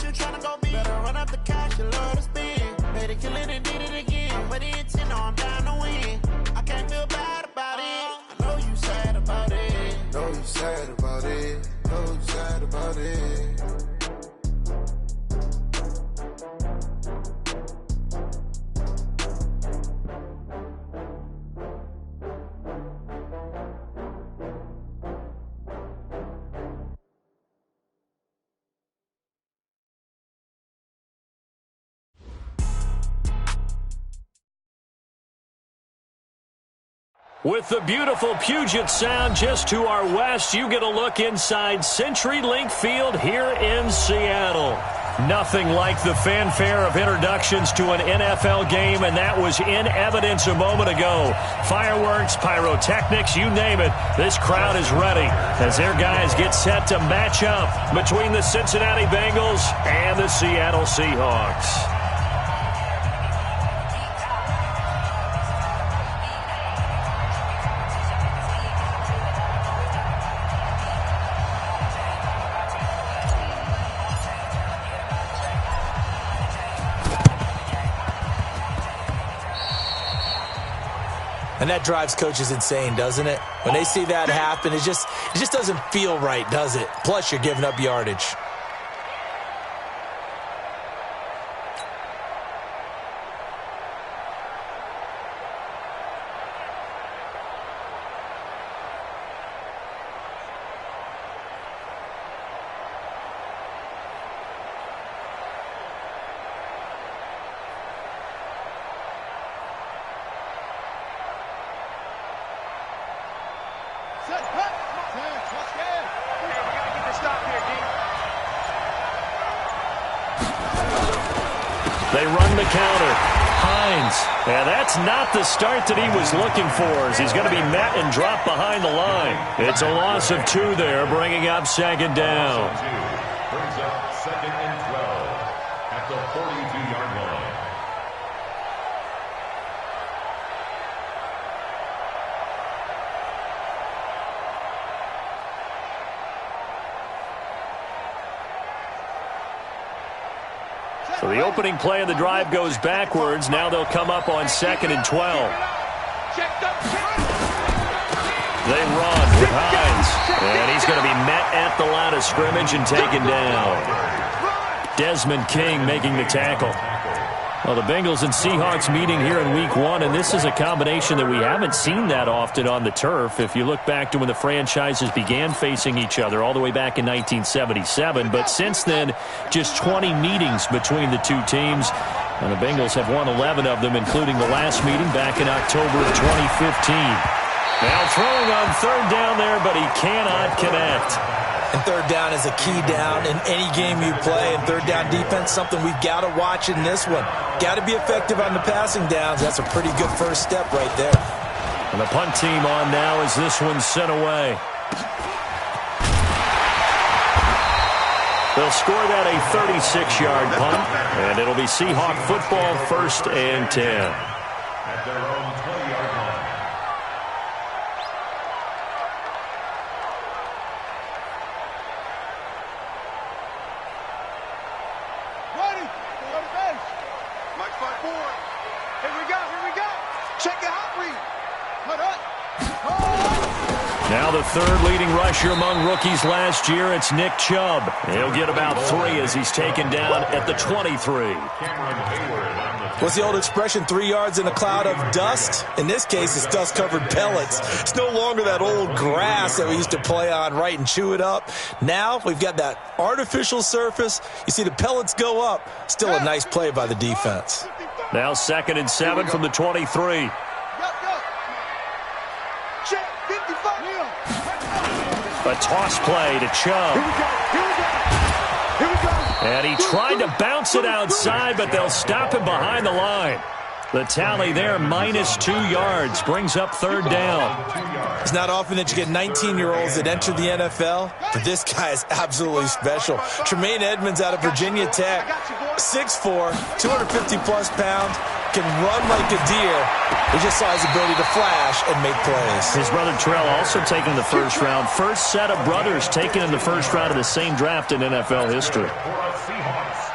you tryna go be? Better run up the cash, you love to spend. Made it killing and did it again. But the intent, no, I'm down to win. I can't feel bad about it. I know you sad about it. Know you sad about it. Know you sad about it. With the beautiful Puget Sound just to our west, you get a look inside CenturyLink Field here in Seattle. Nothing like the fanfare of introductions to an NFL game, and that was in evidence a moment ago. Fireworks, pyrotechnics, you name it. This crowd is ready as their guys get set to match up between the Cincinnati Bengals and the Seattle Seahawks. And that drives coaches insane, doesn't it? When they see that happen, it just doesn't feel right, does it? Plus, you're giving up yardage. They run the counter. Hines. And that's not the start that he was looking for, as he's going to be met and dropped behind the line. It's a loss of 2 there, bringing up second down. Brings up second and 12 at the 42-yard line. So the opening play of the drive goes backwards. Now they'll come up on second and 12. They run with Hines. And he's going to be met at the line of scrimmage and taken down. Desmond King making the tackle. Well, the Bengals and Seahawks meeting here in Week 1, and this is a combination that we haven't seen that often on the turf. If you look back to when the franchises began facing each other all the way back in 1977, but since then, just 20 meetings between the two teams, and the Bengals have won 11 of them, including the last meeting back in October of 2015. Now throwing on third down there, but he cannot connect. And third down is a key down in any game you play. And third down defense, something we've got to watch in this one. Got to be effective on the passing downs. That's a pretty good first step right there. And the punt team on now as this one's sent away. They'll score that a 36-yard punt, and it'll be Seahawk football, 1st and 10. At their own 20-yard line. Now the third leading rusher among rookies last year, it's Nick Chubb. He'll get about 3 as he's taken down at the 23. What's the old expression, 3 yards in a cloud of dust? In this case, it's dust-covered pellets. It's no longer that old grass that we used to play on, right, and chew it up. Now we've got that artificial surface. You see the pellets go up. Still a nice play by the defense. Now 2nd and 7 from the 23. A toss play to Chubb. And he tried to bounce it outside, but they'll stop him behind the line. The tally there, -2 yards, brings up third down. It's not often that you get 19-year-olds that enter the NFL, but this guy is absolutely special. Tremaine Edmonds out of Virginia Tech, 6'4", 250-plus pounds, can run like a deer. We just saw his ability to flash and make plays. His brother Terrell also taken in the first round. First set of brothers taken in the first round of the same draft in NFL history. For our Seahawks,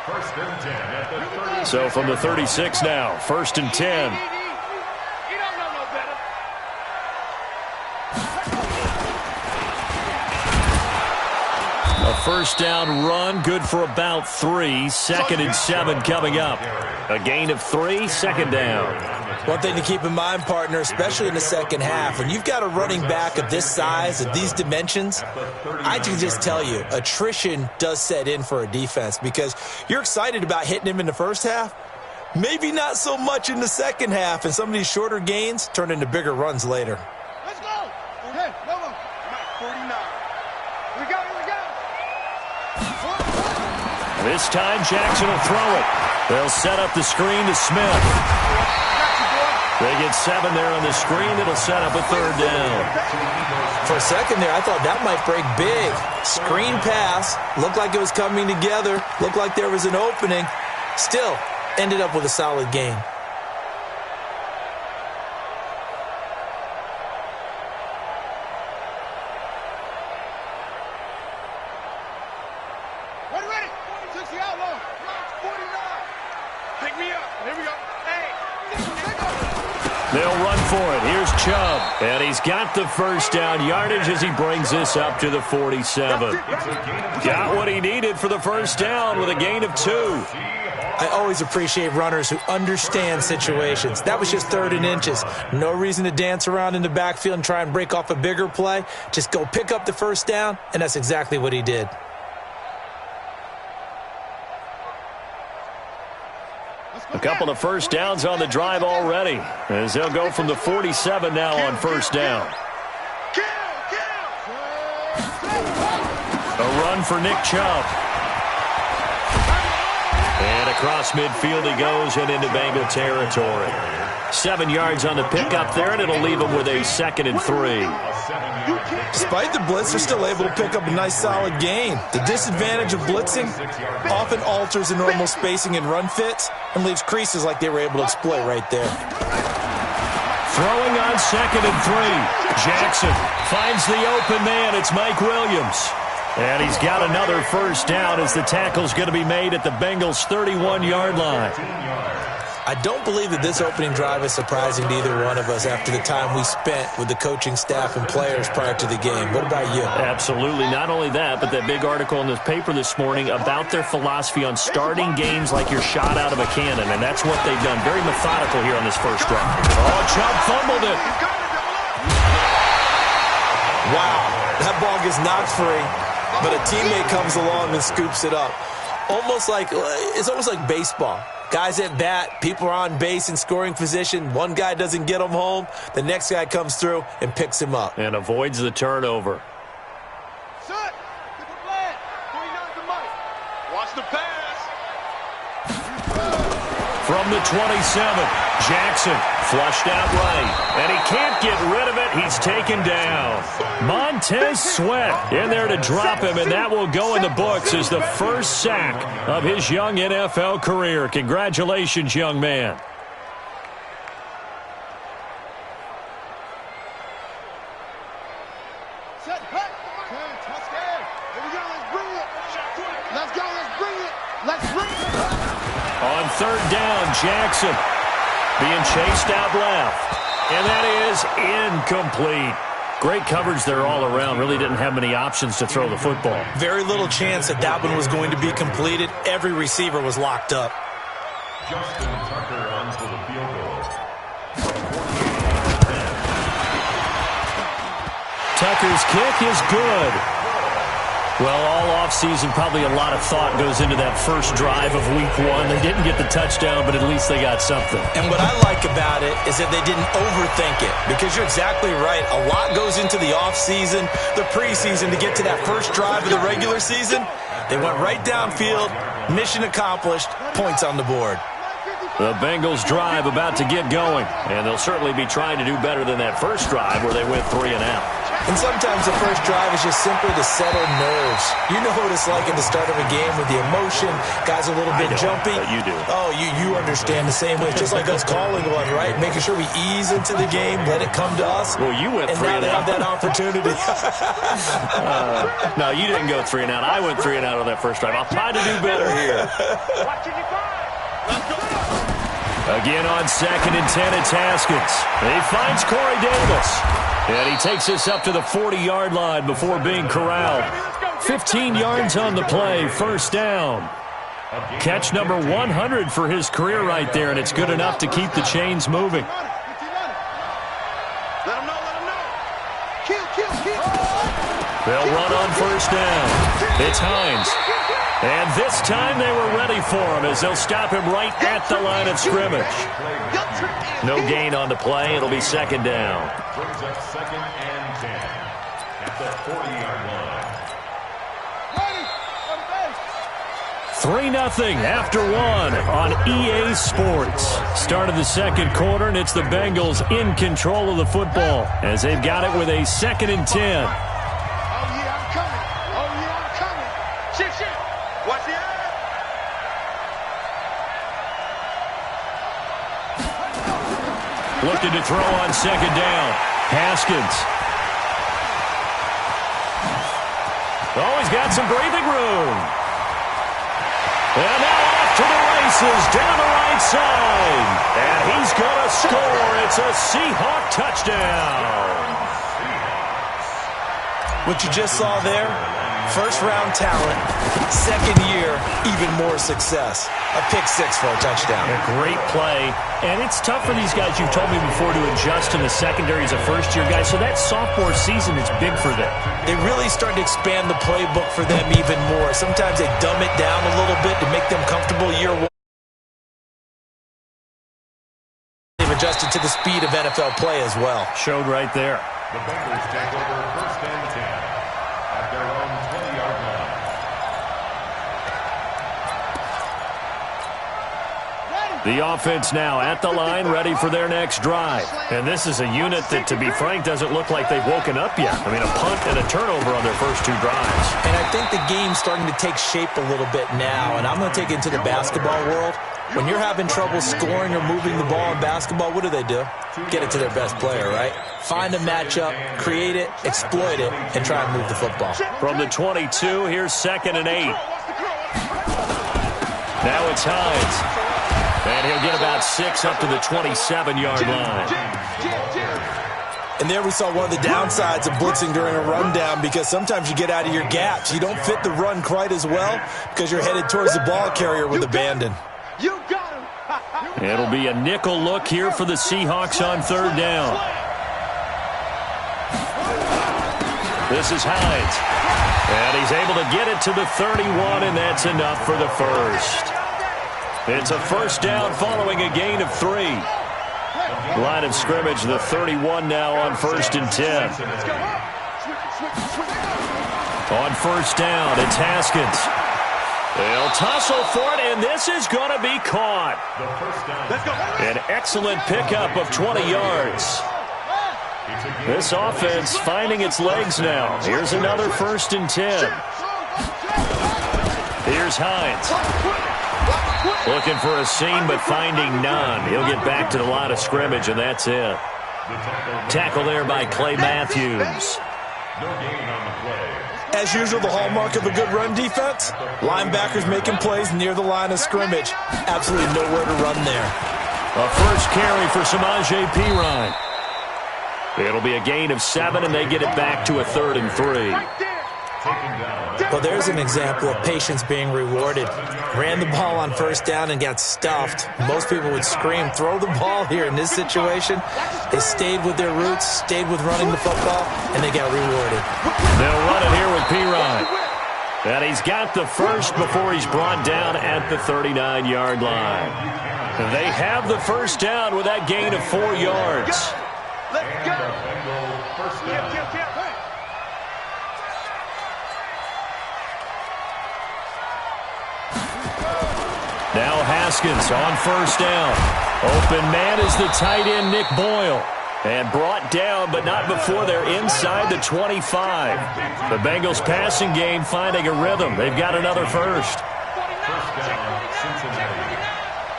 First and 10 at the 36. So from the 36 now, first and 10. You don't know no better. A first down run, good for about 3. Second and 7 coming up. A gain of 3, second down. One thing to keep in mind, partner, especially in the second half, when you've got a running back of this size, of these dimensions, I can just tell you, attrition does set in for a defense because you're excited about hitting him in the first half, maybe not so much in the second half, and some of these shorter gains turn into bigger runs later. Let's go. Okay, go on. 49. We got it. This time Jackson will throw it. They'll set up the screen to Smith. They get 7 there on the screen. It'll set up a third down. For a second there, I thought that might break big. Screen pass. Looked like it was coming together. Looked like there was an opening. Still, ended up with a solid gain. Ready. 60 outlaw. 49. Pick me up. Here we go. Hey. They'll run for it. Here's Chubb. And he's got the first down yardage as he brings this up to the 47. Got what he needed for the first down with a gain of 2. I always appreciate runners who understand situations. That was just 3rd and inches. No reason to dance around in the backfield and try and break off a bigger play. Just go pick up the first down, and that's exactly what he did. A couple of first downs on the drive already as they'll go from the 47 now on first down. A run for Nick Chubb. And across midfield he goes and into Bengal territory. 7 yards on the pickup there, and it'll leave him with a 2nd and 3. Despite the blitz, they're still able to pick up a nice solid gain. The disadvantage of blitzing often alters the normal spacing and run fits and leaves creases like they were able to exploit right there. Throwing on 2nd and 3. Jackson finds the open man. It's Mike Williams. And he's got another first down as the tackle's going to be made at the Bengals' 31-yard line. I don't believe that this opening drive is surprising to either one of us after the time we spent with the coaching staff and players prior to the game. What about you? Absolutely. Not only that, but that big article in the paper this morning about their philosophy on starting games like you're shot out of a cannon, and that's what they've done. Very methodical here on this first drive. Oh, Chubb fumbled it. Wow, that ball gets knocked free, but a teammate comes along and scoops it up. It's almost like baseball. Guys at bat, people are on base in scoring position. One guy doesn't get him home. The next guy comes through and picks him up. And avoids the turnover. Shut. Get the flag. 49 to Mike. Watch the pass. From the 27, Jackson flushed out right. And he can't get rid of it. He's taken down. Montez Sweat in there to drop him, and that will go in the books as the first sack of his young NFL career. Congratulations, young man. Set. Hut. Okay, touchdown. Here we go. Let's bring it. Let's go. Let's bring it. Let's bring it. On 3rd down, Jackson being chased out left. And that is incomplete. Great coverage there all around. Really didn't have many options to throw the football. Very little chance that that one was going to be completed. Every receiver was locked up. Justin Tucker onto the field goal. Tucker's kick is good. Well, all offseason, probably a lot of thought goes into that first drive of week 1. They didn't get the touchdown, but at least they got something. And what I like about it is that they didn't overthink it, because you're exactly right. A lot goes into the offseason, the preseason to get to that first drive of the regular season. They went right downfield, mission accomplished, points on the board. 55. The Bengals drive about to get going, and they'll certainly be trying to do better than that first drive where they went 3 and out. And sometimes the first drive is just simply to settle nerves. You know what it's like at the start of a game with the emotion. Guys are a little bit jumpy. You do. Oh, you understand the same way. It's just like us calling one, right? Making sure we ease into the game, let it come to us. Well, you went 3 and out. And now they have that opportunity. No, you didn't go 3 and out. I went 3 and out on that first drive. I'll try to do better here. Again on 2nd and 10, it's Haskins. He finds Corey Davis. And he takes us up to the 40-yard line before being corralled. 15 yards on the play, first down. Catch number 100 for his career right there, and it's good enough to keep the chains moving. They'll run on first down. It's Hines. And this time they were ready for him as they'll stop him right at the line of scrimmage. No gain on the play. It'll be 2nd down. Brings up 2nd and 10 at the 40-yard line. 3-0 after 1 on EA Sports. Start of the second quarter, and it's the Bengals in control of the football as they've got it with a 2nd and 10. Looking to throw on 2nd down. Haskins. Oh, he's got some breathing room. And now off to the races down the right side. And he's going to score. It's a Seahawk touchdown. What you just saw there, first-round talent, second year, even more success. A pick 6 for a touchdown. A great play. And it's tough for these guys, you've told me before, to adjust in the secondary as a first-year guy. So that sophomore season is big for them. They really start to expand the playbook for them even more. Sometimes they dumb it down a little bit to make them comfortable year one. They've adjusted to the speed of NFL play as well. Showed right there. The Bengals take over 1st and 10 at their own 20-yard line. The offense now at the line, ready for their next drive. And this is a unit that, to be frank, doesn't look like they've woken up yet. I mean, a punt and a turnover on their first 2 drives. And I think the game's starting to take shape a little bit now. And I'm going to take it into the basketball world. When you're having trouble scoring or moving the ball in basketball, what do? Get it to their best player, right? Find a matchup, create it, exploit it, and try and move the football. From the 22, here's 2nd and 8. Now it's Hines. And he'll get about 6 up to the 27-yard line. And there we saw one of the downsides of blitzing during a rundown, because sometimes you get out of your gaps. You don't fit the run quite as well because you're headed towards the ball carrier with abandon. It'll be a nickel look here for the Seahawks on 3rd down. This is Hines. And he's able to get it to the 31, and that's enough for the first. It's a first down following a gain of 3. Line of scrimmage, the 31 now on 1st and 10. On 1st down, it's Haskins. They'll tussle for it, and this is going to be caught. An excellent pickup of 20 yards. This offense finding its legs now. Here's another 1st and 10. Here's Hines. Looking for a seam, but finding none. He'll get back to the line of scrimmage, and that's it. Tackle there by Clay Matthews. As usual, the hallmark of a good run defense, linebackers making plays near the line of scrimmage. Absolutely nowhere to run there. A first carry for Samaje Perine. It'll be a gain of 7, and they get it back to a 3rd and 3. Well, there's an example of patience being rewarded. Ran the ball on 1st down and got stuffed. Most people would scream, throw the ball here. In this situation, they stayed with their roots, stayed with running the football, and they got rewarded. They'll run it here with Perine. And he's got the first before he's brought down at the 39-yard line. They have the first down with that gain of 4 yards. Let's go. Now Haskins. Haskins on first down. Open man is the tight end, Nick Boyle. And brought down, but not before they're inside the 25. The Bengals passing game finding a rhythm. They've got another first.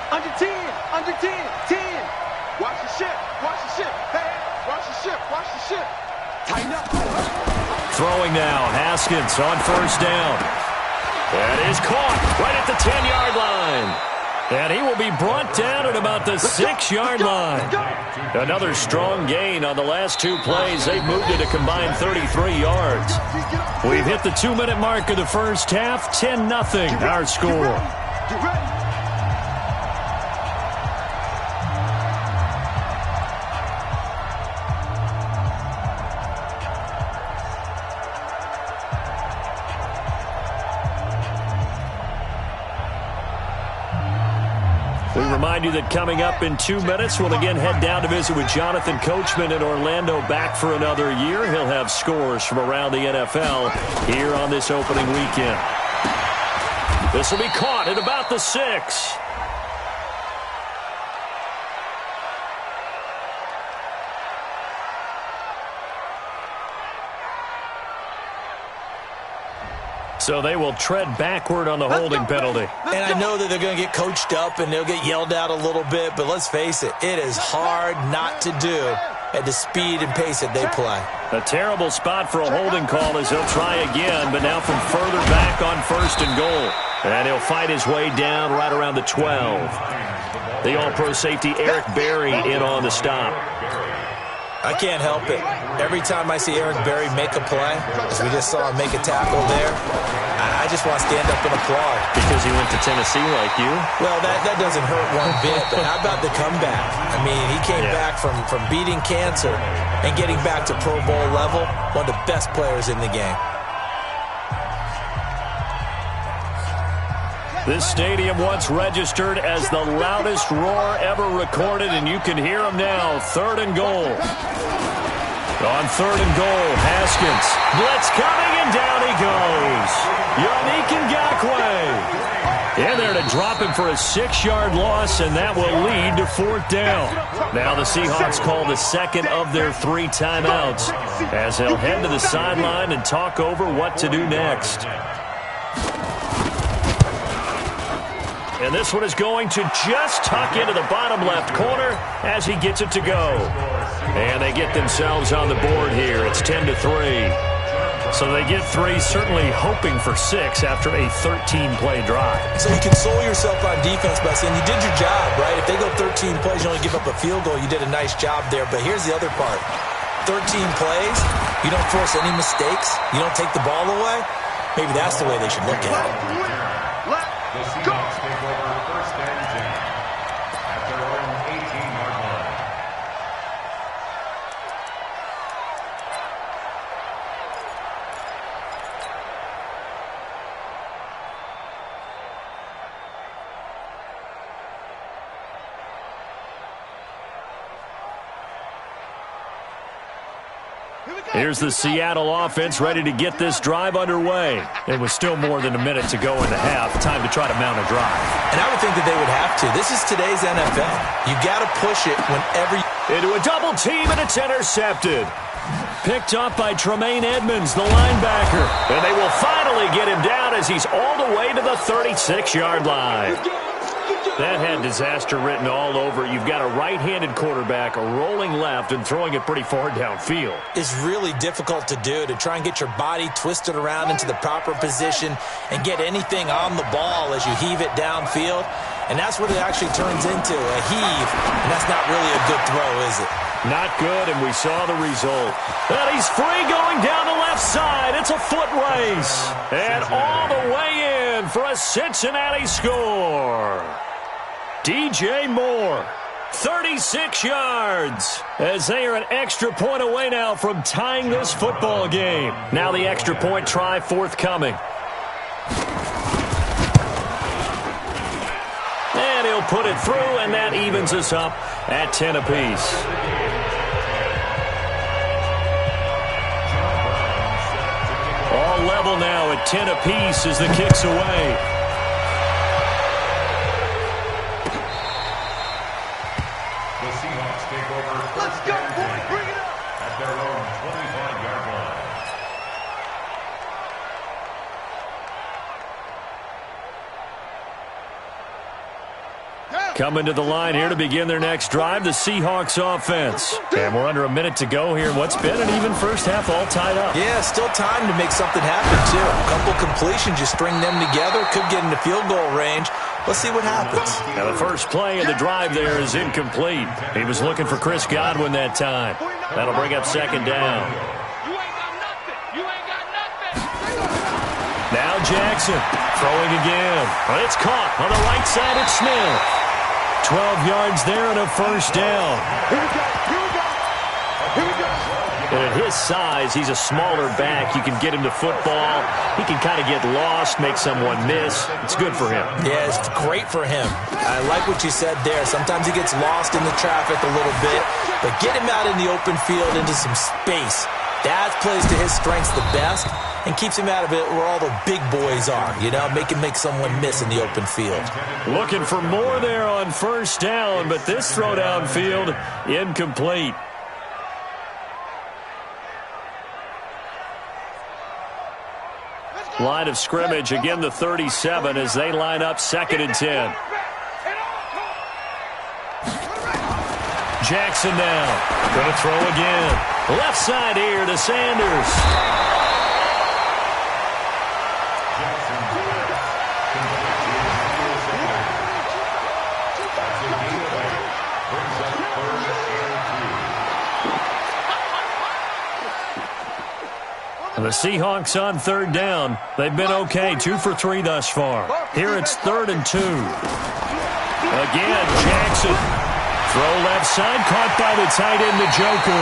Under 10, under 10, 10. Watch the ship, hey, watch the ship. Tighten up. Throwing now, Haskins on first down. That is caught right at the 10-yard line. And he will be brought down at about the 6-yard line. Another strong gain on the last two plays. They've moved it a combined 33 yards. We've hit the 2-minute mark of the first half. 10-0 our score. Get ready. We remind you that coming up in 2 minutes, we'll again head down to visit with Jonathan Coachman in Orlando, back for another year. He'll have scores from around the NFL here on this opening weekend. This will be caught at about the 6. So they will tread backward on the holding penalty. And I know that they're going to get coached up and they'll get yelled at a little bit, but let's face it, it is hard not to do at the speed and pace that they play. A terrible spot for a holding call as he'll try again, but now from further back on first and goal. And he'll fight his way down right around the 12. The all-pro safety Eric Berry in on the stop. I can't help it. Every time I see Eric Berry make a play, as we just saw him make a tackle there, I just want to stand up and applaud. Because he went to Tennessee like you? Well, that doesn't hurt one bit, but how about the comeback? I mean, he came back from beating cancer and getting back to Pro Bowl level, one of the best players in the game. This stadium once registered as the loudest roar ever recorded, and you can hear them now. 3rd and goal. On 3rd and goal, Haskins. Blitz coming, and down he goes. Yannick Ngakoue. In there to drop him for a 6-yard loss, and that will lead to 4th down. Now the Seahawks call the second of their 3 timeouts as they'll head to the sideline and talk over what to do next. And this one is going to just tuck into the bottom left corner as he gets it to go. And they get themselves on the board here. It's 10-3. So they get 3, certainly hoping for 6 after a 13-play drive. So you console yourself on defense by saying you did your job, right? If they go 13 plays, you only give up a field goal, you did a nice job there. But here's the other part. 13 plays, you don't force any mistakes, you don't take the ball away. Maybe that's the way they should look at it. The Seahawks take over 1st and 10 at their own 18-yard line. Here's the Seattle offense ready to get this drive underway. It was still more than a minute to go in the half. Time to try to mount a drive. And I would think that they would have to. This is today's NFL. You got to push it whenever you... Into a double team, and it's intercepted. Picked up by Tremaine Edmonds, the linebacker. And they will finally get him down as he's all the way to the 36-yard line. That had disaster written all over. You've got a right-handed quarterback rolling left and throwing it pretty far downfield. It's really difficult to do, to try and get your body twisted around into the proper position and get anything on the ball as you heave it downfield. And that's what it actually turns into, a heave. And that's not really a good throw, is it? Not good, and we saw the result. And he's free going down the left side. It's a foot race. And all the way in for a Cincinnati score. DJ Moore, 36 yards, as they are an extra point away now from tying this football game. Now the extra point try forthcoming. And he'll put it through, and that evens us up at 10 apiece. All level now at 10 apiece as the kick's away. Coming to the line here to begin their next drive, the Seahawks offense. And we're under a minute to go here. What's been an even first half all tied up. Yeah, still time to make something happen, too. A couple completions, you string them together, could get into field goal range. Let's see what happens. Now the first play of the drive there is incomplete. He was looking for Chris Godwin that time. That'll bring up second down. Now Jackson throwing again. But it's caught on the right side at Smith. 12 yards there and a first down. And at his size, he's a smaller back. You can get him to football. He can kind of get lost, make someone miss. It's good for him. Yeah, it's great for him. I like what you said there. Sometimes he gets lost in the traffic a little bit, but get him out in the open field into some space. That plays to his strengths the best and keeps him out of it where all the big boys are, you know, make someone miss in the open field. Looking for more there on first down, but this throw downfield incomplete. Line of scrimmage, again the 37 as they line up 2nd and 10. Jackson now, going to throw again. Left side here to Sanders. The Seahawks on 3rd down. They've been okay, 2 for 3 thus far. Here it's 3rd and 2. Again, Jackson. Throw left side, caught by the tight end, Njoku.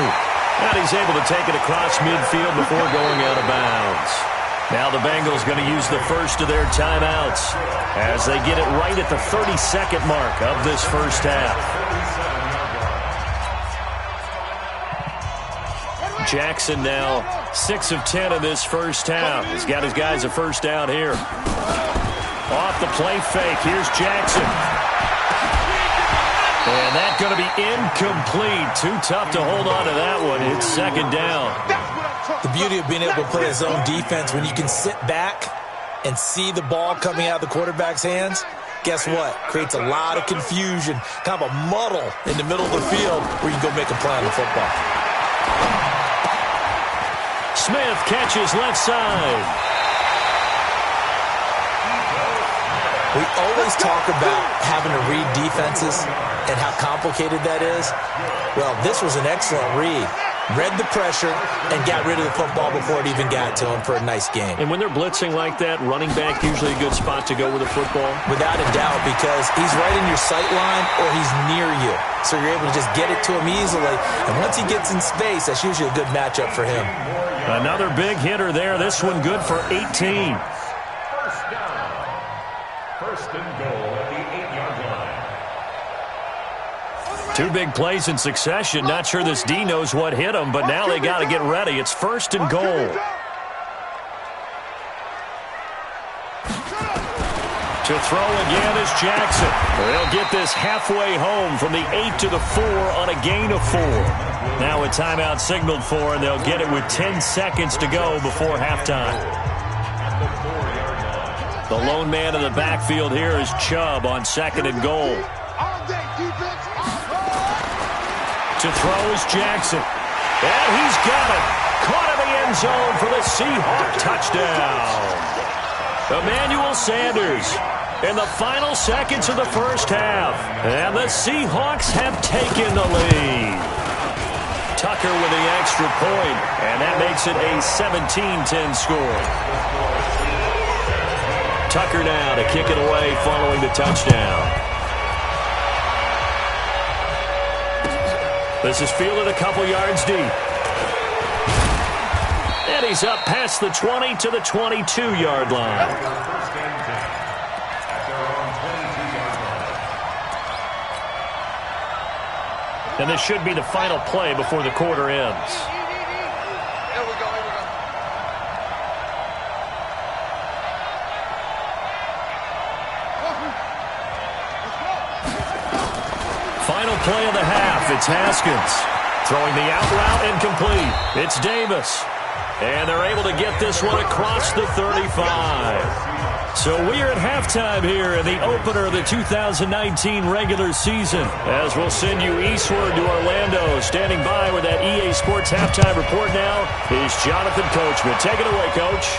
And he's able to take it across midfield before going out of bounds. Now the Bengals going to use the first of their timeouts as they get it right at the 32nd mark of this first half. Jackson now 6 of 10 in this first half. He's got his guys a first down here. Off the play fake. Here's Jackson. And that's going to be incomplete. Too tough to hold on to that one. It's 2nd down. The beauty of being able to play his own defense, when you can sit back and see the ball coming out of the quarterback's hands, guess what? Creates a lot of confusion, kind of a muddle in the middle of the field where you can go make a play on the football. Smith catches left side. We always talk about having to read defenses and how complicated that is. Well, this was an excellent read. Read the pressure and got rid of the football before it even got to him for a nice game. And when they're blitzing like that, running back usually a good spot to go with the football? Without a doubt, because he's right in your sight line or he's near you. So you're able to just get it to him easily. And once he gets in space, that's usually a good matchup for him. Another big hitter there. This one good for 18. First down. 1st and goal at the 8-yard line. 2 big plays in succession. Not sure this D knows what hit him, but now they got to get ready. It's 1st and goal. To throw again is Jackson. They'll get this halfway home from the 8 to the 4 on a gain of 4. Now a timeout signaled for, and they'll get it with 10 seconds to go before halftime. The lone man in the backfield here is Chubb on 2nd and goal. To throw is Jackson. And he's got it. Caught in the end zone for the Seahawk touchdown. Emmanuel Sanders in the final seconds of the first half. And the Seahawks have taken the lead. Tucker with the extra point, and that makes it a 17-10 score. Tucker now to kick it away following the touchdown. This is fielded a couple yards deep. And he's up past the 20 to the 22-yard line. First and 10 at their own 22-yard line. And this should be the final play before the quarter ends. Here we go. Final play of the half. It's Haskins throwing the out route incomplete. It's Davis. And they're able to get this one across the 35. So we are at halftime here in the opener of the 2019 regular season. As we'll send you eastward to Orlando. Standing by with that EA Sports halftime report now is Jonathan Coachman. Take it away, Coach.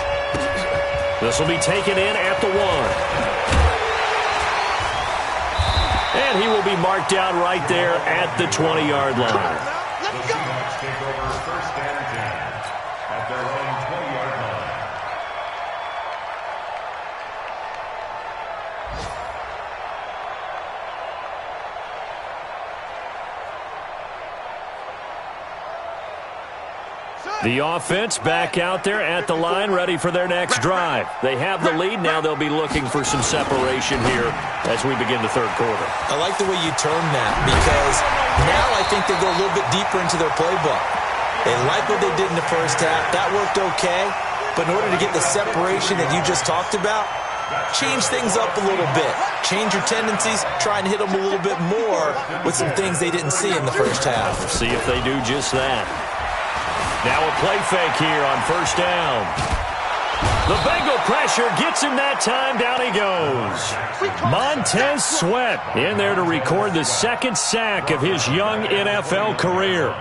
This will be taken in at the 1. And he will be marked down right there at the 20-yard line. The Seahawks take over first and 10 at their own 20-yard line. The offense back out there at the line, ready for their next drive. They have the lead. Now they'll be looking for some separation here as we begin the third quarter. I like the way you term that, because now I think they go a little bit deeper into their playbook. They like what they did in the first half. That worked okay. But in order to get the separation that you just talked about, change things up a little bit. Change your tendencies. Try and hit them a little bit more with some things they didn't see in the first half. See if they do just that. Now a play fake here on first down. The Bengal pressure gets him that time. Down he goes. Montez Sweat in there to record the second sack of his young NFL career.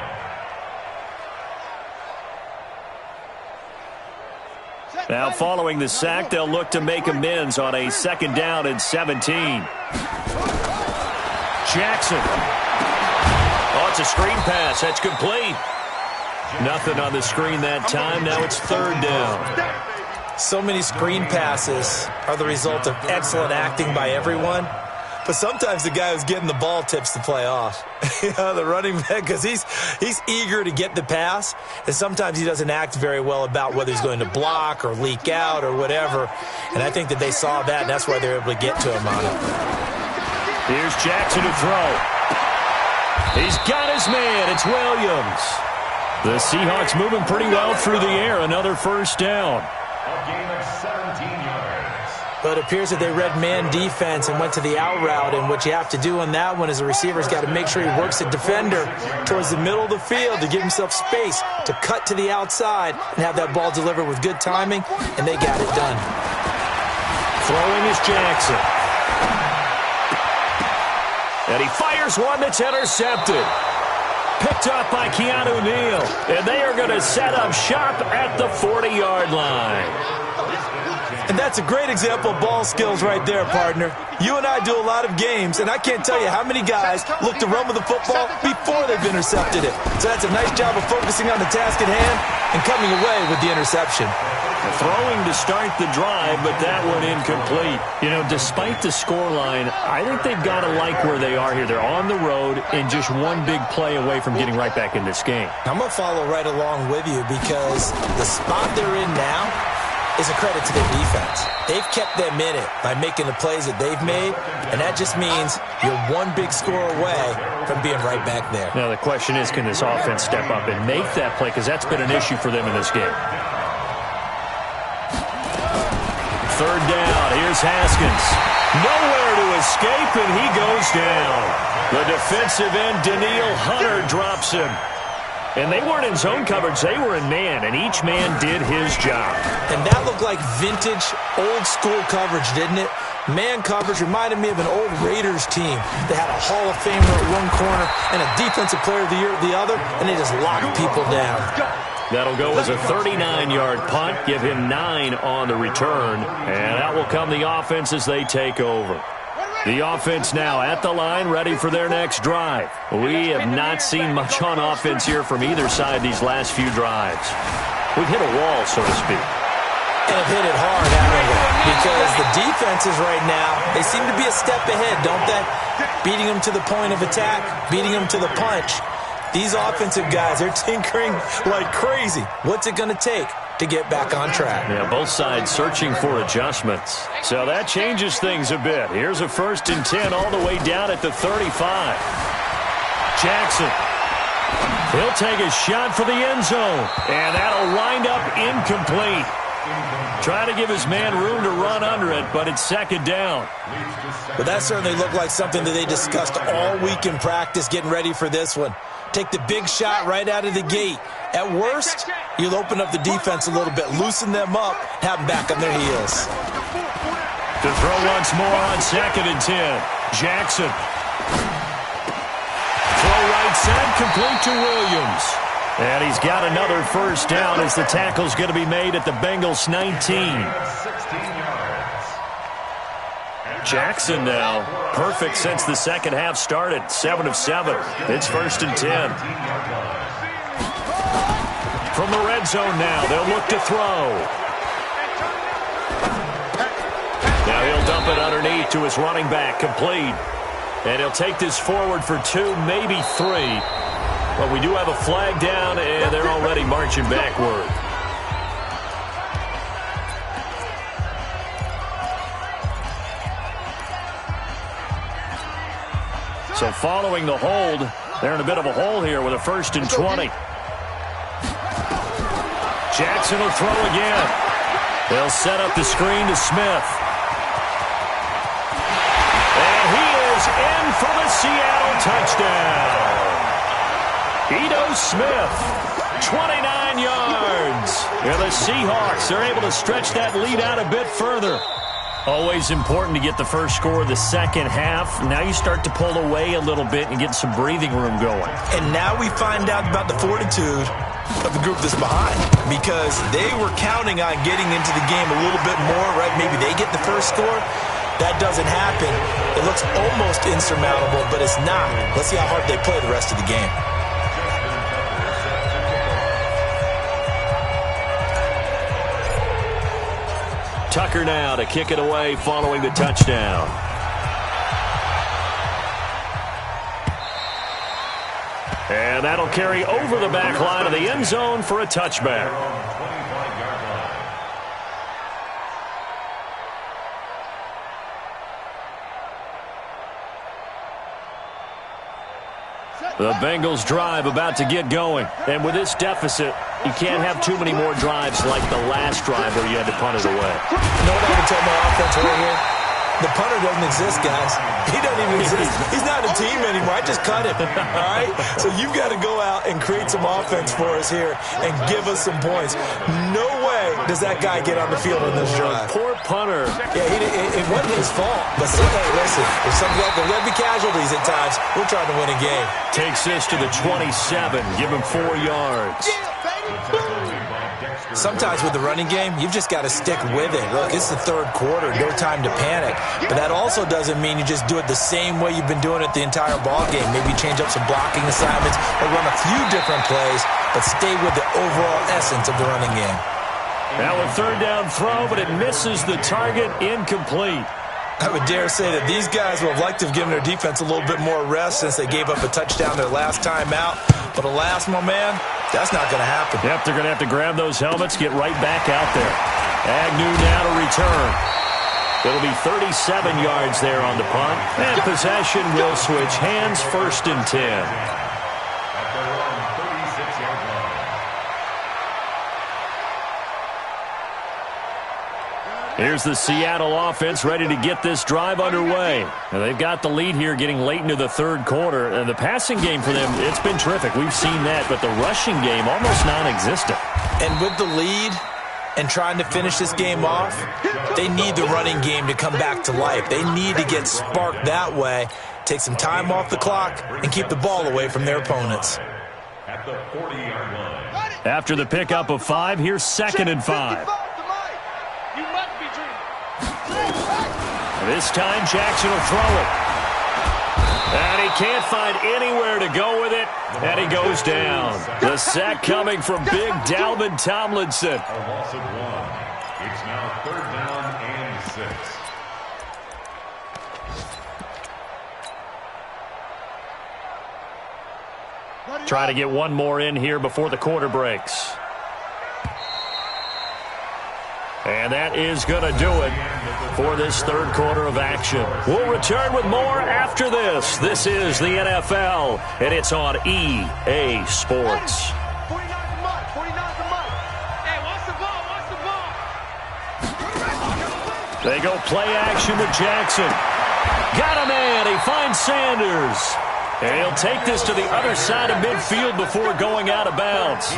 Now following the sack, they'll look to make amends on a second down and 17. Jackson. Oh, it's a screen pass. That's complete. Nothing on the screen that time. Now it's third down. So many screen passes are the result of excellent acting by everyone. But sometimes the guy who's getting the ball tips the play off. The running back, because he's eager to get the pass. And sometimes he doesn't act very well about whether he's going to block or leak out or whatever. And I think that they saw that, and that's why they're able to get to him on it. Here's Jackson to throw. He's got his man. It's Williams. The Seahawks moving pretty well through the air. Another first down. A gain of 17 yards. But it appears that they read man defense and went to the out route. And what you have to do on that one is the receiver's got to make sure he works the defender towards the middle of the field to give himself space to cut to the outside and have that ball delivered with good timing. And they got it done. Throwing is Jackson. And he fires one that's intercepted. Picked up by Keanu Neal. And they are going to set up shop at the 40-yard line. And that's a great example of ball skills right there, partner. You and I do a lot of games, and I can't tell you how many guys look to run with the football before they've intercepted it. So that's a nice job of focusing on the task at hand and coming away with the interception. Throwing to start the drive, but that one incomplete. You know, despite the scoreline, I think they've got to like where they are here. They're on the road and just one big play away from getting right back in this game. I'm going to follow right along with you because the spot they're in now is a credit to their defense. They've kept them in it by making the plays that they've made, and that just means you're one big score away from being right back there. Now, the question is, can this offense step up and make that play? Because that's been an issue for them in this game. Third down. Here's Haskins. Nowhere to escape, and he goes down. The defensive end, Danielle Hunter, drops him. And they weren't in zone coverage. They were in man, and each man did his job. And that looked like vintage, old-school coverage, didn't it? Man coverage reminded me of an old Raiders team that had a Hall of Famer at one corner and a Defensive Player of the Year at the other, and they just locked people down. That'll go as a 39-yard punt. Give him 9 on the return. And out will come the offense as they take over. The offense now at the line, ready for their next drive. We have not seen much on offense here from either side these last few drives. We've hit a wall, so to speak. And have hit it hard, haven't we? Because the defenses right now, they seem to be a step ahead, don't they? Beating them to the point of attack, beating them to the punch. These offensive guys, they're tinkering like crazy. What's it going to take to get back on track? Yeah, both sides searching for adjustments. So that changes things a bit. Here's a 1st and 10 all the way down at the 35. Jackson. He'll take a shot for the end zone. And that'll wind up incomplete. Trying to give his man room to run under it, but it's second down. But that certainly looked like something that they discussed all week in practice getting ready for this one. Take the big shot right out of the gate. At worst, you'll open up the defense a little bit, loosen them up, have them back on their heels. To throw once more on 2nd and 10. Jackson. Throw right side, complete to Williams. And he's got another first down as the tackle's going to be made at the Bengals 19. Jackson now, perfect since the second half started. 7 of 7. It's 1st and 10. From the red zone now, they'll look to throw. Now he'll dump it underneath to his running back, complete. And he'll take this forward for 2, maybe 3. But we do have a flag down, and they're already marching backward. So following the hold, they're in a bit of a hole here with a 1st and 20. Jackson will throw again. They'll set up the screen to Smith. And he is in for the Seattle touchdown. Ito Smith, 29 yards. And the Seahawks are able to stretch that lead out a bit further. Always important to get the first score of the second half. Now you start to pull away a little bit and get some breathing room going. And now we find out about the fortitude of the group that's behind, because they were counting on getting into the game a little bit more, right? Maybe they get the first score. That doesn't happen. It looks almost insurmountable, but it's not. Let's see how hard they play the rest of the game. Tucker now to kick it away following the touchdown. And that'll carry over the back line of the end zone for a touchback. The Bengals drive about to get going. And with this deficit, you can't have too many more drives like the last drive where you had to punt it away. You know what I would tell my offense right here? The punter doesn't exist, guys. He doesn't even exist. He's not a team anymore. I just cut him, all right? So you've got to go out and create some offense for us here and give us some points. No way does that guy get on the field in this drive. Poor punter. Yeah, it wasn't his fault. But hey, listen, if there's going to be casualties at times, we're trying to win a game. Takes this to the 27. Give him 4 yards. Sometimes with the running game, you've just got to stick with it. Look, it's the third quarter, no time to panic. But that also doesn't mean you just do it the same way you've been doing it the entire ball game. Maybe change up some blocking assignments or run a few different plays, but stay with the overall essence of the running game. Now a 3rd down throw, but it misses the target, incomplete. I would dare say that these guys would have liked to have given their defense a little bit more rest since they gave up a touchdown their last time out. But alas, my man, that's not going to happen. Yep, they're going to have to grab those helmets, get right back out there. Agnew now to return. It'll be 37 yards there on the punt. And possession will switch hands, 1st and 10. Here's the Seattle offense ready to get this drive underway. Now they've got the lead here getting late into the third quarter. And the passing game for them, it's been terrific. We've seen that. But the rushing game, almost non-existent. And with the lead and trying to finish this game off, they need the running game to come back to life. They need to get sparked that way, take some time off the clock, and keep the ball away from their opponents. At the 40-yard line. After the pickup of 5, here's 2nd and 5. This time, Jackson will throw it. And he can't find anywhere to go with it, and he goes down. The sack coming from big Dalvin Tomlinson. A loss of 1. It's now 3rd down and 6. Try to get one more in here before the quarter breaks. And that is going to do it for this third quarter of action. We'll return with more after this. This is the NFL, and it's on EA Sports. They go play action with Jackson. Got a man. He finds Sanders. And he'll take this to the other side of midfield before going out of bounds.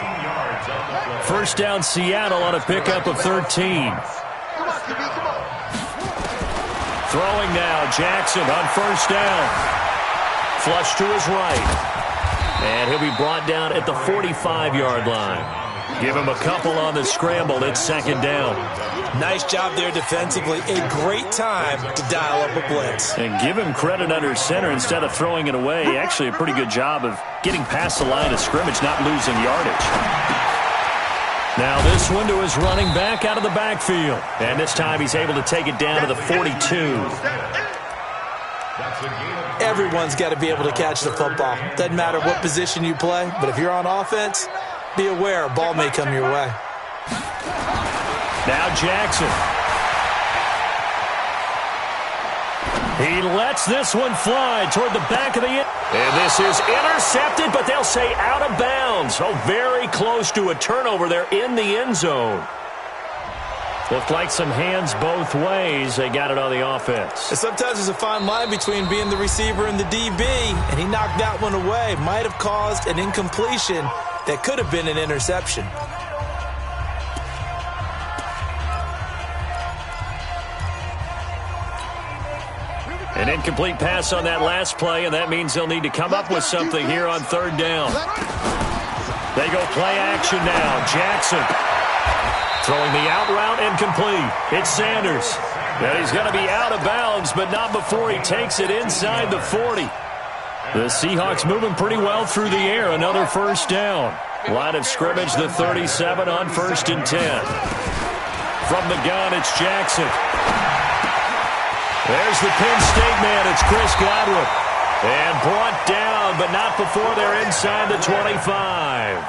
First down, Seattle on a pickup of 13. Throwing now, Jackson on first down. Flush to his right. And he'll be brought down at the 45-yard line. Give him a couple on the scramble. It's second down. Nice job there defensively. A great time to dial up a blitz. And give him credit under center instead of throwing it away. Actually, a pretty good job of getting past the line of scrimmage, not losing yardage. Now this one to his running back out of the backfield. And this time he's able to take it down to the 42. Everyone's got to be able to catch the football. Doesn't matter what position you play, but if you're on offense, be aware a ball may come your way. Now Jackson. He lets this one fly toward the back of the end. And this is intercepted, but they'll say out of bounds. Oh, very close to a turnover there in the end zone. Looked like some hands both ways. They got it on the offense. And sometimes there's a fine line between being the receiver and the DB, and he knocked that one away. Might have caused an incompletion that could have been an interception. An incomplete pass on that last play, and that means they'll need to come up with something here on third down. They go play action now. Jackson throwing the out route incomplete. It's Sanders. And he's going to be out of bounds, but not before he takes it inside the 40. The Seahawks moving pretty well through the air. Another first down. Line of scrimmage, the 37 on 1st and 10. From the gun, it's Jackson. There's the Penn State man. It's Chris Godwin. And brought down, but not before they're inside the 25.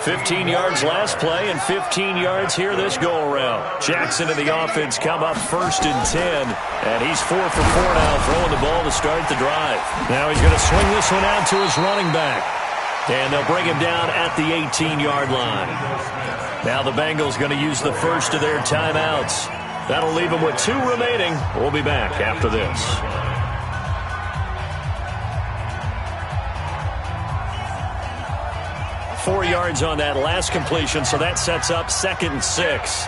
15 yards last play and 15 yards here this go-around. Jackson and the offense come up 1st and 10. And he's 4 for 4 now, throwing the ball to start the drive. Now he's going to swing this one out to his running back. And they'll bring him down at the 18-yard line. Now the Bengals going to use the first of their timeouts. That'll leave them with 2 remaining. We'll be back after this. Four yards on that last completion, so that sets up 2nd and 6.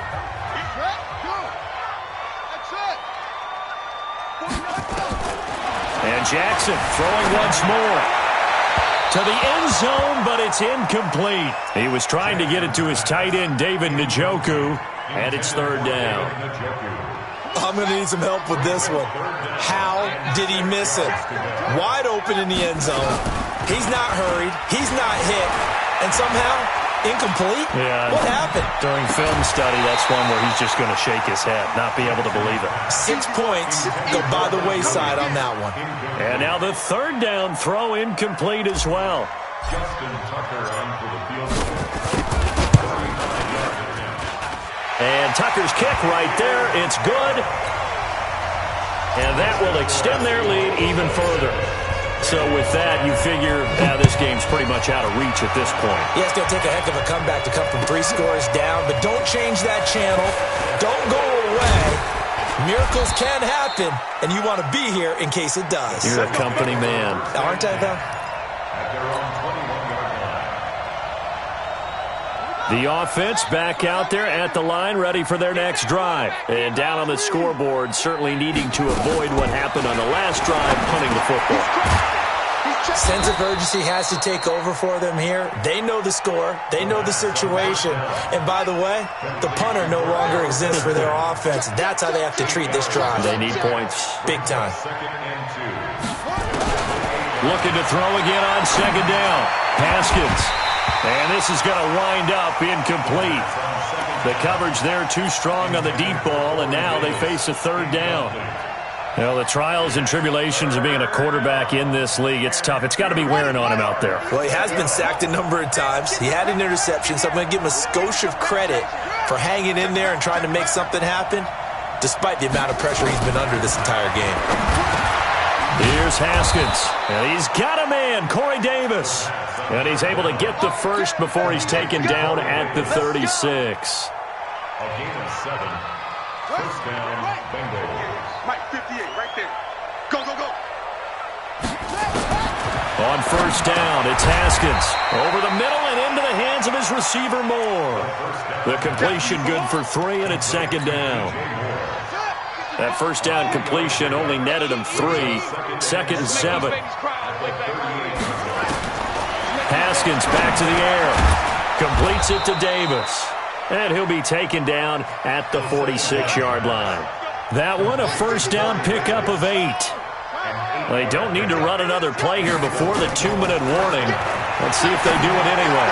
And Jackson throwing once more to the end zone, but it's incomplete. He was trying to get it to his tight end, David Njoku, and it's 3rd down. I'm going to need some help with this one. How did he miss it? Wide open in the end zone. He's not hurried. He's not hit. And somehow, incomplete? Yeah. What happened? During film study, that's one where he's just going to shake his head, not be able to believe it. 6 points go by the wayside on that one. And now the 3rd down throw incomplete as well. Justin Tucker onto the field. And Tucker's kick right there. It's good. And that will extend their lead even further. So with that, you figure this game's pretty much out of reach at this point. Yeah, it's going to take a heck of a comeback to come from 3 scores down, but don't change that channel. Don't go away. Miracles can happen, and you want to be here in case it does. You're a company man. Aren't I, though? At their own 21-yard line. The offense back out there at the line, ready for their next drive. And down on the scoreboard, certainly needing to avoid what happened on the last drive, punting the football. Sense of urgency has to take over for them here. They know the score. They know the situation. And by the way, the punter no longer exists for their offense. That's how they have to treat this drive. They need points. Big time. 2nd and 2. Looking to throw again on 2nd down. Haskins. And this is going to wind up incomplete. The coverage there too strong on the deep ball, and now they face a 3rd down. You know, the trials and tribulations of being a quarterback in this league, it's tough. It's got to be wearing on him out there. Well, he has been sacked a number of times. He had an interception, so I'm going to give him a skosh of credit for hanging in there and trying to make something happen, despite the amount of pressure he's been under this entire game. Here's Haskins, and he's got a man, Corey Davis. And he's able to get the first before he's taken down at the 36. A gain of 7. First down, Bengals. Mike 58, right there. Go, go, go. On 1st down, it's Haskins. Over the middle and into the hands of his receiver, Moore. The completion good for 3, and it's 2nd down. That first down completion only netted him 3. 2nd and 7. Haskins back to the air. Completes it to Davis. And he'll be taken down at the 46-yard line. That one a first down pickup of 8. They don't need to run another play here before the 2-minute warning. Let's see if they do it anyway.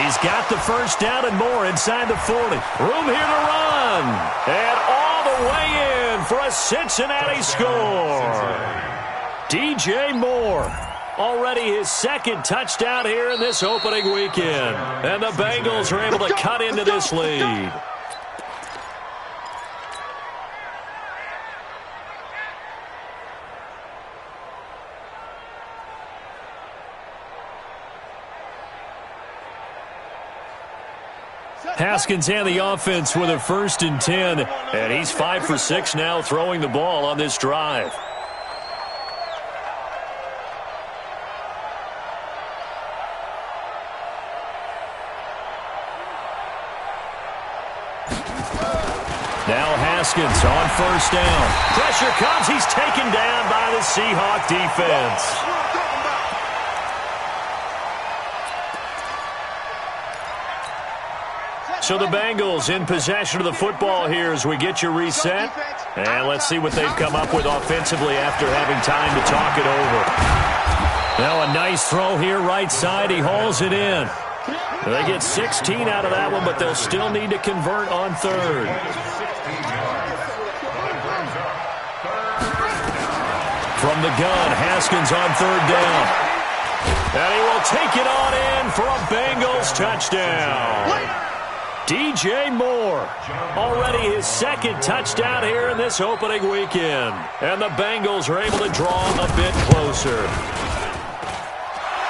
He's got the first down and more inside the 40. Room here to run. And all the way in for a Cincinnati score. DJ Moore. Already his 2nd touchdown here in this opening weekend. And the Bengals are able to cut into this lead. Haskins and the offense with a 1st and 10. And he's 5 for 6 now throwing the ball on this drive. Now Haskins on 1st down. Pressure comes. He's taken down by the Seahawk defense. So the Bengals in possession of the football here as we get you reset. And let's see what they've come up with offensively after having time to talk it over. Now a nice throw here right side. He hauls it in. They get 16 out of that one, but they'll still need to convert on 3rd. From the gun, Haskins on 3rd down. And he will take it on in for a Bengals touchdown. DJ Moore, already his 2nd touchdown here in this opening weekend. And the Bengals are able to draw a bit closer.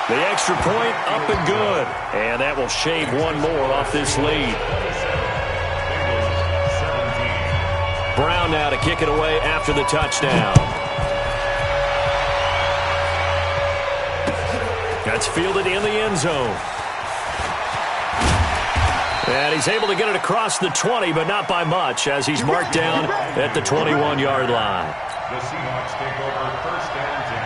The extra point up and good. And that will shave one more off this lead. Brown now to kick it away after the touchdown. That's fielded in the end zone. And he's able to get it across the 20, but not by much, as he's marked down at the 21-yard line. The Seahawks take over 1st and 10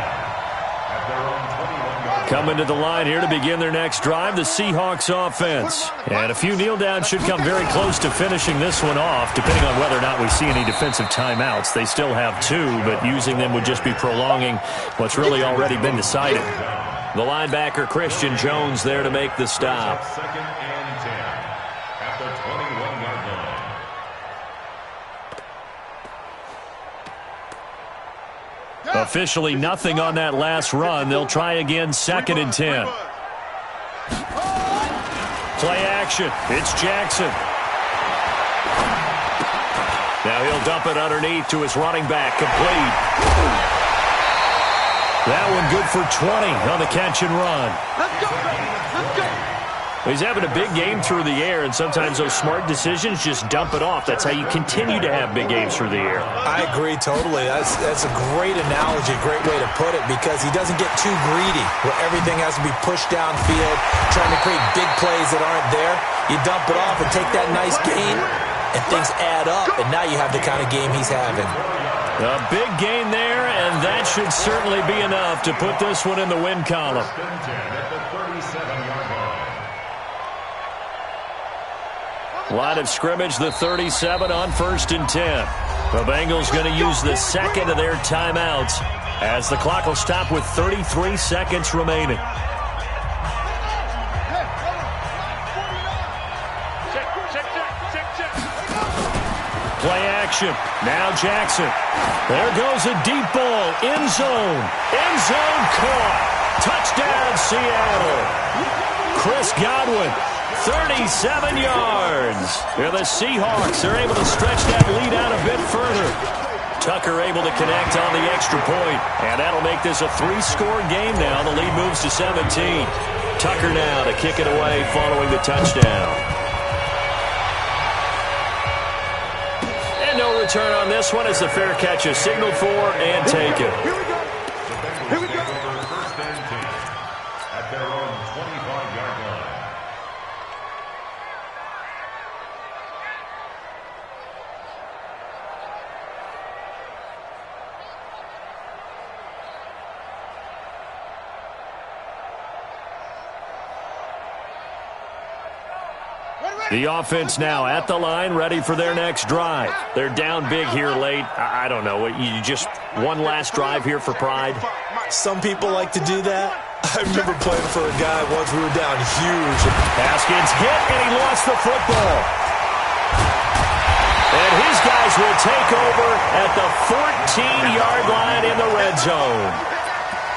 at their own 21-yard line. Coming to the line here to begin their next drive, the Seahawks offense. And a few kneel downs should come very close to finishing this one off, depending on whether or not we see any defensive timeouts. They still have 2, but using them would just be prolonging what's really already been decided. The linebacker, Christian Jones, there to make the stop. 2nd and 10 at the 21-yard line. Officially nothing on that last run. They'll try again 2nd and 10. Play action. It's Jackson. Now he'll dump it underneath to his running back. Complete. That one good for 20 on the catch and run. Let's go, baby. Let's go. He's having a big game through the air, and sometimes those smart decisions just dump it off. That's how you continue to have big games through the air. I agree totally. That's a great analogy, a great way to put it, because he doesn't get too greedy where everything has to be pushed downfield, trying to create big plays that aren't there. You dump it off and take that nice gain, and things add up, and now you have the kind of game he's having. A big gain there, and that should certainly be enough to put this one in the win column. 1st and 10 at the 37-yard line. Line of scrimmage, the 37 on 1st and 10. The Bengals going to use the 2nd of their timeouts as the clock will stop with 33 seconds remaining. Play action. Now Jackson. There goes a deep ball. End zone. End zone caught. Touchdown, Seattle. Chris Godwin, 37 yards. And the Seahawks are able to stretch that lead out a bit further. Tucker able to connect on the extra point. And that'll make this a 3-score game now. The lead moves to 17. Tucker now to kick it away following the touchdown. No return on this one as the fair catch is signaled for and taken. Here we go. Here we go. 1st and 10 at their own 25-yard line. The offense now at the line, ready for their next drive. They're down big here late. I don't know. You just one last drive here for pride? Some people like to do that. I remember playing for a guy once we were down huge. Haskins hit, and he lost the football. And his guys will take over at the 14-yard line in the red zone.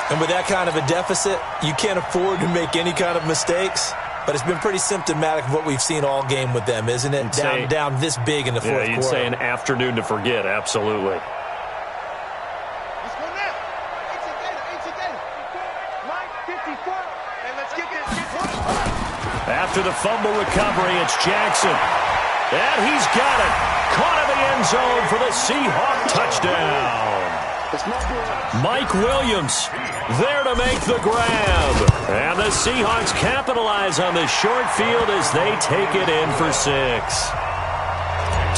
And with that kind of a deficit, you can't afford to make any kind of mistakes. But it's been pretty symptomatic of what we've seen all game with them, isn't it? Down this big in the fourth quarter. You'd say an afternoon to forget, absolutely. Let's go now. 18 Gator. 9:54. And let's get this. After the fumble recovery, it's Jackson. And he's got it. Caught in the end zone for the Seahawk touchdown. Mike Williams there to make the grab. And the Seahawks capitalize on the short field as they take it in for 6.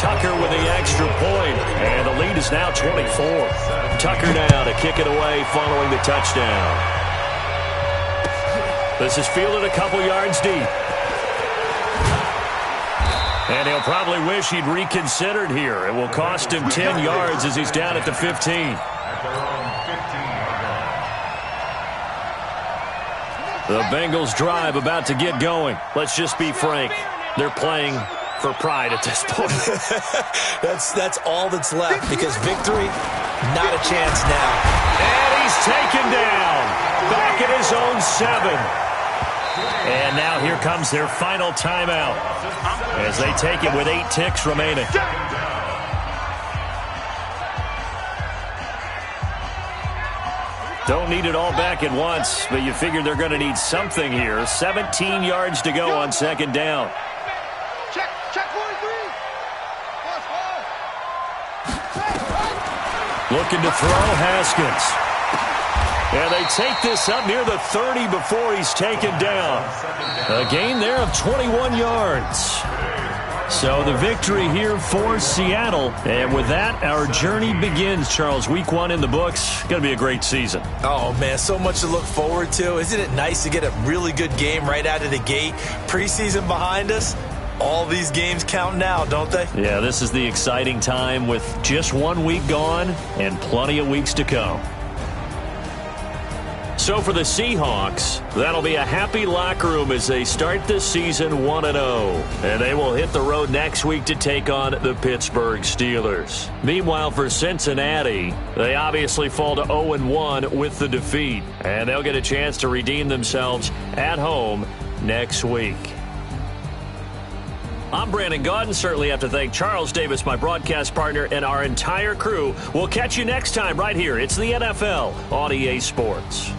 Tucker with the extra point, and the lead is now 24. Tucker now to kick it away following the touchdown. This is fielded a couple yards deep. And he'll probably wish he'd reconsidered here. It will cost him 10 yards as he's down at the 15. The Bengals drive about to get going. Let's just be frank. They're playing for pride at this point. That's all that's left, because victory, not a chance now. And he's taken down. Back at his own 7. And now here comes their final timeout as they take it with 8 ticks remaining. Don't need it all back at once, but you figure they're going to need something here. 17 yards to go on second down. Check 43. Looking to throw, Haskins. And they take this up near the 30 before he's taken down. A gain there of 21 yards. So the victory here for Seattle. And with that, our journey begins, Charles. Week 1 in the books. Going to be a great season. Oh, man, so much to look forward to. Isn't it nice to get a really good game right out of the gate? Preseason behind us. All these games count now, don't they? Yeah, this is the exciting time with just 1 week gone and plenty of weeks to come. So for the Seahawks, that'll be a happy locker room as they start the season 1-0. And they will hit the road next week to take on the Pittsburgh Steelers. Meanwhile, for Cincinnati, they obviously fall to 0-1 with the defeat. And they'll get a chance to redeem themselves at home next week. I'm Brandon Gaudin. Certainly have to thank Charles Davis, my broadcast partner, and our entire crew. We'll catch you next time right here. It's the NFL on EA Sports.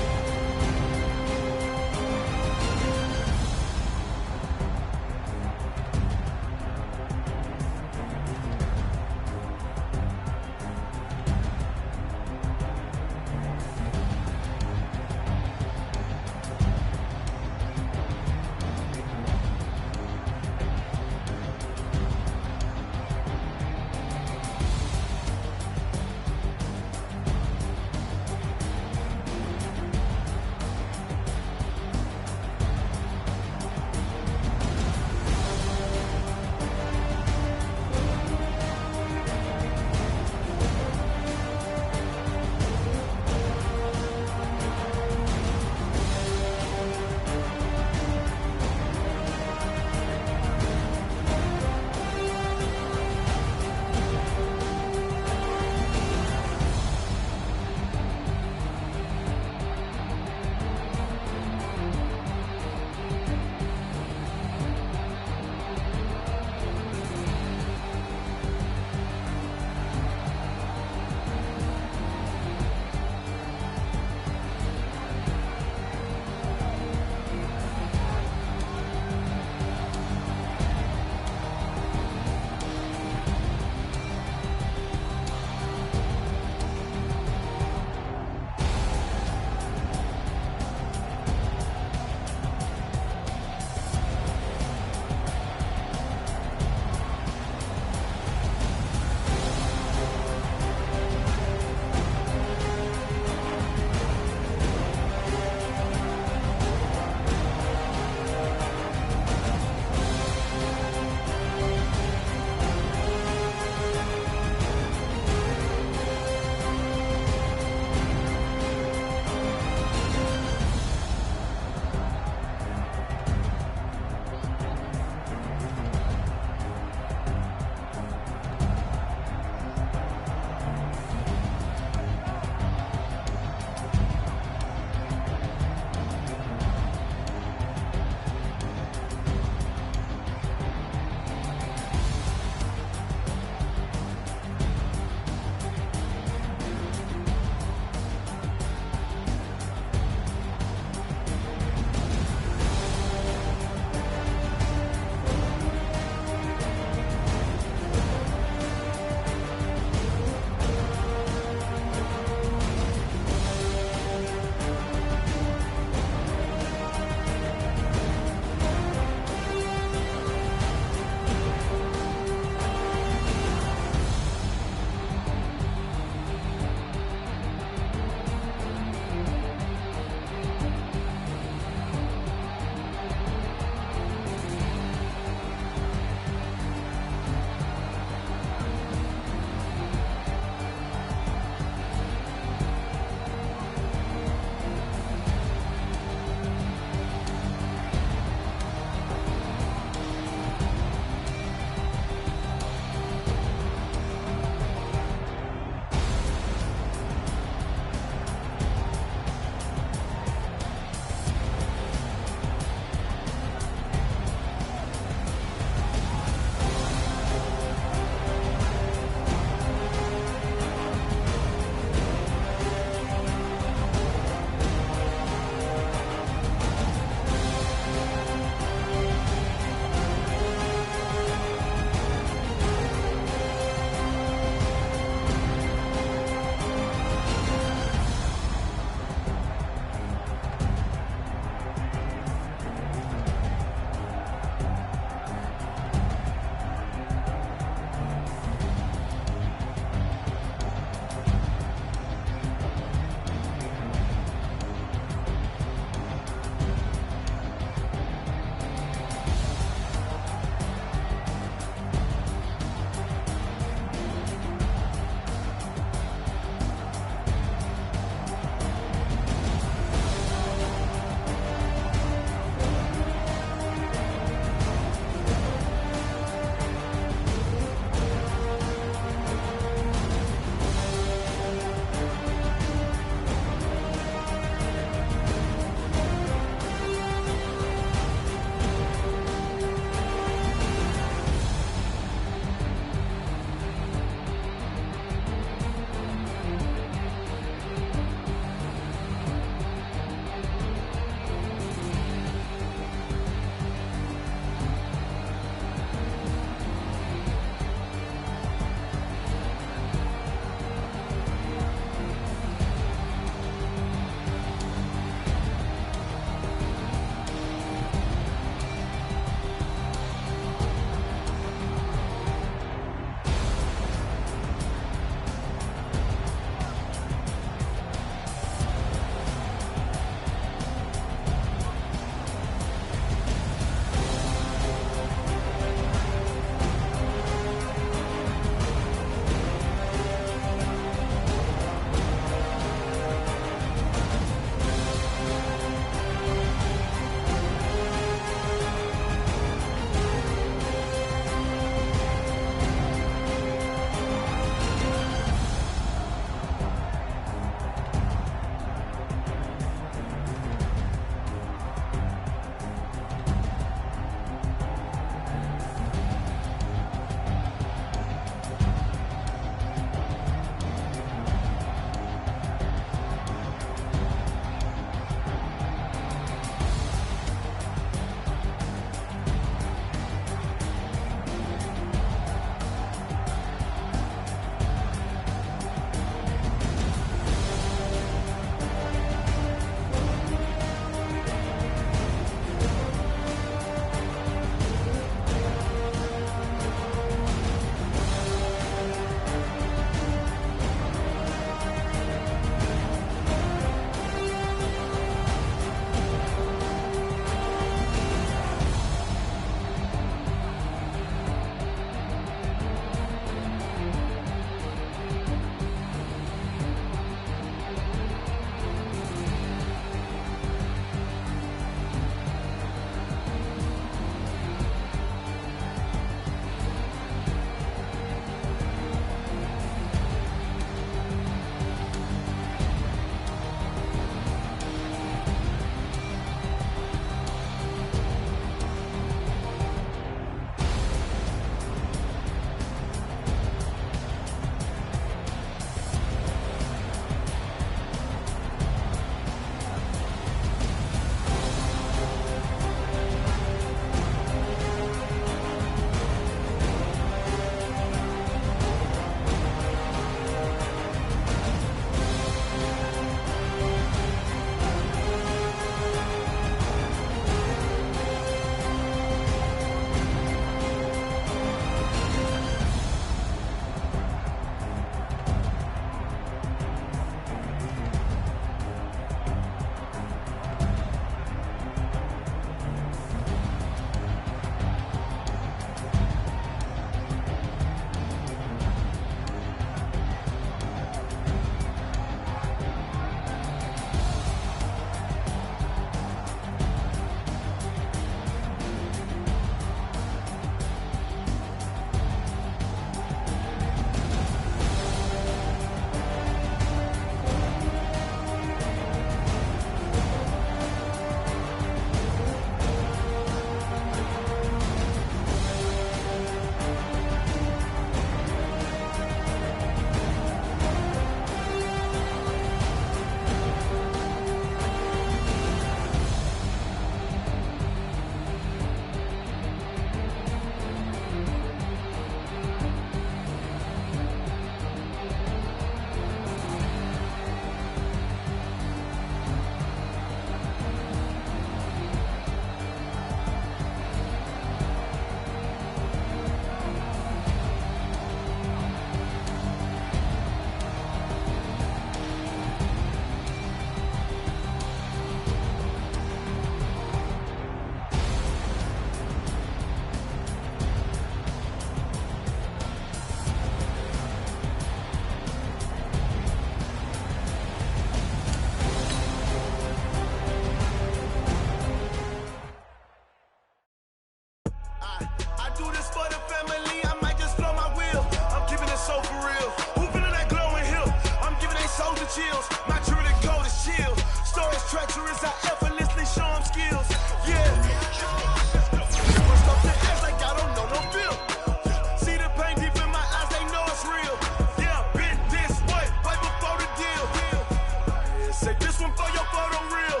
Say this one for your photo real.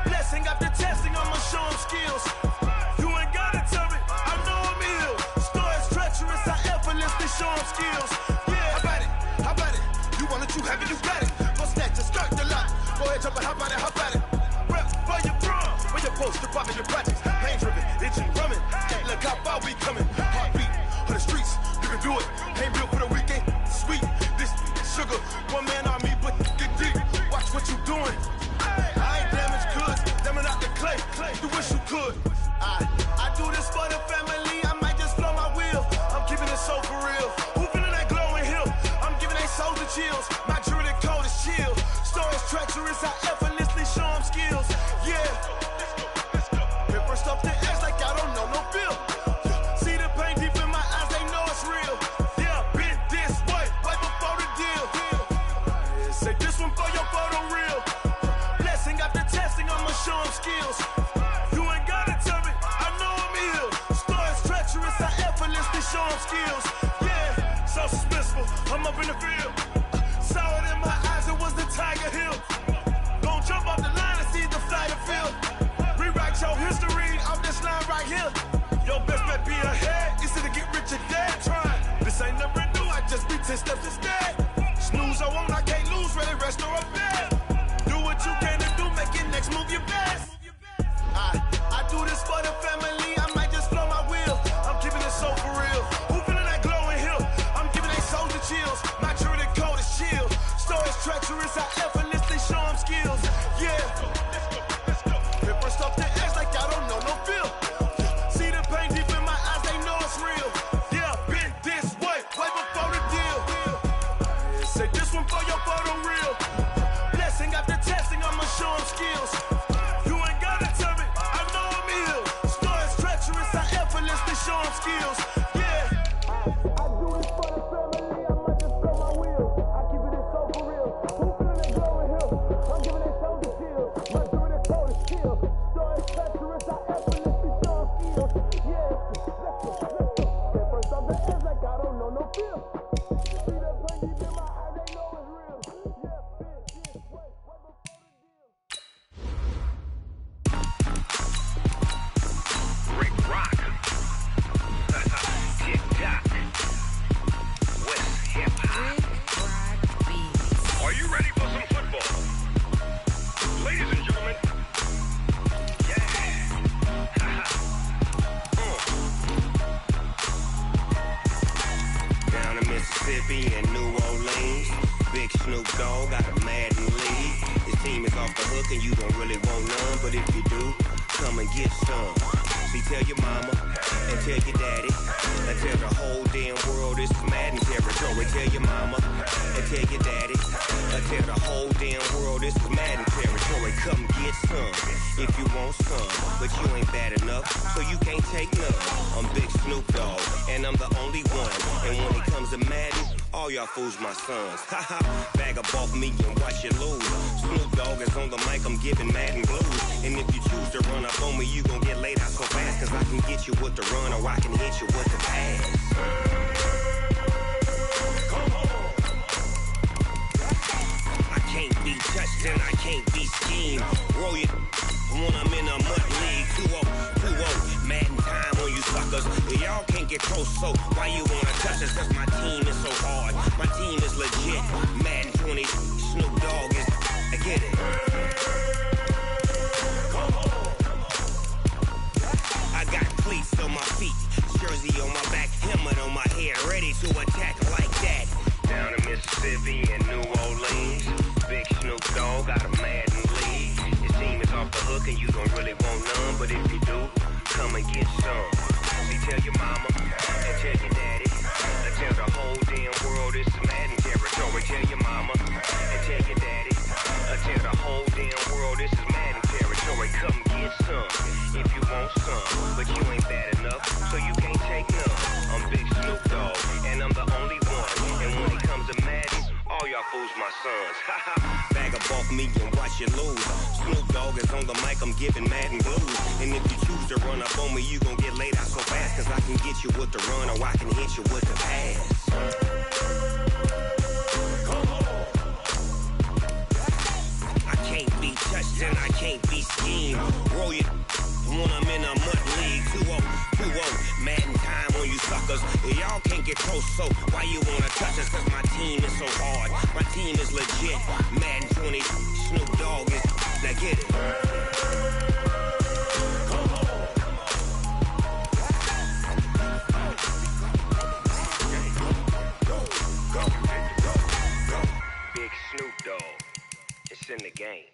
Blessing after testing, I'ma show them skills. You ain't gotta tell me, I know I'm ill. Stories treacherous, I effortlessly show them skills. Yeah, how about it? You want it, you have it, you got it. Go snatch it, start the lot. Go ahead, jump it, how about it? Rep for your bro, for your poster, popping your projects. Pain driven, itching, rumming. Look how far we coming. Heartbeat on the streets, you can do it. Ain't built for the weekend, sweet. This sugar, one man army, but get deep. Watch what you doing. I ain't damaged goods, damn it out the clay. You wish you could. I do this for the family. I might just blow my wheel. I'm keeping it so for real. Who feeling that glowing hill? I'm giving they souls the chills. My jewelry cold is chill. Stories treacherous, I effortlessly show them skills. Yeah. Paper stuff the edge like I don't know no feel. See the pain deep in my eyes, they know it's real. Yeah, been this way, right before the deal. Say this one for your photo real. Blessing after testing, I'ma show them skills. You ain't gotta tell me, I know I'm ill. Stories treacherous, I effortlessly show them skills. Yeah, so suspenseful, I'm up in the field. Saw it in my eyes, it was the Tiger Hill. Gon' jump off the line and see the fly the field. Rewrite your history off this line right here. Your best bet be ahead, easy to get rich or dead trying. This ain't never new, I just be 10 steps instead. Snooze I won't, I can't lose, ready, rest or a bed. Do what you can to do, make your next move your best. I do this for the family, I might just blow my wheel. I'm keeping it so for real. Who feeling that glowing hill? I'm giving they souls the chills. My jewelry cold is chill. Stories treacherous, I effortlessly show them skills. Yeah. Paper stuff the edge like I don't know no feel. See the pain deep in my eyes, they know it's real. Yeah, been this way, right before the deal. Say this one for your photo real. Blessing after testing, I'ma show them skills. You ain't gotta tell me, I know I'm ill. Stories treacherous, I effortlessly show them skills. Yeah. I do this for the family, I might just blow my wheel. I keep it so for real. Who feeling that glowing hill? I'm giving they souls the chills. My jewelry cold is chill. Stories treacherous, I effortlessly show them skills. Yeah. Let's go. Get first off the edge like I don't know no feel. See the pain deep in my eyes, they know it's real. Yeah, been this way, right before the deal. Rick Rock. Tick tock. West hip hop. Are you ready for some football? Ladies and gentlemen. Yeah. Down in Mississippi and New Orleans, Big Snoop Dogg got a Madden league. His team is off the hook and you don't really want none, but if you do, come and get some. See, tell your mama and tell your daddy and tell the whole damn world this is Madden territory. Tell your mama and tell your daddy and tell the whole damn world this is Madden territory. Come get some if you want some, but you ain't bad enough, so you can't take none. I'm Big Snoop Dogg and I'm the only one. And when it comes to Madden, all y'all fools my sons. Haha, bag up off me and watch you lose. Snoop Dogg is on the mic, I'm giving Madden blues. And if you choose to run up on me, you gon' get laid out so fast. Cause I can get you with the run or I can hit you with the pass. I can't be touched and I can't be schemed. Roll you when I'm in a mud league. 2-0, Madden time on you suckers. Y'all can't get close, so why you wanna touch us? Cause my team is so hard, my team is legit. Madden 20, Snoop Dogg is, I get it. I got cleats on my feet, jersey on my back, helmet on my head, ready to attack like that. Down in Mississippi and New Orleans, Big Snoop Dogg got a Madden league. His team is off the hook and you don't really want none, but if you do, come and get some. See, tell your mama and tell your daddy and tell the whole damn world this is Madden territory. Tell your mama and tell your daddy and tell the whole damn world this is Madden territory. Come get some if you want some, but you ain't bad enough, so you can't take none. I'm Big Snoop Dogg and I'm the only one. And when it comes to Madden, all y'all fools my sons. Bag up off me and watch you lose. Snoop Dogg is on the mic, I'm giving Madden blues. And if you choose to run up on me, you gon' get laid out so fast. Cause I can get you with the run or I can hit you with the pass. and I can't be schemed. Roll you when I'm in a mud league. 2-0, mad in time on you suckers. Y'all can't get close, so why you wanna touch us? Cause my team is so hard. My team is legit. Madden 20, Snoop Dogg is. Now get it. Big Snoop Dogg. It's in the game.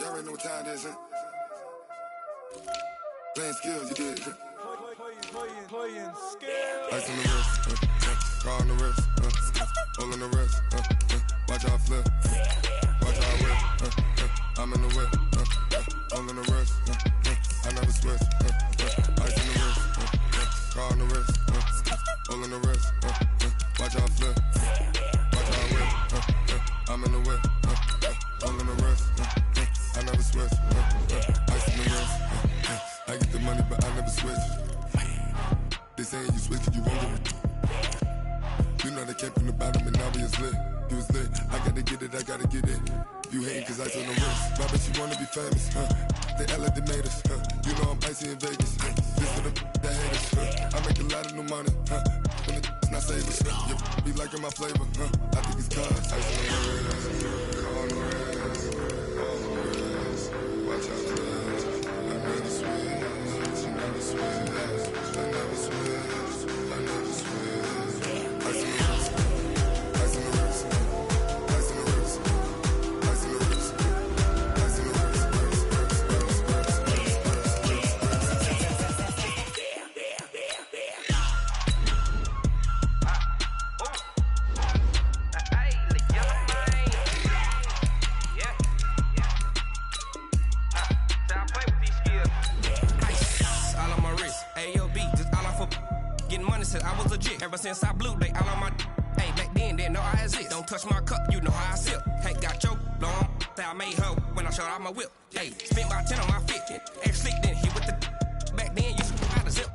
Y'all already know what time it is, huh? Playing skills, you did. Playing skills. Ice on the wrist, car on the wrist, hole in the wrist, watch how I flip, watch how I whip, I'm in the whip, hole in the wrist, I never switch, ice on the wrist, car on the wrist, hole in the wrist, watch how I flip, watch how I whip, I'm in the whip, hole in the wrist, I never switch, ice on the wrist, I get the money but I never switch. They saying you switch it, you won't get it. You know they came from the bottom and now we is lit. You was lit, I gotta get it, I gotta get it. You hating cause ice on the wrist. I bet you wanna be famous, They Ella they made us, You know I'm icy in Vegas, This for the that hate us, I make a lot of new money, When it's not savers, You be liking my flavor, I think it's cause ice on the wrist, on the wrist, on the wrist. Watch out for this, I never switch, you never switch. I never switch, I never switch. Ice in the wrist, ice in the wrist, ice in the wrist, ice in the wrist, ice in the wrist, I was legit. Ever since I blew, they all on my. Hey, back then, didn't know I exist. Don't touch my cup, you know how I sip. Hey, got your long. I made her when I showed out my whip. Hey, spent about 10 on my fit. Ex slick, then hit with the. Back then, you should out the zip.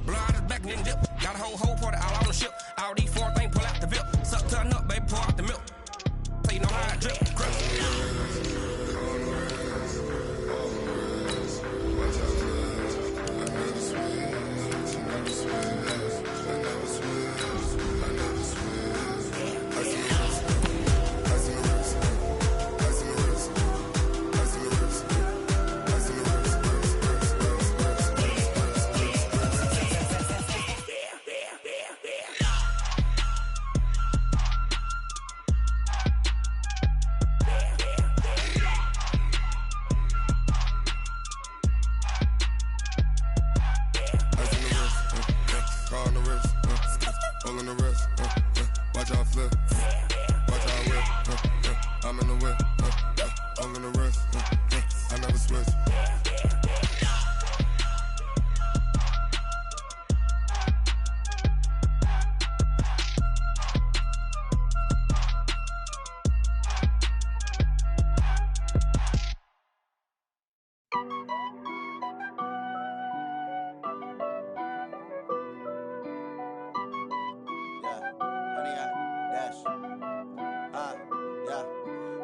Blow out his back, then dip. Got a whole party all on the ship. All these four things, pull out the VIP. Suck to a nut, baby, pour out the milk. So you know how I drip.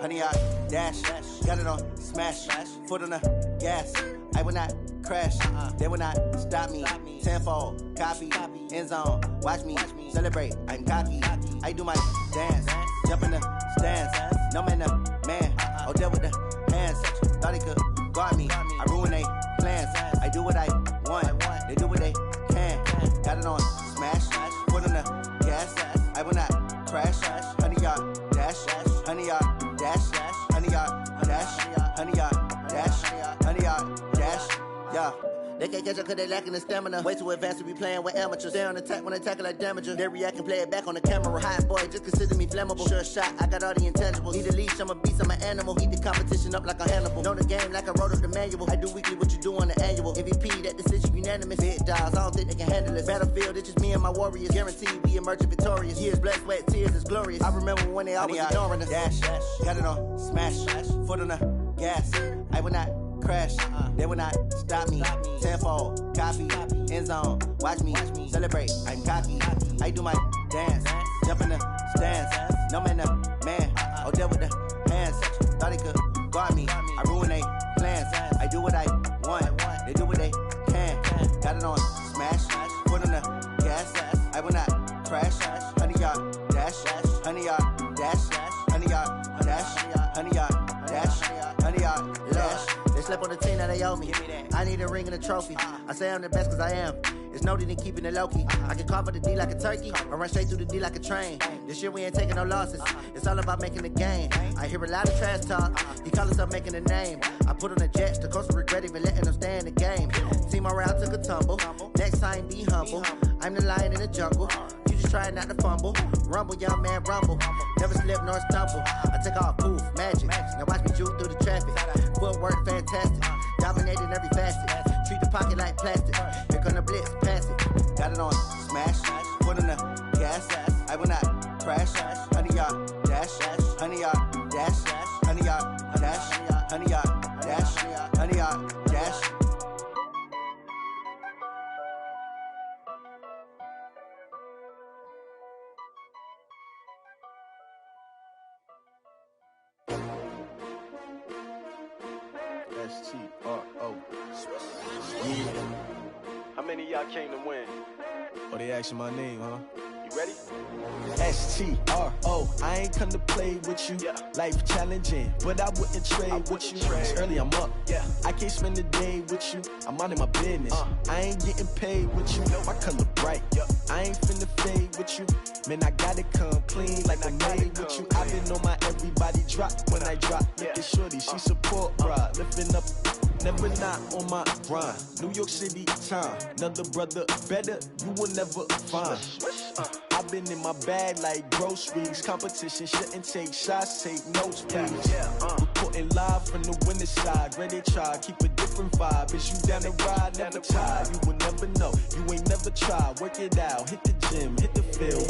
Honey, I dash, got it on smash, foot on the gas. I will not crash, they will not stop me. Tenfold, copy, end zone, watch me celebrate. I'm cocky, I do my dance, jump in the stands. No man, man, oh deal with the hands. Thought he could guard me, I ruin they plans. I do what I want, they do what they can. Got it on smash, foot on the gas. I will not crash, honey, y'all dash, honey, y'all dash, honey, y'all dash, honey, y'all dash, honey, y'all dash, yeah. They can't catch up cause they lacking the stamina. Way too advanced to be playing with amateurs. Stay on attack when I tackle like damager. They react and play it back on the camera. Hot boy, just consider me flammable. Sure shot, I got all the intangibles. Need a leash, I'm a beast, I'm an animal. Heat the competition up like a Hannibal. Know the game like I wrote up the manual. I do weekly what you do on the annual. MVP, that decision unanimous. Big dogs, I don't think they can handle this. Battlefield, it's just me and my warriors. Guaranteed we emerging victorious. Years, blood, sweat, tears, it's glorious. I remember when they always ignoring us. Dash, got it on smash, foot on the gas. I will not crash. They will not stop me. Tenfold, copy, end zone. Watch me celebrate. I'm cocky. I do my dance, jump in the stands. No man, the man. Oh, deal with the hands. Thought he could guard me. I ruin they plans. I do what I want. They do what they can. Got it on smash. Put on the gas. I will not crash. 100-yard dash. 100-yard dash. 100-yard dash. 100-yard dash. 100-yard dash. They slept on the team that they owe me. I need a ring and a trophy. I say I'm the best cause I am. It's no need in keeping it low-key. I can carve up the D like a turkey or run straight through the D like a train. This year we ain't taking no losses. It's all about making the game. I hear a lot of trash talk. He call himself making a name. I put on the Jets. The coach will regret even letting them stay in the game. Team morale took a tumble. Next time be humble. I'm the lion in the jungle. You just try not to fumble. Rumble, young man, rumble. Never slip nor stumble. I take off, poof, magic. Now watch me juke through the traffic. Footwork fantastic. Dominating every facet. Treat the pocket like plastic. Here come the blitz, pass it. Got it on smash. Put on the gas. I will not crash. 100-yard dash. 100-yard dash. 100-yard dash. 100-yard dash. 100-yard dash. S-T-R-O. Yeah. How many of y'all came to win? Oh, they asking my name, huh? You ready? S-T-R-O. I ain't come to play with you. Yeah. Life challenging, but I wouldn't trade with you. It's early, I'm up. Yeah. I can't spend the day with you. I'm minding my business. I ain't getting paid with you. My color bright. Yep. I ain't finna fade with you. Man, I gotta come clean like I'm made with you. I've been on my everybody drop when I drop. Look at shorty, she support ride. Lifting up, never not on my grind. New York City time. Another brother better, you will never find. I've been in my bag like groceries. Competition shouldn't take shots, take notes, please. Reporting live from the winning side. Ready to try, keep a different vibe. Is you down the ride, never tired. You will never know, you ain't never tried. Work it out, hit the gym, hit the field.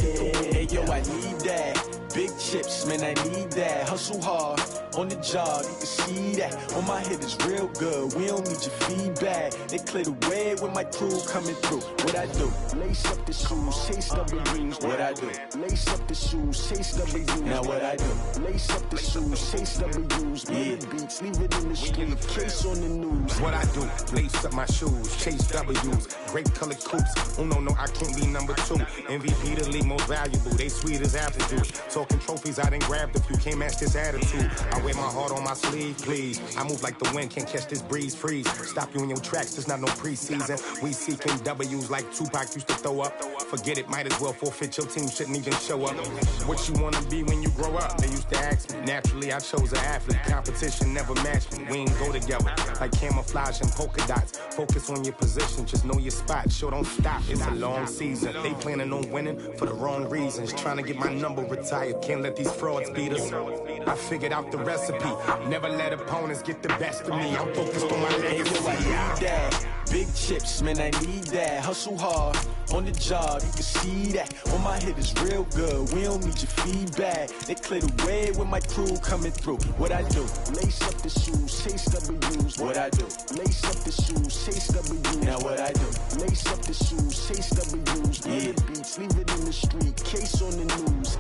Hey yo, I need that. Big chips, man, I need that. Hustle hard, on the job, you can see that. On my head is real good, we don't need your feedback. They clear the way with my crew coming through. What I do? Lace up the shoes, chase W's. What I do? Lace up the shoes, chase W's. Now what I do? Lace up the shoes, chase W's. Yeah. Beats, leave it in the street, case on the news. What I do? Lace up my shoes, chase W's. Great colored coops. Oh no, I can't be number 2. MVP the league most valuable. They sweet as apple juice. Talking trophies, I didn't grab the few. Can't match this attitude. I wear my heart on my sleeve, please. I move like the wind, can't catch this breeze, freeze. Stop you in your tracks, there's not no preseason. We seeking W's like Tupac used to throw up. Forget it, might as well forfeit. Your team shouldn't even show up. What you wanna be when you grow up? They used to ask me. Naturally, I chose an athlete. Competition never matched me. We ain't go together like camouflage and polka dots. Focus on your position, just know your spot. Sure, don't stop. It's a long season. They planning on winning for the wrong reasons. Trying to get my number retired. Can't let these frauds beat us. I figured out the recipe. Never let opponents get the best of me. I'm focused on my legacy. I need that. Big chips, man, I need that. Hustle hard, on the job, you can see that. On my head is real good, we don't need your feedback. They clear the way with my crew coming through. What I do? Lace up the shoes, chase W's. What I do? Lace up the shoes, chase W's. Now what I do? Lace up the shoes, chase W's. Yeah. Beats, leave it in the street, case on the news.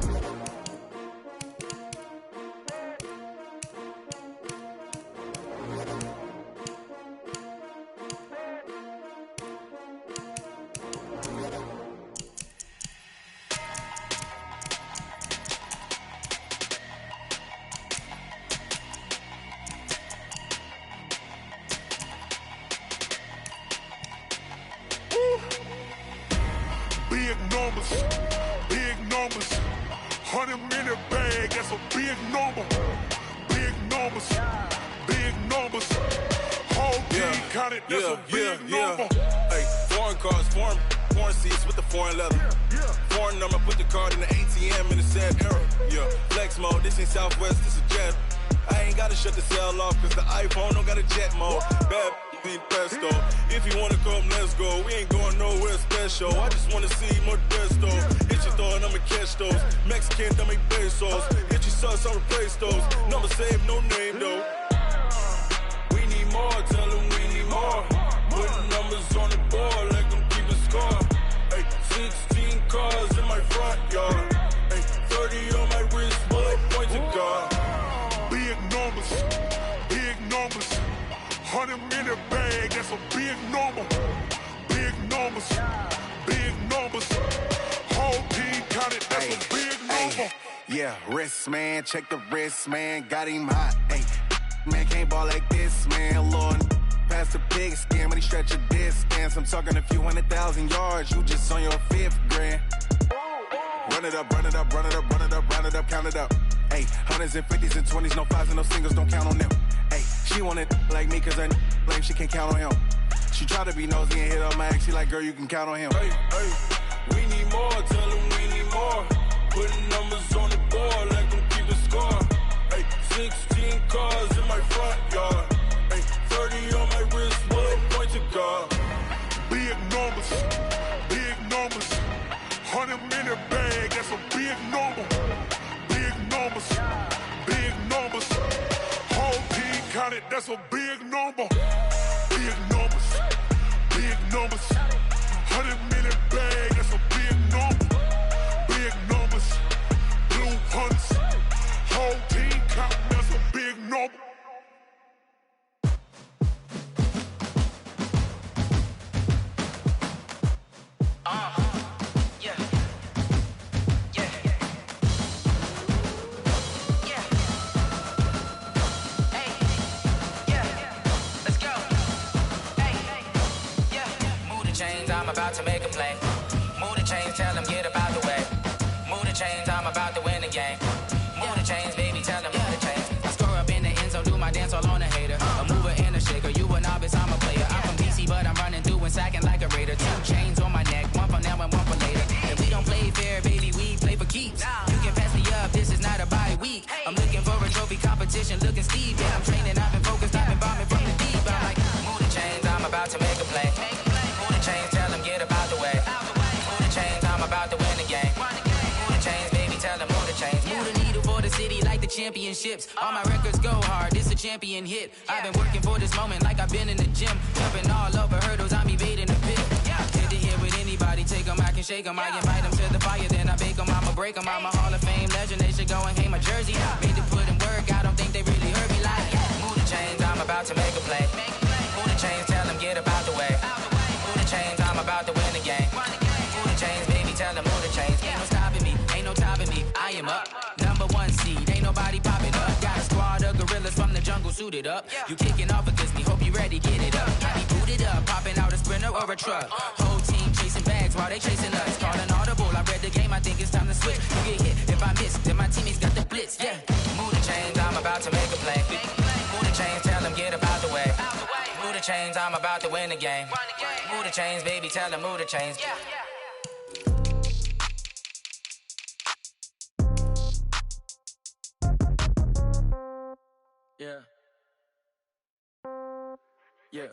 Big numbers, 100-minute bag, that's a big number. Big numbers, whole team counted, that's a big number. Hey, foreign cars, foreign seats with the foreign leather. Foreign number, put the card in the ATM in the sad era. Yeah, flex mode, this ain't Southwest, this is jet. I ain't gotta shut the cell off, cause the iPhone don't got a jet mode. Bad need pesto. If you wanna come, let's go. We ain't going nowhere special. I just wanna see more desto. Hit your throw and I'ma catch those. Mexican, dummy pesos. Hit your sauce, I'll replace those. Number save, no name though. We need more, tell them we need more. Putting numbers on the board, let them keep a score. Ay, 16 cars in my front yard. Ay, 30 on my wrist, bullet point to God. Big numbers, 100 minute bag, that's a big number. Big numbers, whole team counted, that's a big number. Yeah, wrist man, check the wrist man, got him hot. Ay, man can't ball like this, man. Lord, past the pig skin when he stretch a distance. I'm talking a few 100,000 yards, you just on your 5th grand. Run it up, count it up. Ay, hundreds and 50s and 20s, no 5s and no singles, don't count on them. Ay, she want it like me cause her lame, she can't count on him. She try to be nosy and hit on my ex, she like, girl, you can count on him. Hey, we need more, tell them we need more. Putting numbers on the board, let them keep a score. Ay, 16 cars in my front yard. Ay, 30 on my wrist, bullet point to God. Big numbers, 100 minute bag, that's a big number. Big numbers, whole team counted, that's a big number. Big numbers, 100 minute bag, that's a big number. Big numbers, blue hunts, whole team counting, that's a big number. I'm about to make a play. Move the chains, tell them get about the way. Move the chains, I'm about to win the game. Move the chains, baby, tell them move the chains. I score up in the end zone, do my dance all on a hater. A mover and a shaker, you a novice, I'm a player. I'm from DC, but I'm running through and sacking like a raider. 2 chains on my neck, one for now and one for later. And we don't play fair, baby, we play for keeps. You can pass me up, this is not a bye week. I'm looking for a trophy competition, looking Steve. Yeah, I'm training, I've been focused, I've been bombing from the deep. I'm like, move the chains, I'm about to make a play. Move the chains, tell them get about the way. Move the chains, I'm about to win the game. Move the chains, baby, tell them move the chains. Move the needle for the city like the championships. All my records go hard, it's a champion hit. I've been working for this moment like I've been in the gym. Jumping all over hurdles, I'm evading the pit. Hit the hit with anybody, take them, I can shake them. I invite them to the fire, then I bake them, I'ma break them. I'm a Hall of Fame legend, they should go and hang my jersey. Made to put in work, I don't think they really heard me like, move the chains, I'm about to make a play. Move the chains, tell them get about the way. Move the chains, I'm about to win the game. Move the chains, baby, tell them move the chains. Ain't no stopping me, ain't no topping me. I am up, number 1 seed, ain't nobody popping up. Got a squad of gorillas from the jungle suited up. You kicking off against me, hope you ready, get it up. I be booted up, popping out a sprinter or a truck. Whole team chasing bags while they chasing us. Calling audible, I read the game, I think it's time to switch. You get hit, if I miss, then my teammates got the blitz, yeah. Move the chains, I'm about to make a play. Move the chains, tell them get about the way. Move the chains, I'm about to win the game. Move the chains, baby, tell them move the chains. Yeah. Yeah.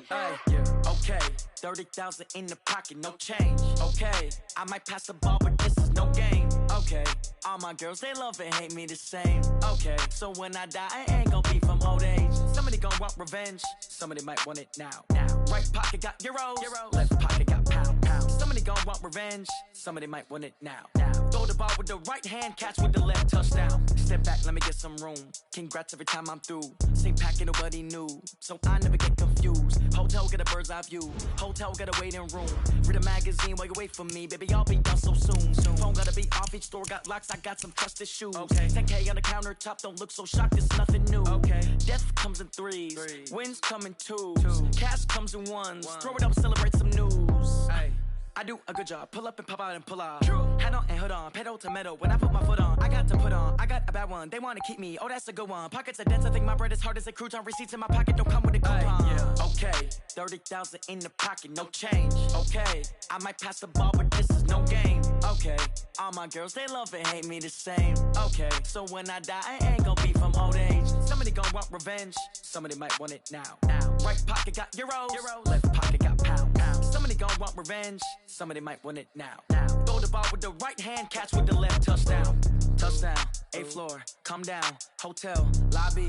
Hey, yeah. Okay. 30,000 in the pocket, no change. Okay. I might pass the ball, but this is no game. Okay. All my girls, they love and hate me the same. Okay. So when I die, I ain't gonna be from old age. Somebody gonna want revenge. Somebody might want it now. Right pocket got euros. Left pocket got pounds. Somebody gonna want revenge. Somebody might want it now. Throw the ball with the right hand, catch with the left, touchdown. Step back, let me get some room. Congrats every time I'm through. Same packet, nobody new. So I never get confused. Hotel get a bird's eye view. Hotel get a waiting room. Read a magazine while you wait for me. Baby, I'll be done so soon. Phone gotta be off, each store got locks. I got some trusted shoes. Okay. 10K on the countertop, don't look so shocked, it's nothing new. Okay. Death comes in threes. Wins come in twos. Cash comes in ones. Throw it up, celebrate some news. Hey. I do a good job, pull up and pop out and pull out. Hat on and hood on, pedal to metal. When I put my foot on, I got to put on. I got a bad one, they wanna keep me. Oh, that's a good one. Pockets are dense, I think my bread is hard as a crouton. Receipts in my pocket don't come with a coupon. Yeah. Okay, 30,000 in the pocket, no change. Okay, I might pass the ball, but this is no game. Okay, all my girls, they love and hate me the same. Okay, so when I die, I ain't gonna be from old age. Somebody gonna want revenge, somebody might want it now. Right pocket got euros. Left pocket got pounds. Somebody gonna want revenge, somebody might want it now. Throw the ball with the right hand, catch with the left, touchdown. Touchdown, 8th floor, come down, hotel, lobby.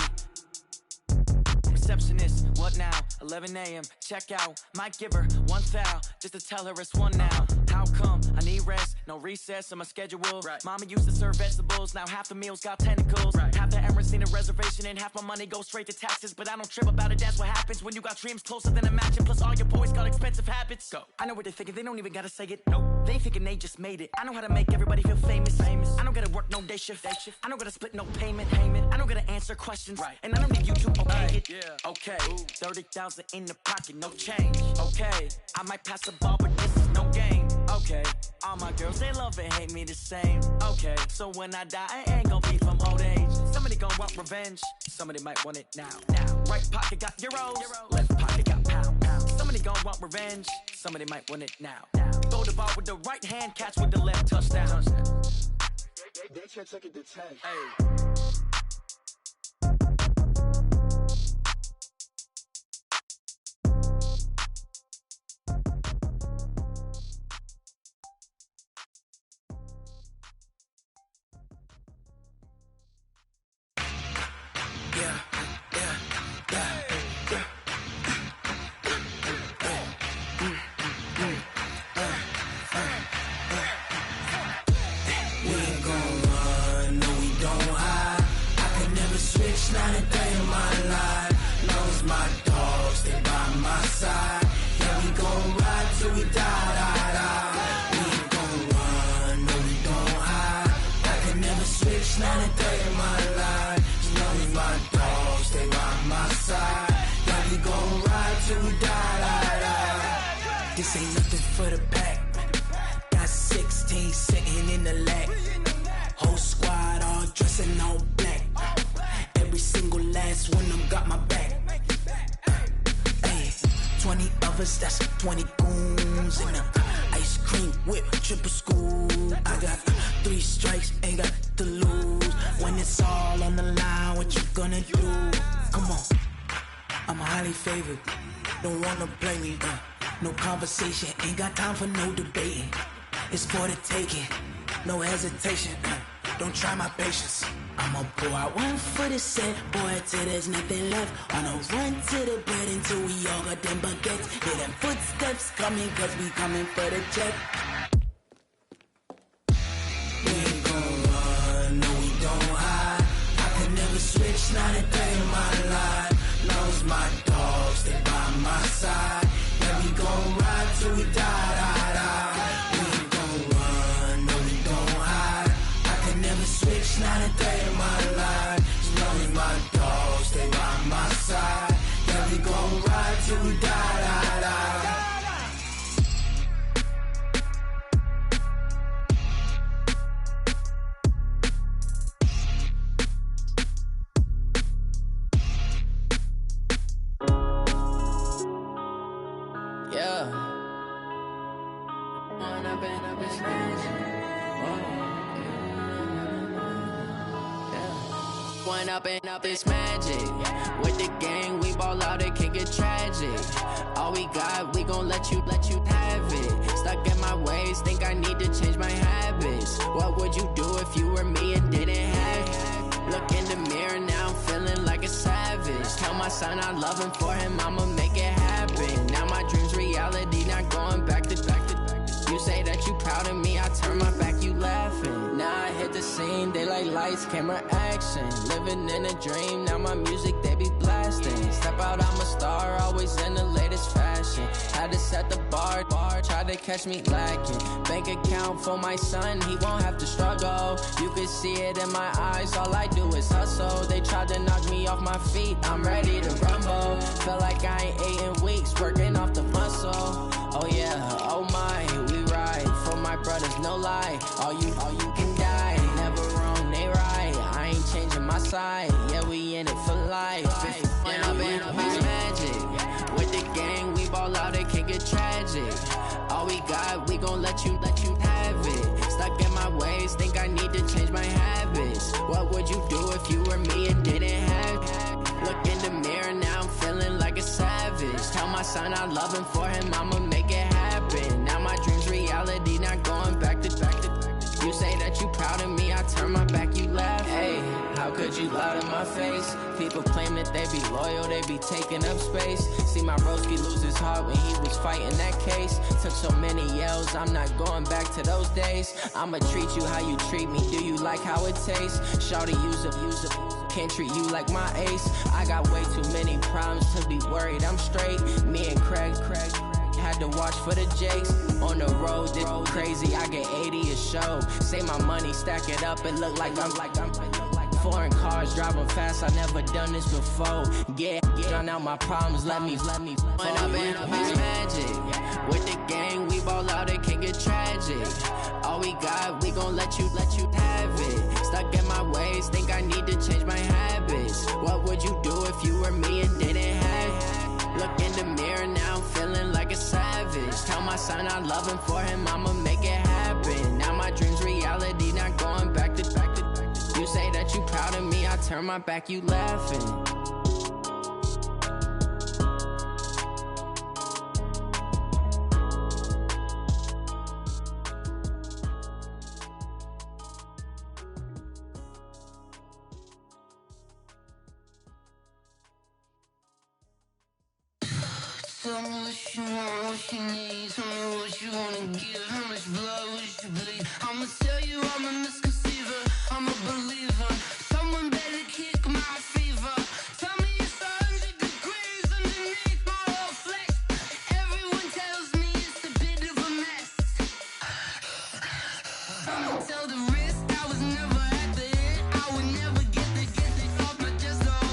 receptionist. What now? 11 a.m. Check out. Might give her one foul just to tell her it's one now. How come? I need rest. No recess in my schedule. Right. Mama used to serve vegetables. Now half the meals got tentacles. Right. Half the Emirates need a reservation and half my money goes straight to taxes. But I don't trip about it. That's what happens when you got dreams closer than a mansion. Plus all your boys got expensive habits. Go. I know what they're thinking. They don't even gotta say it. Nope. They thinking they just made it. I know how to make everybody feel famous. I don't gotta work no day shift. I don't gotta split no payment. I don't gotta answer questions. Right. And I don't need you to okay it. Yeah. Okay. 30,000 in the pocket, no change. Okay. I might pass the ball, but this is no game. Okay. All my girls, they love and hate me the same. Okay. So when I die, I ain't gonna be from old age. Somebody gon' want revenge. Somebody might want it now. Right pocket got euros. Left pocket got pounds. Somebody gon' want revenge. Somebody might want it now. Throw the ball with the right hand, catch with the left, touchdown. They can't take it to 10. Hey. This ain't nothing for the pack. Got 16 sitting in the lag. Whole squad all dressing all black. Every single last one of them got my back. Hey, 20 of us, that's 20 goons in the ice cream whip, triple school. I got 3 strikes, ain't got to lose. When it's all on the line, what you gonna do? Come on, I'm highly favored. Don't wanna play me, no conversation, ain't got time for no debating. It's for the taking, no hesitation. Don't try my patience. I'ma pour out one for the set, boy, till there's nothing left. On a run to the bread until we all got them baguettes. Hear them footsteps coming, cause we coming for the check. We ain't gon' run, no we don't hide. I could never switch, not a day in my life. Long as my dogs, they by my side. Yeah, we gon' ride till we die. We ain't gon' run, no we don't hide. I could never switch, not a day in my life. As long as my dogs, they by my side. Yeah, we gon' ride till we die. Up it's magic. With the gang, we ball out, it can get tragic. All we got, we gon' let you have it. Stuck in my ways, think I need to change my habits. What would you do if you were me and didn't have it? Look in the mirror, now I'm feeling like a savage. Tell my son I love him, for him I'ma make it happen. Now my dream's reality, not going back to. You say that you proud of me, I turn my back, you laughing. Now I hit the scene, they like lights, camera, action. Living in a dream, now my music, they be blasting. Step out, I'm a star, always in the latest fashion. Had to set the bar, try to catch me lacking. Bank account for my son, he won't have to struggle. You can see it in my eyes, all I do is hustle. They tried to knock me off my feet, I'm ready to rumble. Feel like I ain't ate in weeks, working off the muscle. Oh yeah, oh my, we ride for my brothers, no lie. All you can die, never wrong, they right. I ain't changing my side, yeah, we in it for life. When I've been magic, with the gang, we ball out, it can get tragic. All we got, we gon' let you have it. Stuck in my ways, think I need to change my habits. What would you do if you were me and didn't have it? Look in the mirror, now I'm feeling like a savage. Tell my son I love him, for him I'ma make it happen. Now my dream's reality, not going back to. You say that you proud of me, I turn my back, you laugh. Hey, how could would you lie to my face? People claim that they be loyal, they be taking up space. See my broski lose his heart when he was fighting that case. Took so many yells, I'm not going back to those days. I'ma treat you how you treat me, do you like how it tastes? Shawty, use up, can't treat you like my ace. I got way too many problems to be worried, I'm straight. Me and Craig had to watch for the Jakes. On the road, this crazy, I get 80 a show. Say my money, stack it up, it look like I'm foreign cars, driving fast, I never done this before. Get drown out my problems, let me When up and up is magic. With the gang, we ball out, it can get tragic. All we got, we gon' let you have it. Stuck in my ways, think I need to change my habits. What would you do if you were me and didn't have it? Look in the mirror now, I'm feeling like a savage. Tell my son I love him, for him I'ma make it happen. Now my dream's reality, not going back to. You say that you proud of me, I turn my back, you laughing. Tell me what you want, what you need. Tell me what you wanna give. How much blood would you bleed? I'ma tell you I'm a misconceiver. I'm a believer. Someone better kick my fever. Tell me it's 100 degrees underneath my whole flesh. Everyone tells me it's a bit of a mess. I'ma tell the risk I was never at the end. I would never get the off my chest though.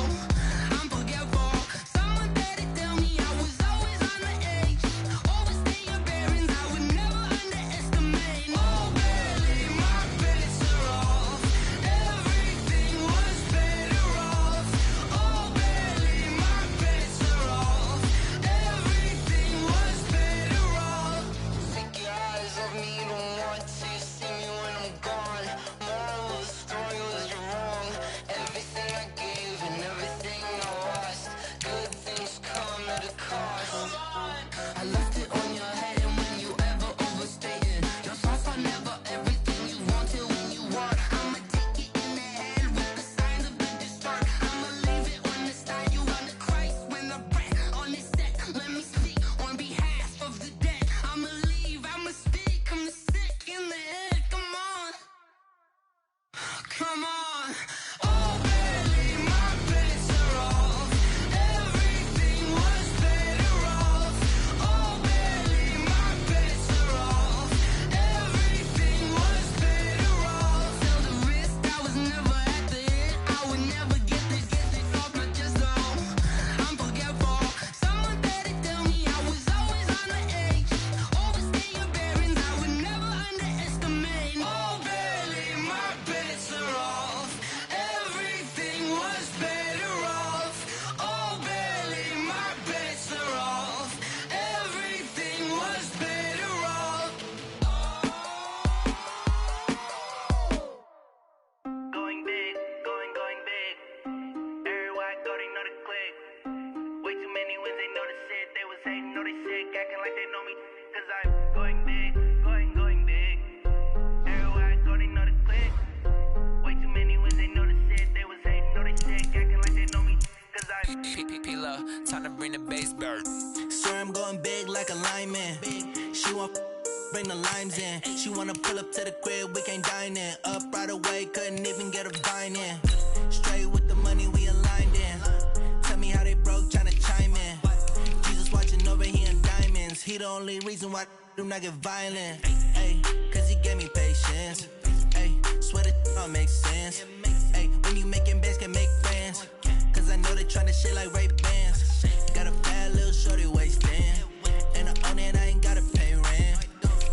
I'm forgetful. Someone better tell me I was always on the edge. Overstay your bearings, I would never underestimate. Oh, barely, my bets are off. Everything was better off. Oh, barely, my bets are off. Everything was better off. Take your eyes off me, you don't want to see me when I'm gone. Moral of the story was you're wrong. Everything I gave and everything I lost. Good things come at a cost. I left it on your head, and when you ever overstay it, your thoughts are never everything you wanted when you want. I'ma take it in the head with the signs of the distort. I'ma leave it on the side. You on the Christ when the breath on this set. Let me speak on behalf of the dead. I'ma leave, I'ma speak. I'm the sick in the head. Come on, come on. Oh, barely, my bets are off. Everything was better off. Oh, barely, my bets are off. Everything was better off. Tell the risk I was never at the end. I would never get this off my chest though. I'm forgetful. Someone better tell me I was always on the edge. Overstay your bearings, I would never underestimate. Oh, barely, my bets are off. Everything was better off. Oh, barely, my bets are off. Everything was better off. Going big, going big. Everywhere I go, they know the click. Way too many wins, they know the shit. They was hating, know they sick, acting like they know me. Cause I'm going big, going big. Everywhere I go, they know the click. Way too many wins, they know the shit. They was hating, know they sick, acting like they know me. Cause I'm P-P-P-Love, time to bring the bass bird. Swear I'm going big like a lineman. She want bring the limes in. She wanna pull up to the crib, we can't dine in. Up right away, couldn't even get a vine in. Straight with the money, we aligned in. Tell me how they broke, tryna chime in. Jesus watching over here in diamonds. He the only reason why I do not get violent. Ay, cause he gave me patience. Ay, swear that all makes sense. Ay, when you making bands, can make friends. Cause I know they tryna shit like Ray-Bans. Got a bad little shorty wasting. And I own it, I ain't gotta pay rent.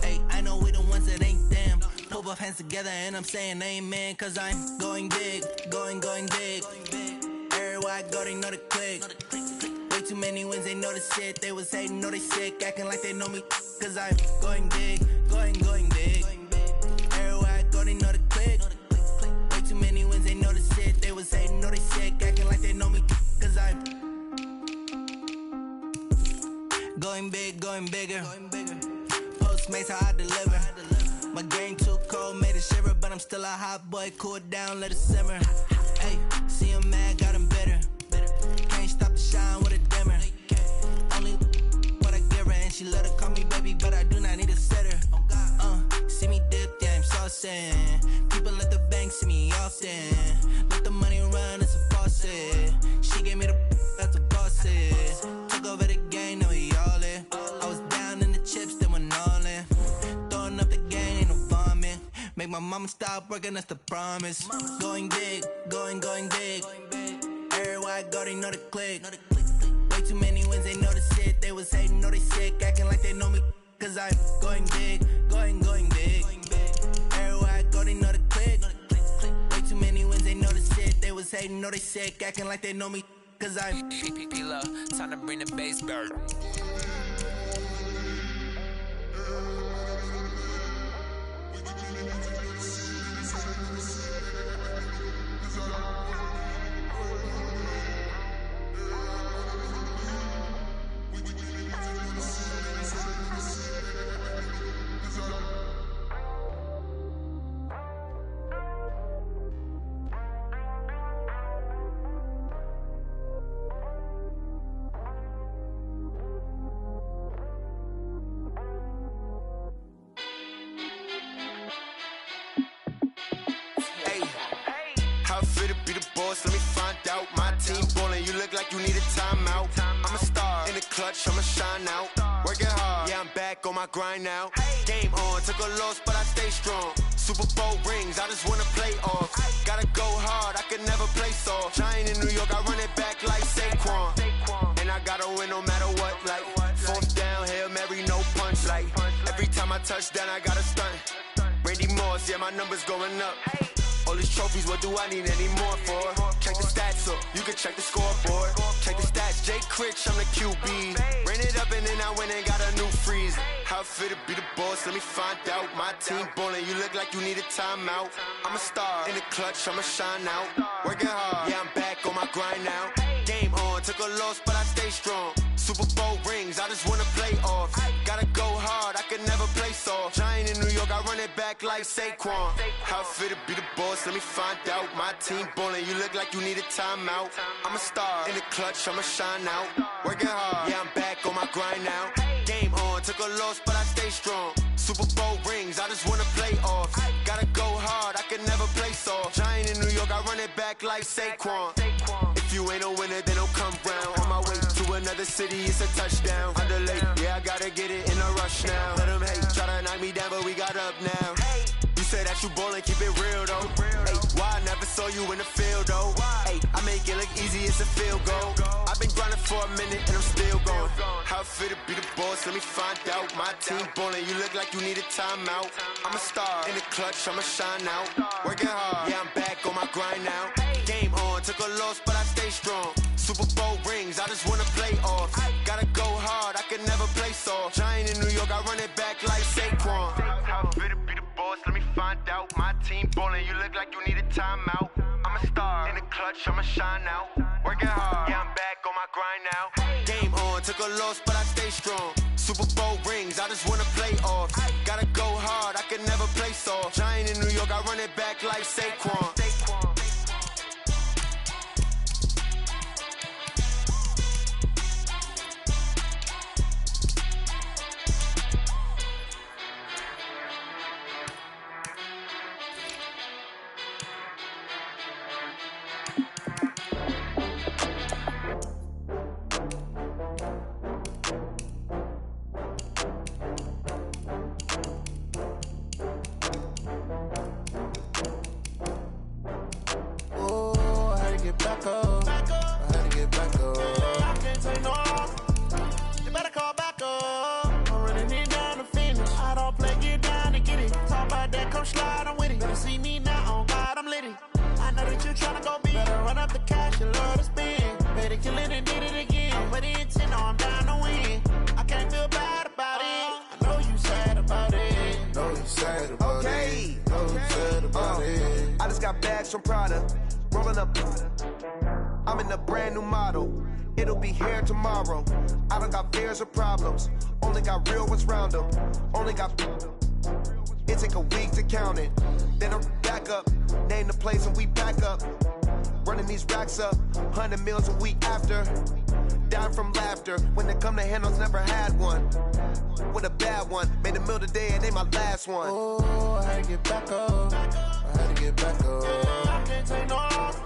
Ay, I know we the ones that ain't them. Pull both hands together and I'm saying amen. Cause I'm going big, going big. Everywhere I go, they know the click. Way too many wins, they know the shit. They was hating, know they sick, acting like they know me. Cause I'm going big, going big. Everywhere I go, they know the click. Way too many wins, they know the shit. They was hating, know they sick, acting like they know me. Cause I'm going big, going bigger. Postmates how I deliver. My game too cold, made it shiver, but I'm still a hot boy. Cool it down, let it simmer. Hey, See him mad, got him better. Can't stop the shine with a dimmer. Only what I give her, and she let her call me baby, but I do not need a setter. See me dip, yeah, I'm saucing. People let the bank see me often. Let the money run, it's a faucet. She gave me the that's a boss is. Took over the game, now we all in. I was down in the chips, then went all in. Throwing up the game, ain't no vomit. Make my mama stop working, that's the promise. Going big, going big. Everywhere I go, they know the click. Way too many wins, they know the shit. They was hating, know they sick, acting like they know me. Cause I'm going big, going big. Everywhere I go, they know the click. Way too many wins, they know the shit. They was hating, know they sick, acting like they know me. Cause I'm P-Lo, time to bring the bass back. Let me find out. My team ballin', you look like you need a timeout. I'm a star in the clutch, I'ma shine out. Working hard, yeah, I'm back on my grind now. Game on, took a loss, but I stay strong. Super Bowl rings, I just wanna play off. Gotta go hard, I can never play soft. Giant in New York, I run it back like Saquon. And I gotta win no matter what, like fourth down, Hail Mary, no punch. Like every time I touch down, I gotta stunt. Randy Moss, yeah, my numbers going up. All these trophies, what do I need any more for? Check the stats up, you can check the scoreboard. Check the stats, Jay Critch, I'm the QB. Ran it up and then I went and got a new freeze. How it feel to be the boss, let me find out. My team ballin', you look like you need a timeout. I'm a star in the clutch, I'ma shine out. Working hard, yeah, I'm back on my grind now. Game on, took a loss, but I stay strong. Super Bowl rings, I just wanna play off. Gotta go hard, I can never play soft. Giant in New York, I run it back like Saquon. How it feel to be the boss, let me find out. My team ballin', you look like you need a timeout. I'm a star in the clutch, I'ma shine out. Working hard, yeah, I'm back on my grind now. Game on, took a loss, but I stay strong. Super Bowl rings, I just wanna play off. Gotta go hard, I can never play soft. Giant in New York, I run it back like Saquon. If you ain't a winner, then don't come round. On my way to another city, it's a touchdown. Underlay, yeah, I gotta get it in a rush now. Let them hate, try to knock me down, but we got up now. You say that you ballin', keep it real though. Hey, why I never saw you in the field though? Hey, I make it look easy, it's a field goal. I've been grinding for a minute and I'm still going. How it feel to be the boss, let me find out. My team ballin', you look like you need a timeout. I'm a star in the clutch, I'ma shine out. Working hard, yeah, I'm back on my grind now. Game on, took a loss, but I stay strong. Super Bowl rings, I just wanna play off. Gotta go hard, I can never play soft. Giant in New York, I run it back like Saquon. How it feel to be the boss, let me find out. My team ballin', you look like you need a timeout. I'm a star in the clutch, I'ma shine out. Working hard, yeah, I'm back on my grind now. Game on, took a loss, but I stay strong. Super Bowl rings, I just wanna play off. Gotta go hard, I can never play soft. Giant in New York, I run it back like Saquon. From Prada, rolling up. I'm in a brand new model. It'll be here tomorrow. I don't got fears or problems. Only got real ones round them. Only got. It take a week to count it. Then I'm back up. Name the place and we back up. Running these racks up, 100 meals a week after. Dying from laughter. When it come to handles, never had one. With a bad one. Made a meal today and they my last one. Oh, I had to get back up. I had to get back up. I can't take no off.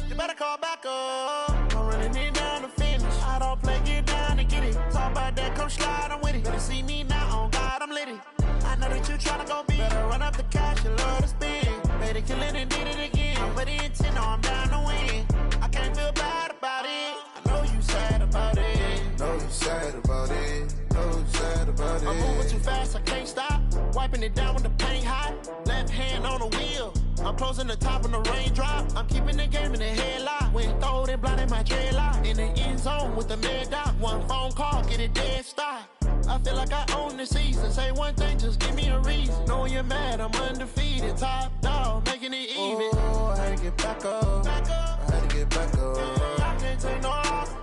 You better call back up. I'm running it down to finish. I don't play, get down to get it. Talk about that, come slide, I'm with it. Better see me now, on God, I'm litty. I know that you tryna go big. Better run up the cash, you love to spend. Better kill it and did it again. I'm with the intent, no, I'm down to win. I can't feel bad about it. I know you sad about it. Know you sad about it. Know you sad about it. I'm moving too fast, I can't stop. Wiping it down with the paint hot. Left hand on the wheel. I'm closing the top on the raindrop. I'm keeping the game in the headlock. When throwed and blinded my dreadlock. In the end zone with the mad dot. One phone call, get it dead stop. I feel like I own the season. Say one thing, just give me a reason. Knowing you're mad, I'm undefeated. Top dog, making it even. Oh, I had to get back up. I had to get back up. I can't take no off.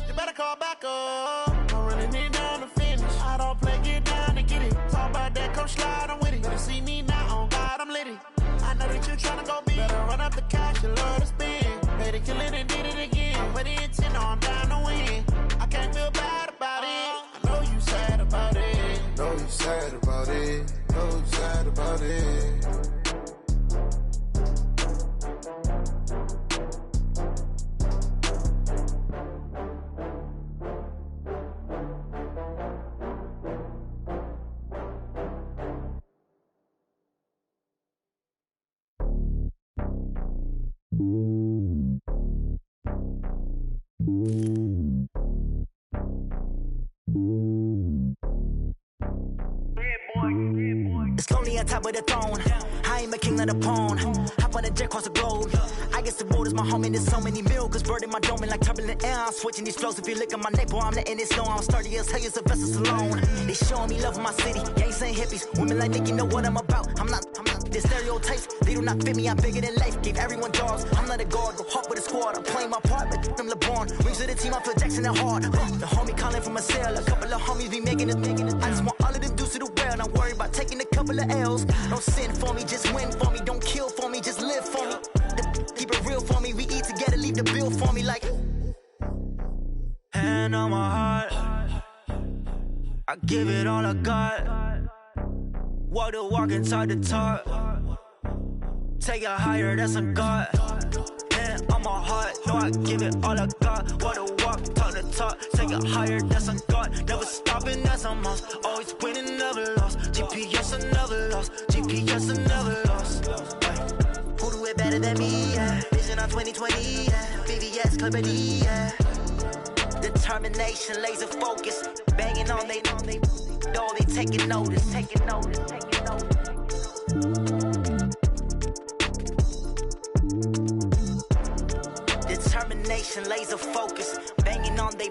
You better call back up. I'm running it down to finish. I don't play, get down to get it. Talk about that, come slide, I'm with it. Better see me now, on God, I'm litty. I know that you tryna go big. Better run up the cash, you love to spend. Better kill it and did it again. But the intent, no, I'm down to win. I can't feel bad about it. I know you sad about it. Know you sad about it. Know you sad about it. It's lonely on top of the throne. I am a king, not a pawn. Hop on a jet across the globe. I guess the world is my home and there's so many milk. Bird in my dome and like turbulent air. I'm switching these flows. If you look at my neck, boy, I'm letting it snow. I'm sturdy as hell as a vessel alone. They showing me love in my city. Gangs ain't hippies. Women like Nicky know what I'm about. I'm not the stereotypes. They do not fit me. I'm bigger than life. Gave everyone dogs. I'm not a guard. Go hard with a squad. I'm playing my part, but I'm LeBron. Rings to the team. I feel Jackson and hard. The homie calling from a cell. A couple of homies be making it. I just want all of them dudes to do well. Not worry about taking a couple of L's. Don't sin for me, just win for me. Don't kill for me, just live for me. Keep it real for me. We eat together, leave the bill for me like. Hand on my heart, I give it all I got. Walk the walk and talk the talk. Take it higher, that's a God. Hand on my heart, no, I give it all I got. Walk the walk, talk the talk. Take it higher, that's a God. Never stopping, that's a must. Always winning, never lost. GPS, I never lost. GPS, I never lost. Who do it better than me? Yeah. Vision on 2020. Yeah. VVS, Clarity. Yeah. Determination, laser focus. Banging on they know they taking notice. Taking notice. Taking notice. Determination, laser focus. Banging on they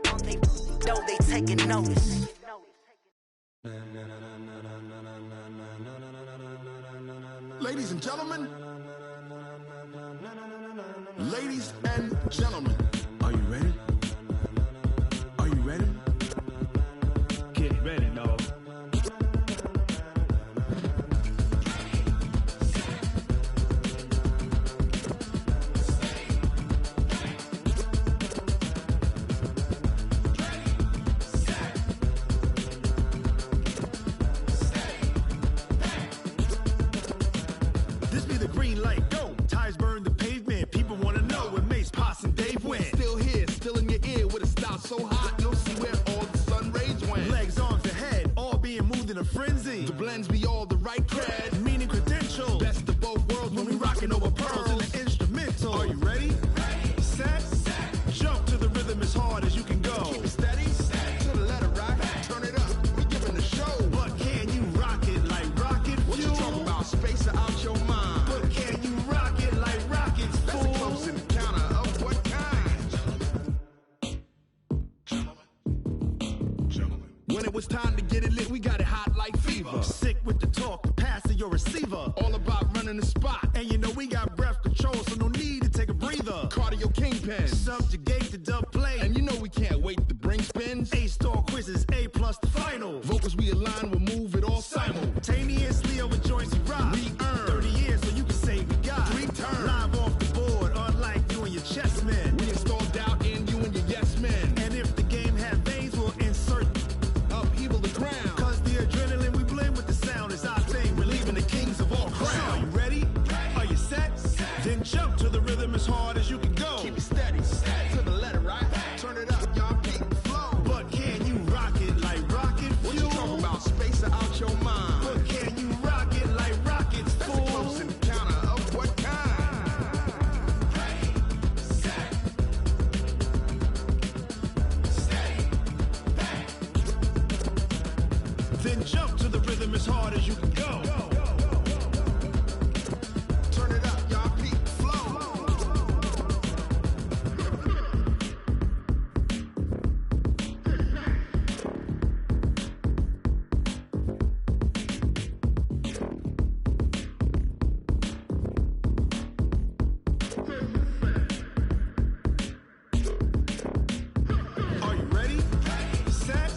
know they taking notice. Ladies and gentlemen, ladies and gentlemen, are you ready? Are you ready? Get ready, dog. This be the green light, go. Tires burn the pavement. People wanna know where Mace, Potts, and Dave went. Still here, still in your ear with a style so hot, no see where all the sun rays went. Legs, arms, and head, all being moved in a frenzy. The blends be all the right cred, meaning credentials. Best of both worlds when we rockin' over pearls in the instrumental. Are you ready? Set, jump to the rhythm as hard as you can go. Keep it steady, to the letter right. Turn it up, we giving the show. But can you rock it like rocket fuel? What you talking about? Space out your mind. But can you rock it like rockets, fool? That's a close encounter of what kind? Gentlemen. When it was time to get it lit, we got it hot like fever. Sick with the talk, the pass to your receiver. All about running the spot. And you know we got breath control, so no need to take a breather. Cardio kingpin, subjugate the dub play. And you know we can't wait to bring spins. A-star quizzes, A+ the final. Vocals we align, we'll move it all simultaneously over joints we rock. We earn 30 years, so you can say we got 3 turns. Live off the board, unlike you can go. Turn it up, y'all peak flow. Are you ready? Set.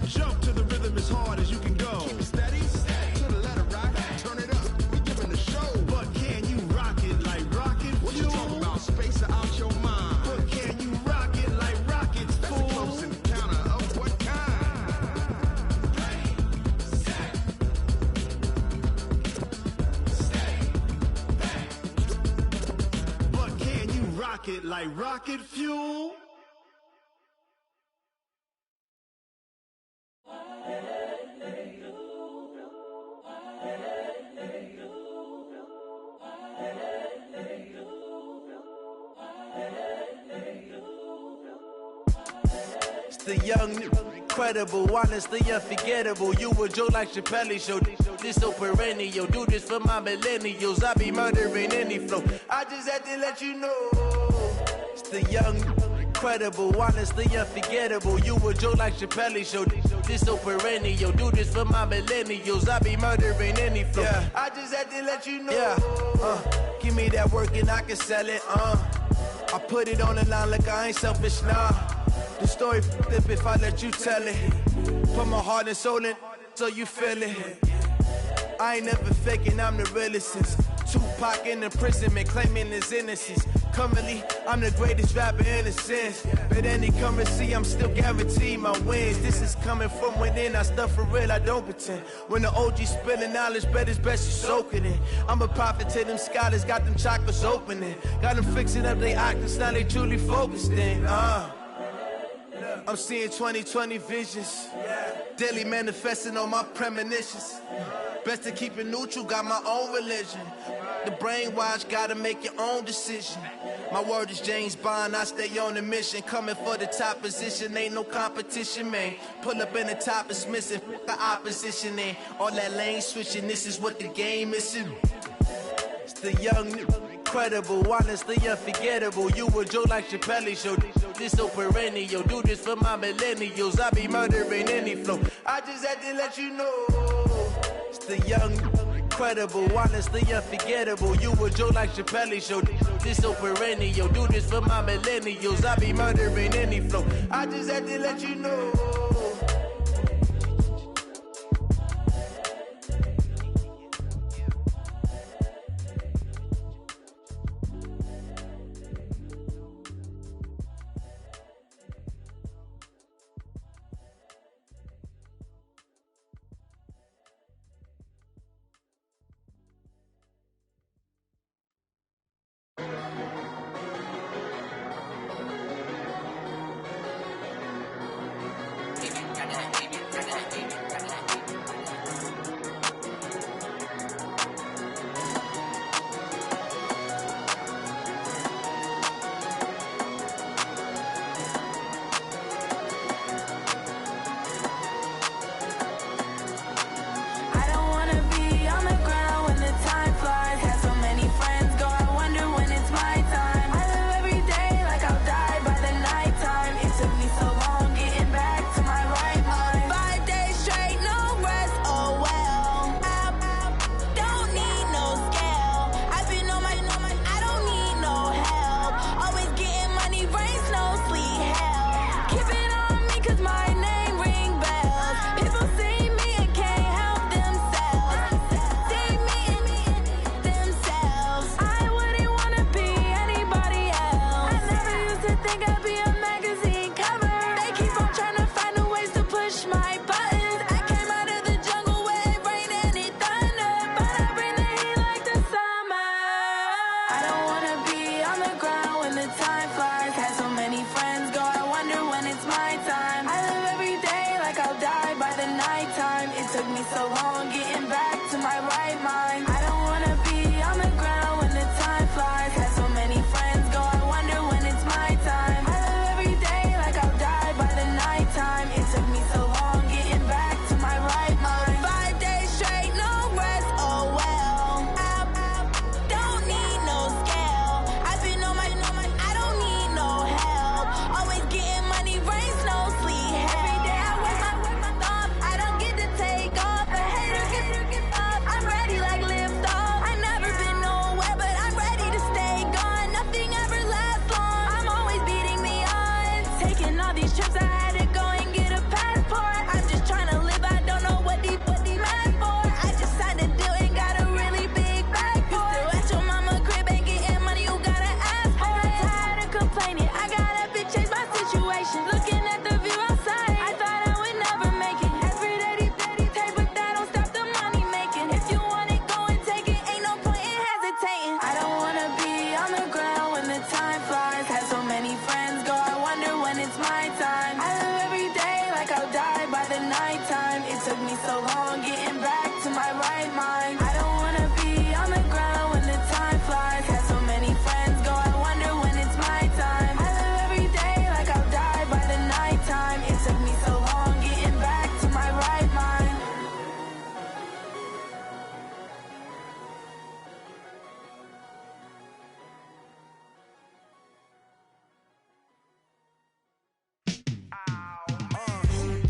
Jump to the rhythm as hard as you can go. Keep it steady. To the letter, right? Turn it up. We giving the show. But can you rock it like rocket fuel? What you talking about? Space out your mind. But can you rock it like rockets, fool? That's a close encounter of what kind? But can you rock it like rocket fuel? It's the young, incredible, honestly unforgettable. You a Joe like Chappelle show. This so perennial. Do this for my millennials. I be murdering any flow. I just had to let you know. It's the young, incredible, honestly unforgettable. You a Joe like Chappelle show. This so perennial. Do this for my millennials. I be murdering any flow. Yeah. I just had to let you know. Yeah. Give me that work and I can sell it. I put it on the line like I ain't selfish, nah. The story flip if I let you tell it. Put my heart and soul in so you feel it. I ain't never faking, I'm the realest since Tupac in imprisonment, claiming his innocence. Currently, I'm the greatest rapper in a sense. But any currency, I'm still guaranteed my wins. This is coming from within, I stuff for real, I don't pretend. When the OG spilling knowledge, bet it's best you soak it in. I'm a prophet to them scholars, got them chakras opening. Got them fixing up their octaves, now they truly focused in. I'm seeing 2020 visions. Daily manifesting on my premonitions. Best to keep it neutral, got my own religion. The brainwash, gotta make your own decision. My word is James Bond, I stay on the mission. Coming for the top position, ain't no competition, man. Pull up in the top, it's missing, the opposition in. All that lane switching, this is what the game is. It's the young, incredible, honestly unforgettable. You a Joe like Chappelle show. This so perennial. Do this for my millennials. I be murdering any flow. I just had to let you know. It's the young, incredible, honestly unforgettable. You a Joe like Chappelle show. This so perennial. Do this for my millennials. I be murdering any flow. I just had to let you know. right mind. I don't wanna be on the ground when the time flies. Had so many friends go, I wonder when it's my time. I live every day like I'll die by the nighttime. It took me so long getting back to my right mind.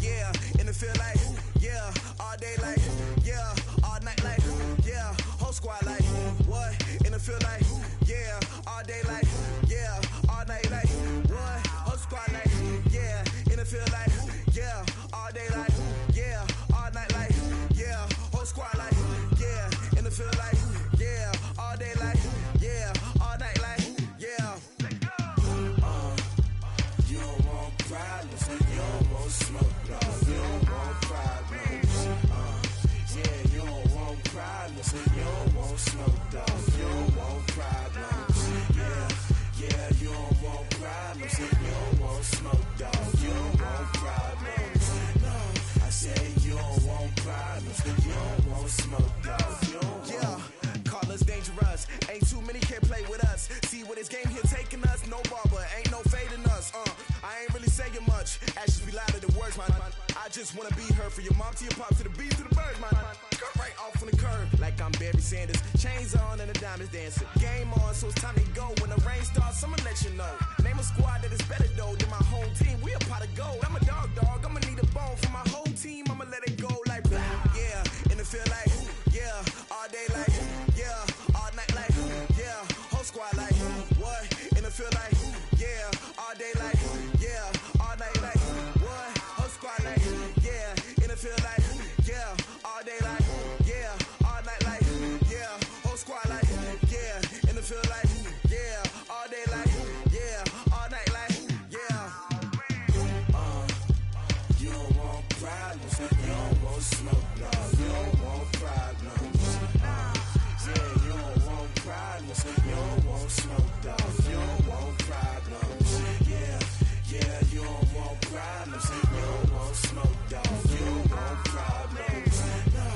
Yeah, and it feel like, yeah, all day like, yeah, all night like, yeah, whole squad like, what? And it feel like, yeah, all day like, yeah, all night like, what? Whole squad like, yeah, and it feel like, yeah, all day like, yeah, all night like, yeah, whole squad like, yeah, and it feel like, yeah, all day like, yeah, all night like, yeah. You don't want problems, you don't want smoke, no, you don't want problems. Yeah, you don't want problems, you don't want smoke, dog, you don't want problems. Yeah, you don't want problems, you don't want smoke, dog, you don't want problems. No, I said you don't want problems, you don't want smoke, dog, you don't want. Yeah, call us dangerous, ain't too many can play with us. See what this game here taking us, no barber, ain't no fading us. I ain't really saying much, actions be louder than words, man. I just wanna be heard for your mom to your pop to the beat to the bird, man. Cut right off on the curb, like I'm Barry Sanders. Chains on and the diamonds dancing. Game on, so it's time to go. When the rain starts, I'ma let you know. Name a squad that is better though than my home team. We a pot of gold. I'm a dog, I'ma need a bone for my whole team. I'ma let it go like blah. Yeah, and it feel like, yeah, all day like, yeah, all night like, yeah, whole squad like, what? And it feel like, yeah, all day like, yeah, all night like, what? Whole squad like, yeah, and it feel like, yeah, all day like, yeah, all night like, yeah, whole squad like, yeah, and it feel like, yeah, all day like, yeah, all night like, yeah. You don't want problems, you don't want smoke, no, you don't want problems. Yeah, you don't want problems, you don't want smoke, dog, you don't want problems. Yeah, you don't want problems, you don't want smoke, dog, you don't want problems. No,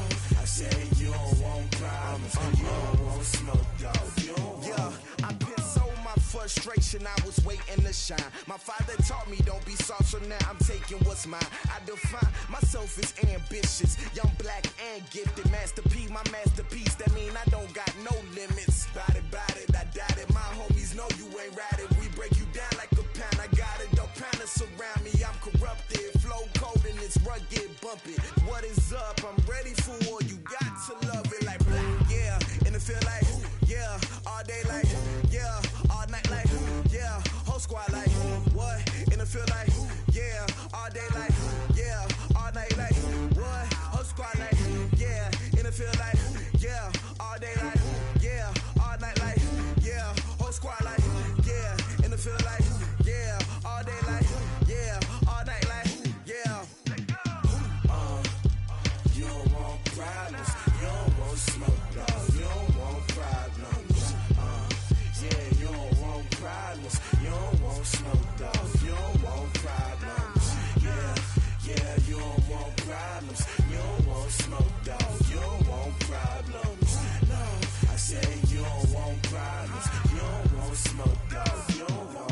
I say you don't want problems, you don't want smoke, dog, you don't want. Yeah, I pissed so my frustration, I was waiting to shine. My father taught me don't be soft, so now I'm taking what's mine. I define myself as ambitious, young, black, and gifted. Master P, my masterpiece, that mean I don't got no limits. Bout it, I doubt it. My homies know you ain't ratted. We break you down like a pound. I got it, don't pound us around me. I'm corrupted, flow cold and it's rugged, bumpy. What is up? I'm ready for war. You got to love it like black. Yeah, and it feel like, yeah, all day like, yeah, all night like, yeah, whole squad like, what? And it feel like, yeah, all day like, yeah, all night like, what? Whole squad like, yeah, and it feel like, yeah, all day like, yeah, all night like, yeah, whole squad like, yeah, and it feel like, yeah, all day like, yeah, all night like, yeah. You don't want problems, you don't want smoke, dog, you don't want problems. Yeah, you don't want problems, you don't want smoke, dog, you don't want problems. Yeah, you don't want problems, you don't want smoke, dog, you don't want problems. No, I say you don't want problems, you don't want smoke, dog, you don't want.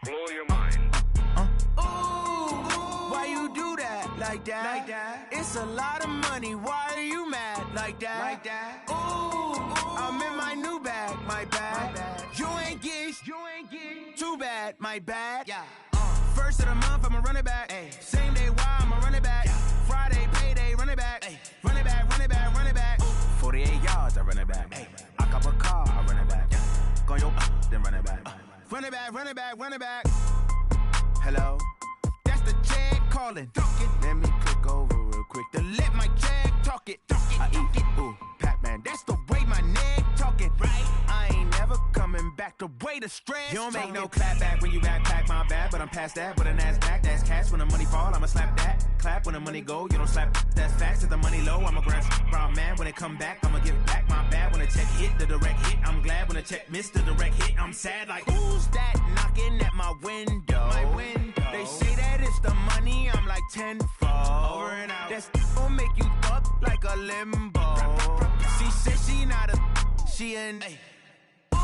Blow your mind. Why you do that? Like that? It's a lot of money. Why are you mad? Like that? Ooh, I'm in my new bag. My bad. You ain't get. Too bad. My bad. Yeah. First of the month, I'ma run it back. Ay. Same day, why I'ma run it back. Yeah. Friday, payday, run it back. Ay. Run it back, run it back, run it back. 48 yards, I run it back. Ay. I cop a car, I run it back. Yeah. Go yo, then run it back. Run it back, run it back, run it back. Hello? That's the Jag calling. Let me click over real quick to let my Jag talk it. I eat it, ooh, Pac-Man. That's the way my neck talking. Right? I ain't never coming back the way the stress. You don't make no clap back when you backpack, my bad, but I'm past that. With a NASDAQ, that's cash. When the money fall, I'ma slap that. Clap when the money go, you don't slap. That's facts. If the money low, I'ma grab brown man. When it come back, I'ma give back my bad. When the check hit, the direct hit. I'm glad when the check missed the direct hit. I'm sad like, who's that knocking at my window? My window. They say that it's the money, I'm like tenfold. Over and out. That's gon' make you up like a limbo. She said she not a, she an. Ooh,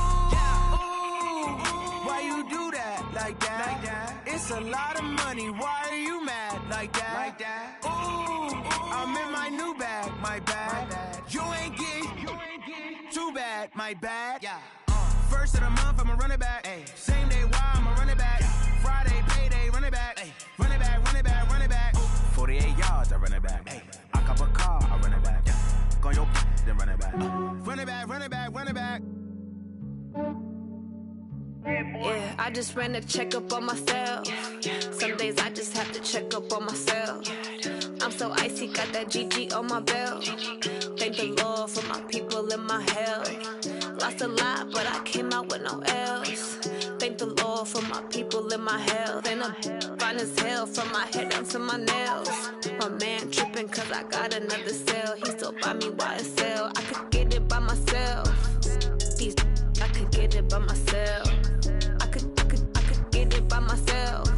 why you do that like that? Like that? It's a lot of money. Why are you mad like that? Like that? Ooh, I'm in my new bag, my bad. You ain't get too bad, my bad. Yeah. First of the month, I'ma run it back. Ay. Same day, why I'ma run it back. Friday, payday, run it back. Ay. Run it back, run it back, run it back. 48 yards, I run it back. Ay. I cop a car, I run it back. Go on your then run it back. Run it back, run it back, run it back. Yeah, I just ran a checkup on myself. Some days I just have to check up on myself. I'm so icy, got that GG on my belt. Thank the Lord for my people in my health. Lost a lot, but I came out with no L's. Thank the Lord for my people in my health. And I'm fine as hell from my head down to my nails. My man tripping cause I got another cell. He still buy me YSL. I could get it by myself. These I could get it by myself. I could get it by myself.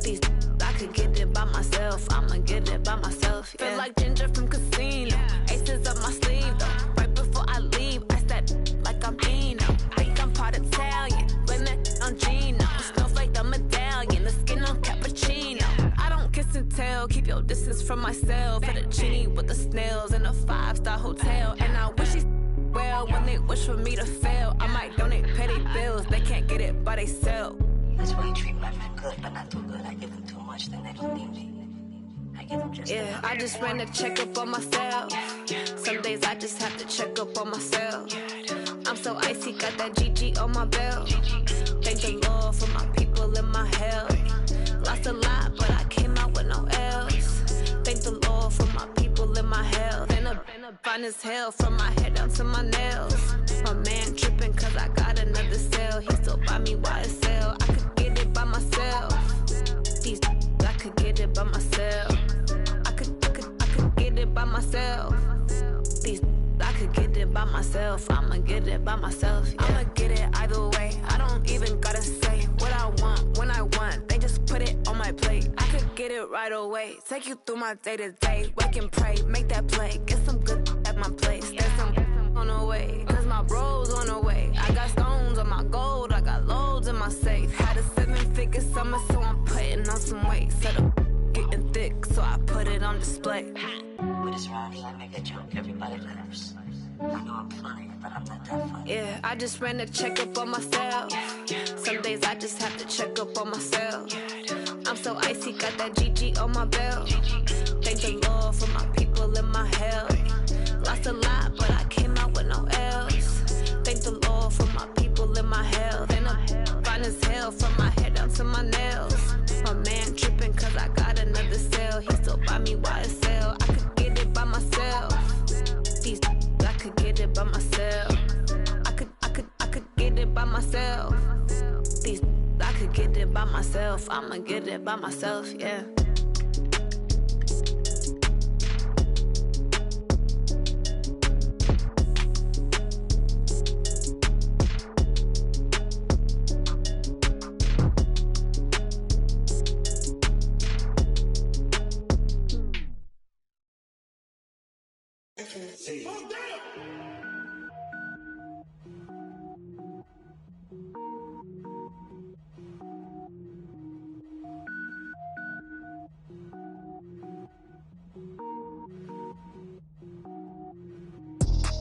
These I could get it by myself. I'ma get it by myself. Yeah. Feel like Ginger from Casino. Aces up my sleeve though. Right before I leave, I step like I'm Dino. Think I'm part Italian. Blame it on Gino. Smells like the medallion. The skin on cappuccino. I don't kiss and tell. Keep your distance from myself. Fettuccine with the snails in a 5-star hotel. And I wish he's well when they wish for me to fail. I might donate petty bills. They can't get it by themselves. That's why you treat my friend good, but not too good. I give them too much, then they don't need me. I give them just yeah, I just ran a checkup on myself. Some days I just have to check up on myself. I'm so icy, got that GG on my belt. Thank the Lord for my people in my health. Lost a lot, but I came out with no L's. Thank the Lord for my people in my health. And I'm fine as hell from my head down to my nails. My man tripping cause I got another cell. He still buy me YSL. I could get it by myself. These I could get it by myself. I could get it by myself. These I could get it by myself. I'ma get it by myself. Yeah. I'ma get it either way. I don't even gotta say what I want when I want. They just put it on my plate. I could get it right away. Take you through my day to day. Wake and pray, make that play. Get some good at my place. There's some on the way. Cause my bro's on the way. I got stones on my gold. I got loads in my safe. Had a 7-figure summer, so I'm putting on some weight. Set up getting thick, so I put it on display. With this round here, I make a joke. Everybody laughs. I know I'm funny, but I'm not that funny. Yeah, I just ran a checkup on myself. Some days I just have to check up on myself. I'm so icy, got that GG on my belt. Thank the Lord for my people in my health. Lost a lot, but I came out with no L's. Thank the Lord for my people in my health. And I'm fine as hell from my head down to my nails. My man tripping cause I got another cell. He still buy me YSL. I could get it by myself. These I could get it by myself. I could get it by myself. These I could get it by myself. I'ma get it by myself, yeah.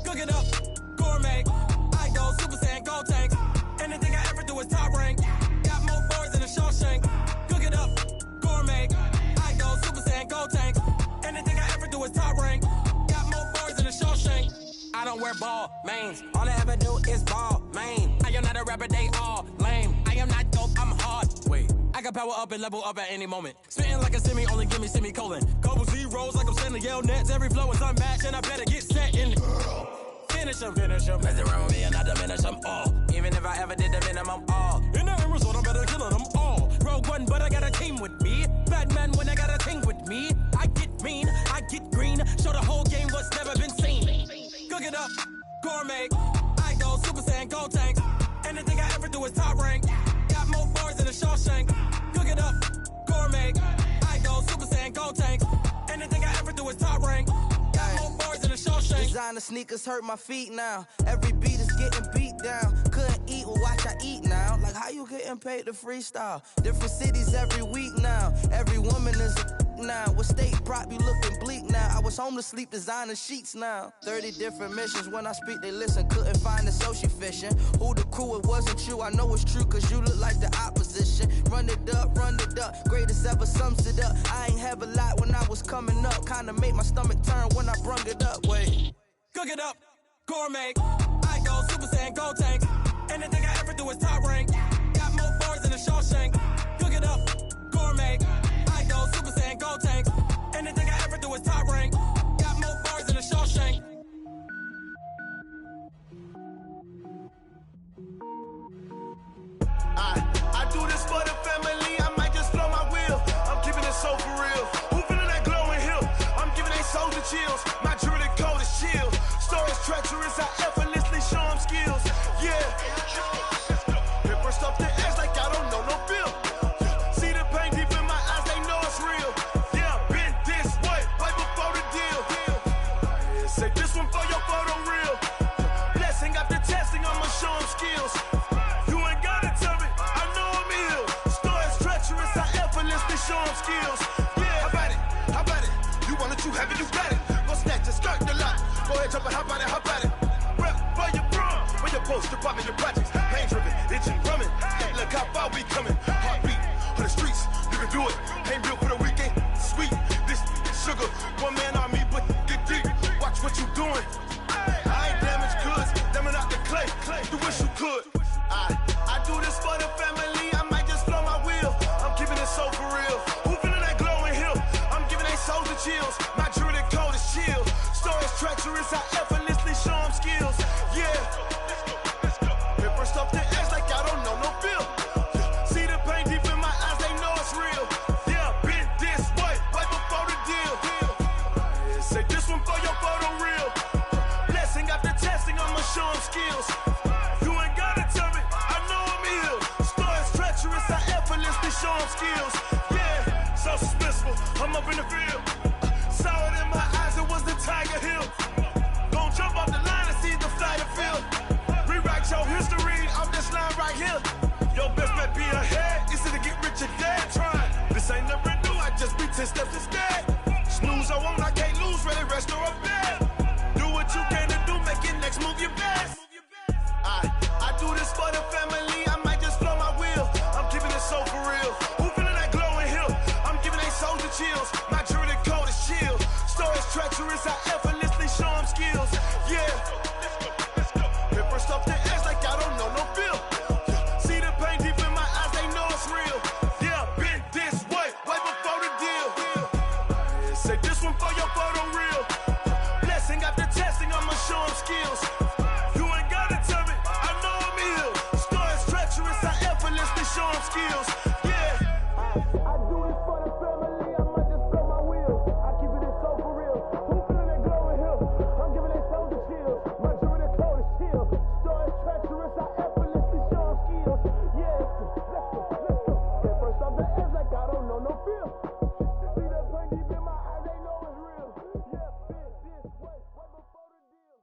Cook it up, gourmet. I go Super Saiyan, gold tank. Anything I ever do is top rank. Got more boys than a Shawshank. Cook it up, gourmet. I go Super Saiyan, gold tank. Anything I ever do is top rank. Got more boys than a Shawshank. I don't wear ball mains. All I ever do is ball main. I am not a rapper, they all lame. I power up and level up at any moment. Spitting like a semi, only give me semicolon. Couple zeros like I'm sending yell nets. Every flow is unmatched and I better get set in. Finish them. Mess around with me and I diminish them all. Even if I ever did the minimum all. In the end result, I'm better killing them all. Rogue One, but I got a team with me. Batman when I got a team with me. I get mean, I get green. Show the whole game what's never been seen. Cook it up, gourmet. I go Super Saiyan, Gold Tank. Anything I ever do is top rank. Got more bars than a Shawshank. Cook it up, gourmet. I go Super Saiyan, Gold Tank. Anything I ever do is top rank. Got more bars than a Shawshank. Designer sneakers hurt my feet now. Every beat is getting beat down. Couldn't eat, well watch I eat now. Like how you getting paid to freestyle? Different cities every week now. Every woman is a now. What state prop you looking bleak now? I was home to sleep, designer sheets now. 30 different missions. When I speak they listen. Couldn't find it, so she fishing. Who the crew, it wasn't you. I know it's true cause you look like the opposition. Run it up, greatest ever sums it up. I ain't have a lot when I was coming up. Kinda made my stomach turn when I brung it up. Wait, cook it up, gourmet. I go Super Saiyan, Gold Tank. Anything I ever do is top rank. Got more bars than a Shawshank. Cook it up, gourmet. I go Super Saiyan, Gold Tank. Anything I ever do is top rank. Got more bars than a Shawshank. I do this for the family. I might just blow my wheel. I'm keeping it so for real. Who feeling that glowing hill? I'm giving they soldier chills. My jewelry code is chill. Stories treacherous. I effortlessly show them skills. Yeah. Paper stuff the edge like I don't know no feel. See the pain deep in my eyes. They know it's real. Yeah, been this way right before the deal. Say this one for your photo real. Blessing after testing. I'ma show them skills. You ain't gotta tell me. I know I'm ill. Stories treacherous. I effortlessly show them skills. Yeah, how about it? You want it, you have it, you got it. Go snatch it, skirt the lot. Go ahead, jump it, how about it? Rep for your brum, for your post, department, your projects. Pain driven, itching, drumming. Look how far we coming. Heartbeat for the streets, you can do it. Ain't built for the weekend. Sweet, this sugar, one man army, but get deep. Watch what you doing. I ain't damaged goods, damn out the clay. You wish you could. I do this for the family. I might just blow my wheel. I'm keeping it so for real. Who feeling that glowing hill? I'm giving they soldier chills. My jewelry code is chill. Stories treacherous. I effortlessly show them skills. Yeah. Paper stuff the edge like I don't know no feel. See the pain deep in my eyes. They know it's real. Yeah, been this way right before the deal. Say this one for your photo real. Blessing after testing. I'ma show them skills. You ain't gotta tell me. I know I'm ill. Stories treacherous. I effortlessly show them skills. Yeah, so suspenseful. I'm up in the field. Saw it in my eyes. It was the Tiger Hill. Gon' jump off the line and see the fly the field. Rewrite your history off this line right here. Your best bet be ahead. Easy to get rich or dead. Trying. This ain't never new. I just be 10 steps instead. Snooze I won't. I can't lose. Ready, rest or a bed. Do what you can to do. Make your next move your best. I do this for the family. I might just blow my wheel. I'm keeping it so for real. Who feeling that glowing hill? I'm giving they soldier chills. My jewelry code is chill. Stories treacherous. I effortlessly show them skills. Yeah. Paper stuff the edge like I don't know no feel. See the pain deep in my eyes. They know it's real. Yeah, been this way right before the deal. Say this one for your photo real. Blessing after testing. I'ma show them skills. You ain't gotta tell me. I know I'm ill. Stories treacherous. I effortlessly show them skills. Yeah. I do this for the family. I might just blow my wheel. I keep it so for real. Who feeling that glowing hill? I'm giving they soldier chills. My jewelry code is chill. Stories treacherous. I effortlessly show them skills. Yeah. Let's go. Get first off the edge like I don't know no feel. See that pain deep in my eyes. They know it's real. Yeah, been this way right before the deal.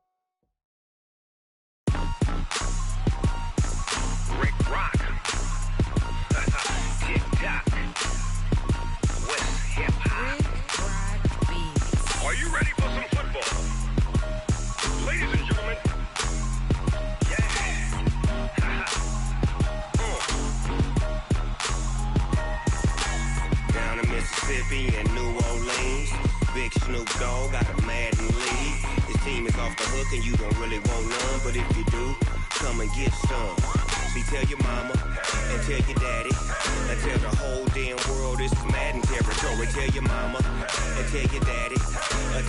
Rick Rock. TikTok. West Hip Hop. Are you ready for some football? Ladies and gentlemen. Yeah. Down in Mississippi and New Orleans, Big Snoop Dogg got a Madden league. His team is off the hook and you don't really want none, but if you do, come and get some. See, tell your mama and tell your daddy and tell the whole damn world this is Madden territory. Tell your mama and tell your daddy.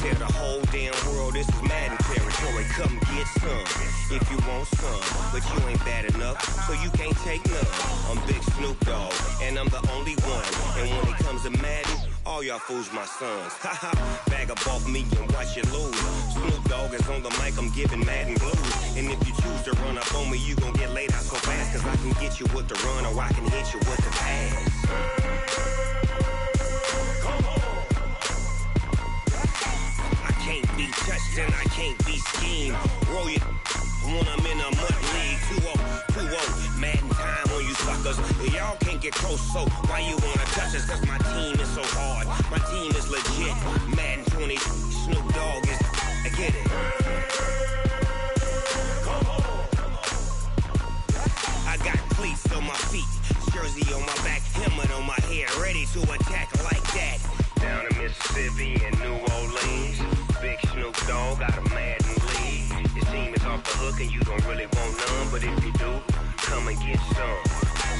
Tell the whole damn world this is Madden territory. Come get some if you want some, but you ain't bad enough, so you can't take none. I'm Big Snoop Dogg, and I'm the only one. And when it comes to Madden, all y'all fools my sons. Haha, bag up off me and watch you lose. Snoop Dogg is on the mic, I'm giving Madden blues. And if you choose to run up on me, you gon' get laid out so fast. Cause I can get you with the run or I can hit you with the pass. I can't be touched and I can't be schemed. Roll you when I'm in a mud league. 2-0, Madden time on you suckers. Y'all can't get close, so why you wanna touch us? Cause my team is so hard, my team is legit. Madden 20, Snoop Dogg is, I get it. I got cleats on my feet, jersey on my back, helmet on my head, ready to attack like that. Down in Mississippi and New Orleans, Big Snoop Dogg got a Madden league. His team is off the hook and you don't really want none, but if you do, come and get some.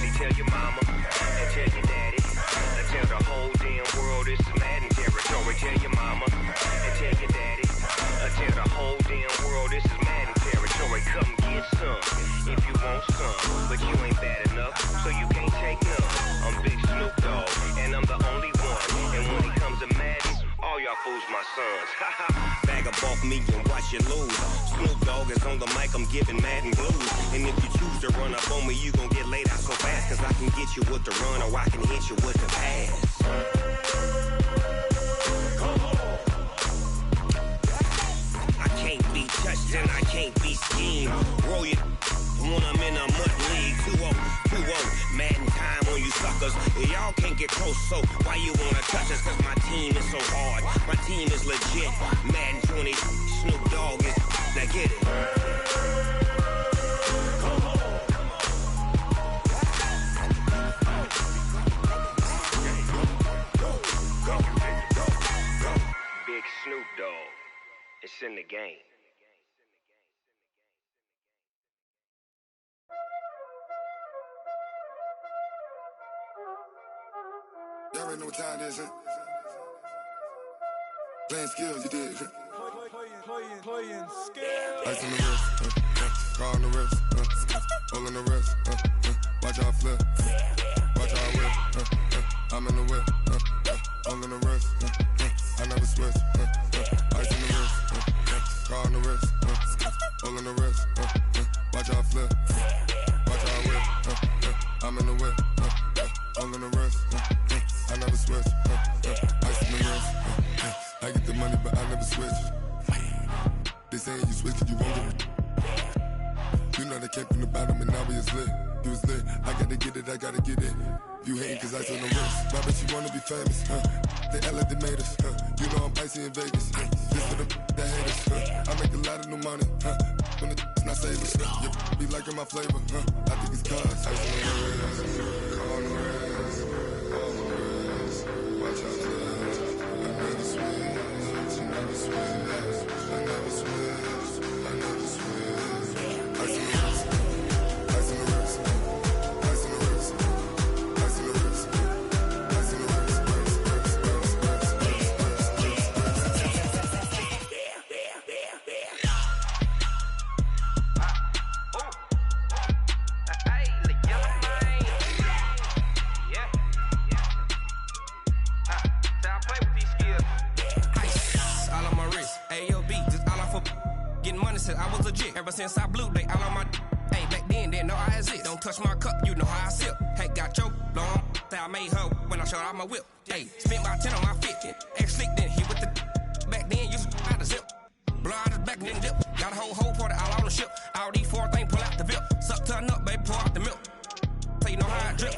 See, tell your mama and tell your daddy, and tell the whole damn world this is Madden territory. Tell your mama and tell your daddy, and tell the whole damn world this is Madden territory. Come get some if you want some, but you ain't bad enough, so you can't take none. I'm Big Snoop Dogg, and I'm the only one. And when it comes to Madden, all y'all fools my sons. Bag up off me and watch you lose. Snoop Dogg is on the mic, I'm giving Madden blues. And if you choose to run up on me, you gon' get laid out so fast. Cause I can get you with the run or I can hit you with the pass. I can't be touched and I can't be schemed. Roll you when I'm in a mud league. 2-0, Madden time on you suckers. Y'all can't get close, so why you wanna touch us? Cause my team is so hard, my team is legit. Madden 20, Snoop Dogg is, now get it. Big Snoop Dogg, it's in the game. Y'all already know what time it is, huh? Playing skills, you did. Playing skills. Ice on the wrist, car on the wrist, hole in the wrist, watch how I flip, watch how I whip, I'm in the whip, hole in the wrist, I never switch, ice on the wrist, car on the wrist, hole in the wrist, watch how I flip, watch how I whip, I'm in the whip, hole in the wrist, I never switch, ice on the wrist, I get the money but I never switch. They saying you switch it, you won't get it. You know they came from the bottom and now we is lit. You was lit, I gotta get it, I gotta get it. You hating cause ice on the wrist. My bitch, you wanna be famous, They act like they made us, You know I'm icy in Vegas, This for the that hate us, I make a lot of new money, When it's not savers, You be liking my flavor, I think it's cause ice on the wrist, car on the wrist, all the wrist. Watch out for that. I never switch, I never switch, I never switch, I never switch. Ice on the wrist, ice on the wrist, ice on the wrist, ice on the wrist, ice on the wrist. I was legit ever since I blew they all on my hey back then didn't know I exist. Don't touch my cup, you know how I sip. Hey, got your long that I made her when I showed out my whip. Hey, spent about 10 on my fit. Ex slick then hit with the back then used to out the zip. Blow out his back then dip. Got a whole party all on the ship. All these four things pull out the VIP. Suck turn up, baby, pour out the milk. So you know how I drip.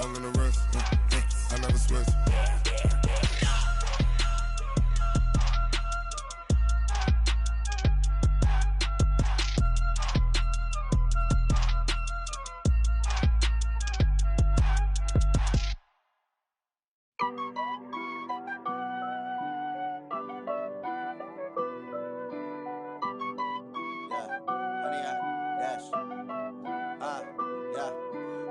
All in the rest, I never switch.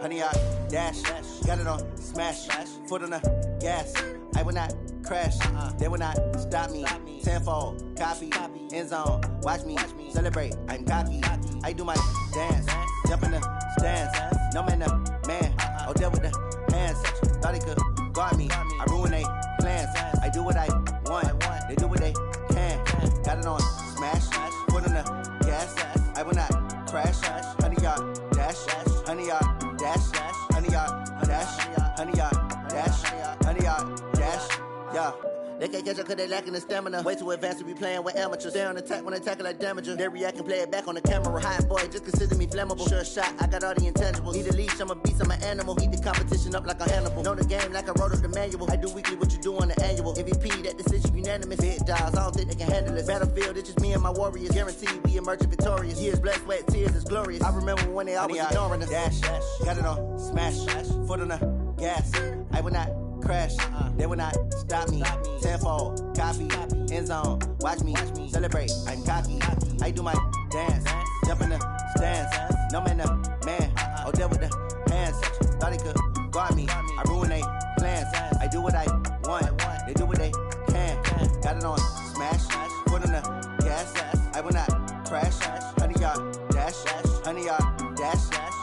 Honey, I dash, got it on smash, foot on the gas. I will not crash, they will not stop me. Tenfold, copy, end zone, watch me celebrate. I'm cocky, I do my dance, jump in the stands. No man, the man, oh, deal with the hands. Thought he could guard me, I ruin they plans. I do what I want, they do what they can. Got it on smash, foot on the gas. I will not crash, honey, y'all dash, honey, y'all dash, honey, y'all dash, honey, y'all dash, honey, y'all dash, yeah. They can't catch up cause they lacking the stamina. Way too advanced to be playing with amateurs. Stay on attack when I tackle like damager. They react and play it back on the camera. Hot boy, just consider me flammable. Sure shot, I got all the intangibles. Need a leash, I'm a beast, I'm an animal. Eat the competition up like a Hannibal. Know the game like I wrote up the manual. I do weekly what you do on the annual. MVP, that decision unanimous. Big dials, I don't think they can handle it. Battlefield, it's just me and my warriors. Guaranteed we emerging victorious. Years, blood, sweat, tears, it's glorious. I remember when they always ignoring us. Dash, got it on smash, foot on the gas. I will not crash, they will not stop me. Tenfold, copy, end zone, watch me celebrate. I'm cocky, I do my dance, jump in the stands. No man, the man, oh, deal with the hands. Thought he could guard me, I ruin they plans. I do what I want, they do what they can. Got it on smash, foot on the gas. I will not crash, honey, y'all dash, honey, y'all dash,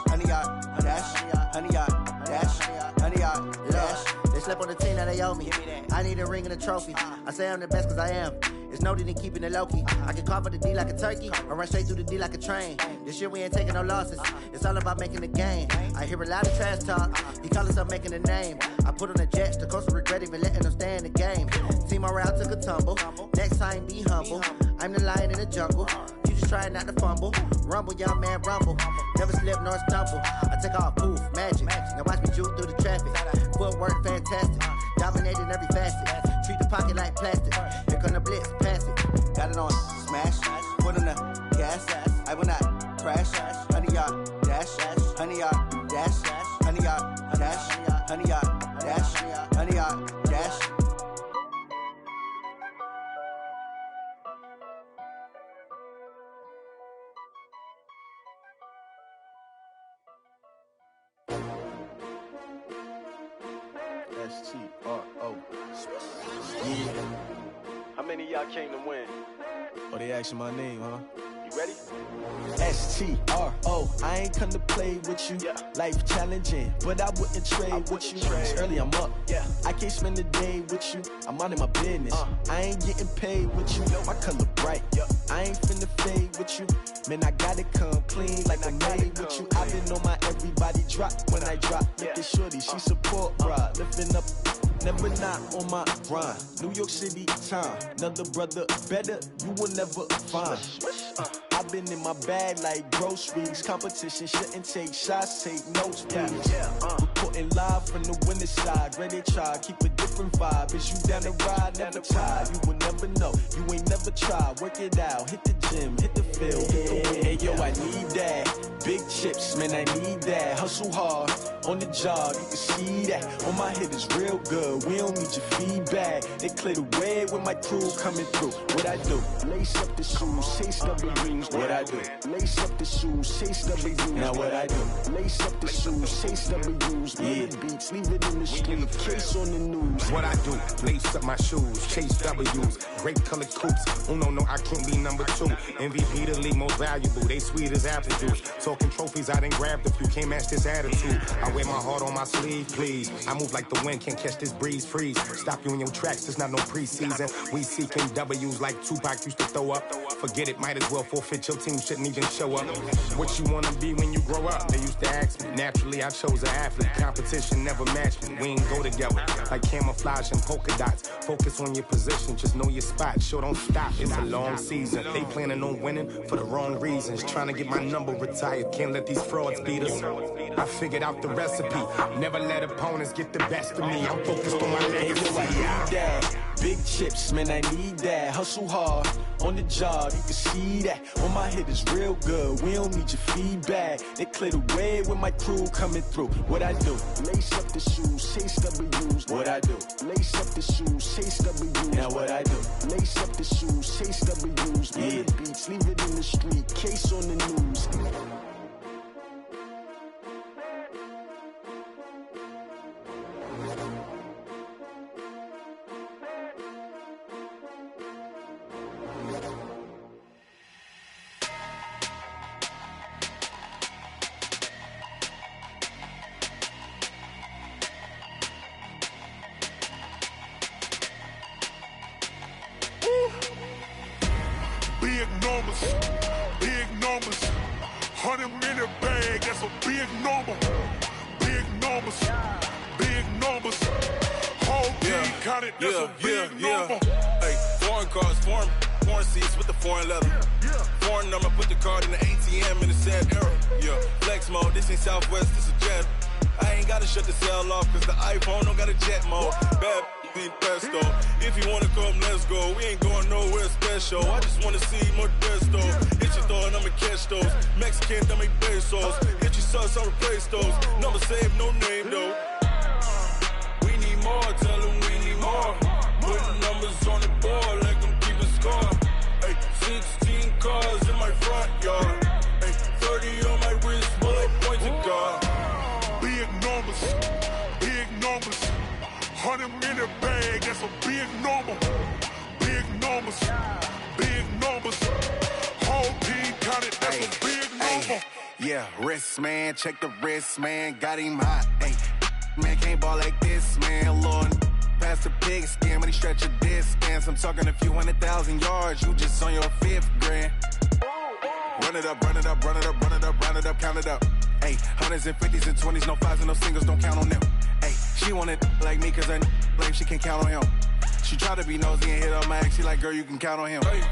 honey, y'all dash, honey, y'all dash, honey, y'all dash. They slept on the team that they owe me. I need a ring and a trophy. I say I'm the best cause I am. It's no need in keeping it low-key. I can carve up the D like a turkey or run straight through the D like a train. This year we ain't taking no losses. It's all about making the game. I hear a lot of trash talk. He call himself making a name. I put on the jets. The coach will regret even letting them stay in the game. Team morale took a tumble. Next time be humble. I'm the lion in the jungle. You just trying not to fumble. Rumble, young man, rumble. Never slip nor stumble. I take off, poof, magic. Now watch me juke through the traffic. Footwork fantastic. Dominating every facet. Treat the pocket like plastic. Here come the blitz, pass it. Got it on smash, foot on the gas. I will not crash. Honey, y'all dash, honey, y'all dash, honey, y'all dash, honey, y'all dash, honey, y'all dash. S-T-R-O. Yeah. How many of y'all came to win? Oh, they asking my name, huh? You ready? S-T-R-O. I ain't come to play with you. Yeah. Life challenging, but I wouldn't trade with you. It's early, I'm up. Yeah. I can't spend the day with you. I'm out of my business. I ain't getting paid with you. My color bright. Yeah. I ain't finna fade with you. Man, I gotta come clean like I'm made with you. I've been on my everybody drop when I drop. Look at shorty, she support, bruh. Lifting up. Never not on my grind. New York City time. Another brother better, you will never find. I've been in my bag like groceries. Competition shouldn't take shots, take notes, please. Reporting live from the winning side. Ready to try, keep a different vibe. Is you down the ride, never tired. You will never know, you ain't never tried. Work it out, hit the gym, hit the field, hit the wind. Hey yo, I need that. Big chips, man, I need that. Hustle hard, on the job, you can see that. On my head is real good, we don't need your feedback. They clear the way with my crew coming through. What I do? Lace up the shoes, chase W's. What I do? Lace up the shoes, chase W's. Now what I do? Lace up the shoes, chase W's. Yeah. Beats, leave it in the street, case on the news. What I do? Lace up my shoes, chase W's. Great colored coops. Oh no, I can't be number 2. MVP the league most valuable. They sweet as apple juice. Talking trophies, I didn't grab the few. Can't match this attitude. I wear my heart on my sleeve, please. I move like the wind, can't catch this breeze, freeze. Stop you in your tracks, there's not no preseason. We seeking W's like Tupac used to throw up. Forget it, might as well forfeit. Your team shouldn't even show up. What you wanna be when you grow up? They used to ask me. Naturally, I chose an athlete. Competition never matched me. We ain't go together like camouflage and polka dots. Focus on your position, just know your spot. Sure, don't stop. It's a long season. They planning on winning for the wrong reasons. Trying to get my number retired. Can't let these frauds beat us. I figured out the recipe. Never let opponents get the best of me. I'm focused on my legacy. I need that. Big chips, man, I need that. Hustle hard on the job, you can see that. On my hit is real good, we don't need your feedback. They clear the way with my crew coming through. What I do? Lace up the shoes, chase W's. What I do? Lace up the shoes, chase W's. Now what I do? Lace up the shoes, chase W's. Yeah. The beats, leave it in the street, case on the news. Big numbers, 100-minute bag, that's a big number. Big numbers, whole team counted, that's a big number. Hey, foreign cars, foreign seats with the foreign leather. Foreign number, put the card in the ATM in the sad era. Yeah, flex mode, this ain't Southwest, this a jet. I ain't gotta shut the cell off, cause the iPhone don't got a jet mode. Bad need pesto. If you wanna come, let's go. We ain't going nowhere special. I just wanna see more desto. Hit your thought, I'ma catch those. Mexican, I make pesos. Hit your sauce, I'll replace those. Number saved, no name though. We need more, tell them we need more. Putting numbers on the board, like them keep a score. Hey, 16 cars in my front yard. Hey, 30 on my wrist, bullet points of God. Big numbers, 100-minute bag, that's a big number. Big numbers, whole team counted, that's a big number. Yeah, wrist man, check the wrist man, got him hot. Hey, man can't ball like this, man. Lord, past the pig skin when he stretch a distance. I'm talking a few 100,000 yards, you just on your 5th grand. Run it up, count it up. Hey, hundreds and 50s and 20s, no 5s and no singles, don't count on them. Hey, she want it like me, cause I blame she can't count on him. She try to be nosy and hit on my ex, she like, girl, you can count on him. Hey,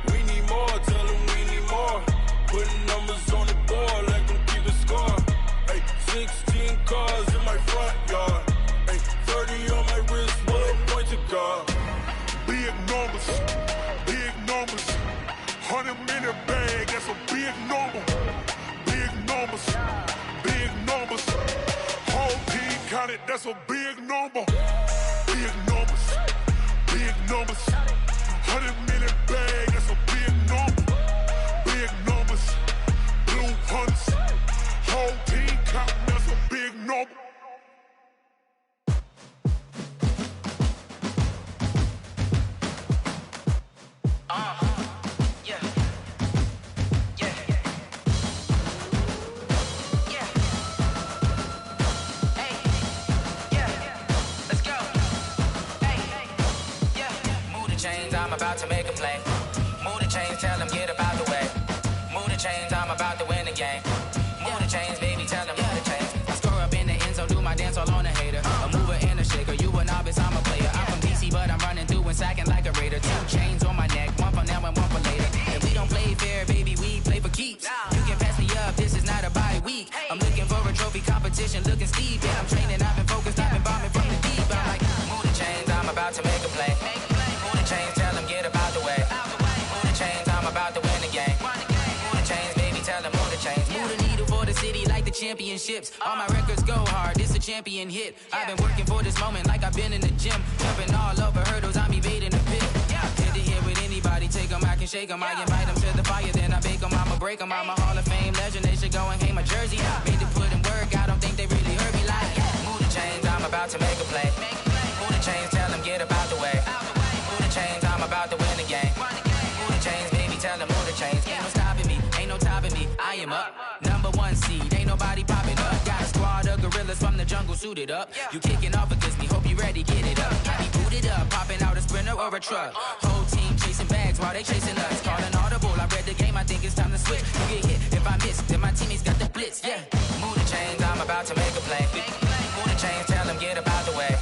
we need more, tell them we need more. Putting numbers on the board, like them keep a score. Hey, 16 cars in my front yard. Hey, 30 on my wrist, bullet points of God. Big numbers, 100-minute bag, that's a big number. Big numbers, whole team counted, that's a big number. Big numbers, 100-minute bag, that's a big number. Big numbers, blue hunts, whole team counting, that's a big number. I'm about to make a play. Move the chains, tell them get up out the way. Move the chains, I'm about to win the game. Move the chains, baby, tell them move the chains. I score up in the end zone, do my dance all on a hater. A mover and a shaker, you a novice, I'm a player. I'm from DC, but I'm running through and sacking like a raider. 2 chains on my neck, one for now and one for later. And we don't play fair, baby, we play for keeps. You can pass me up, this is not a bye week. I'm looking for a trophy competition, looking steep. Yeah, I'm training, I've been focused, I've been bombing from the deep. I'm like, move the chains, I'm about to make a play. Move the chains, tell them get up out the way. Move the chains, I'm about to win the game. Move the chains, baby, tell them move the chains. Move the needle for the city like the championships. All my records go hard, this a champion hit. I've been working for this moment like I've been in the gym. Jumping all over hurdles, I'm evading the pit. Head to head with anybody, take them, I can shake them. I invite them to the fire, then I bake them, I'ma break them. I'm a Hall of Fame legend, they should go and hang my jersey. Made to put in work, I don't think they really heard me like, move the chains, I'm about to make a play. Move the chains, tell them get up out the way. Move the chains, I'm about to win the game. Move the chains, baby, tell them move the chains. Ain't no stopping me, ain't no topping me. I am up, #1 seed, ain't nobody popping up. Got a squad of gorillas from the jungle suited up. You kicking off against me, hope you ready, get it up. I be booted up, popping out a Sprinter or a truck. Whole team chasing bags while they chasing us. Calling audible, I read the game, I think it's time to switch. You get hit, if I miss, then my teammates got the blitz, yeah. Move the chains, I'm about to make a play. Move the chains, tell them get up out the way.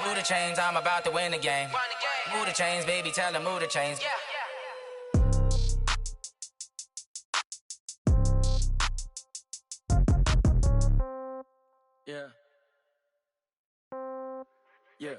Move the chains, I'm about to win the game. Move the chains, baby, tell them move the chains. Yeah. Yeah.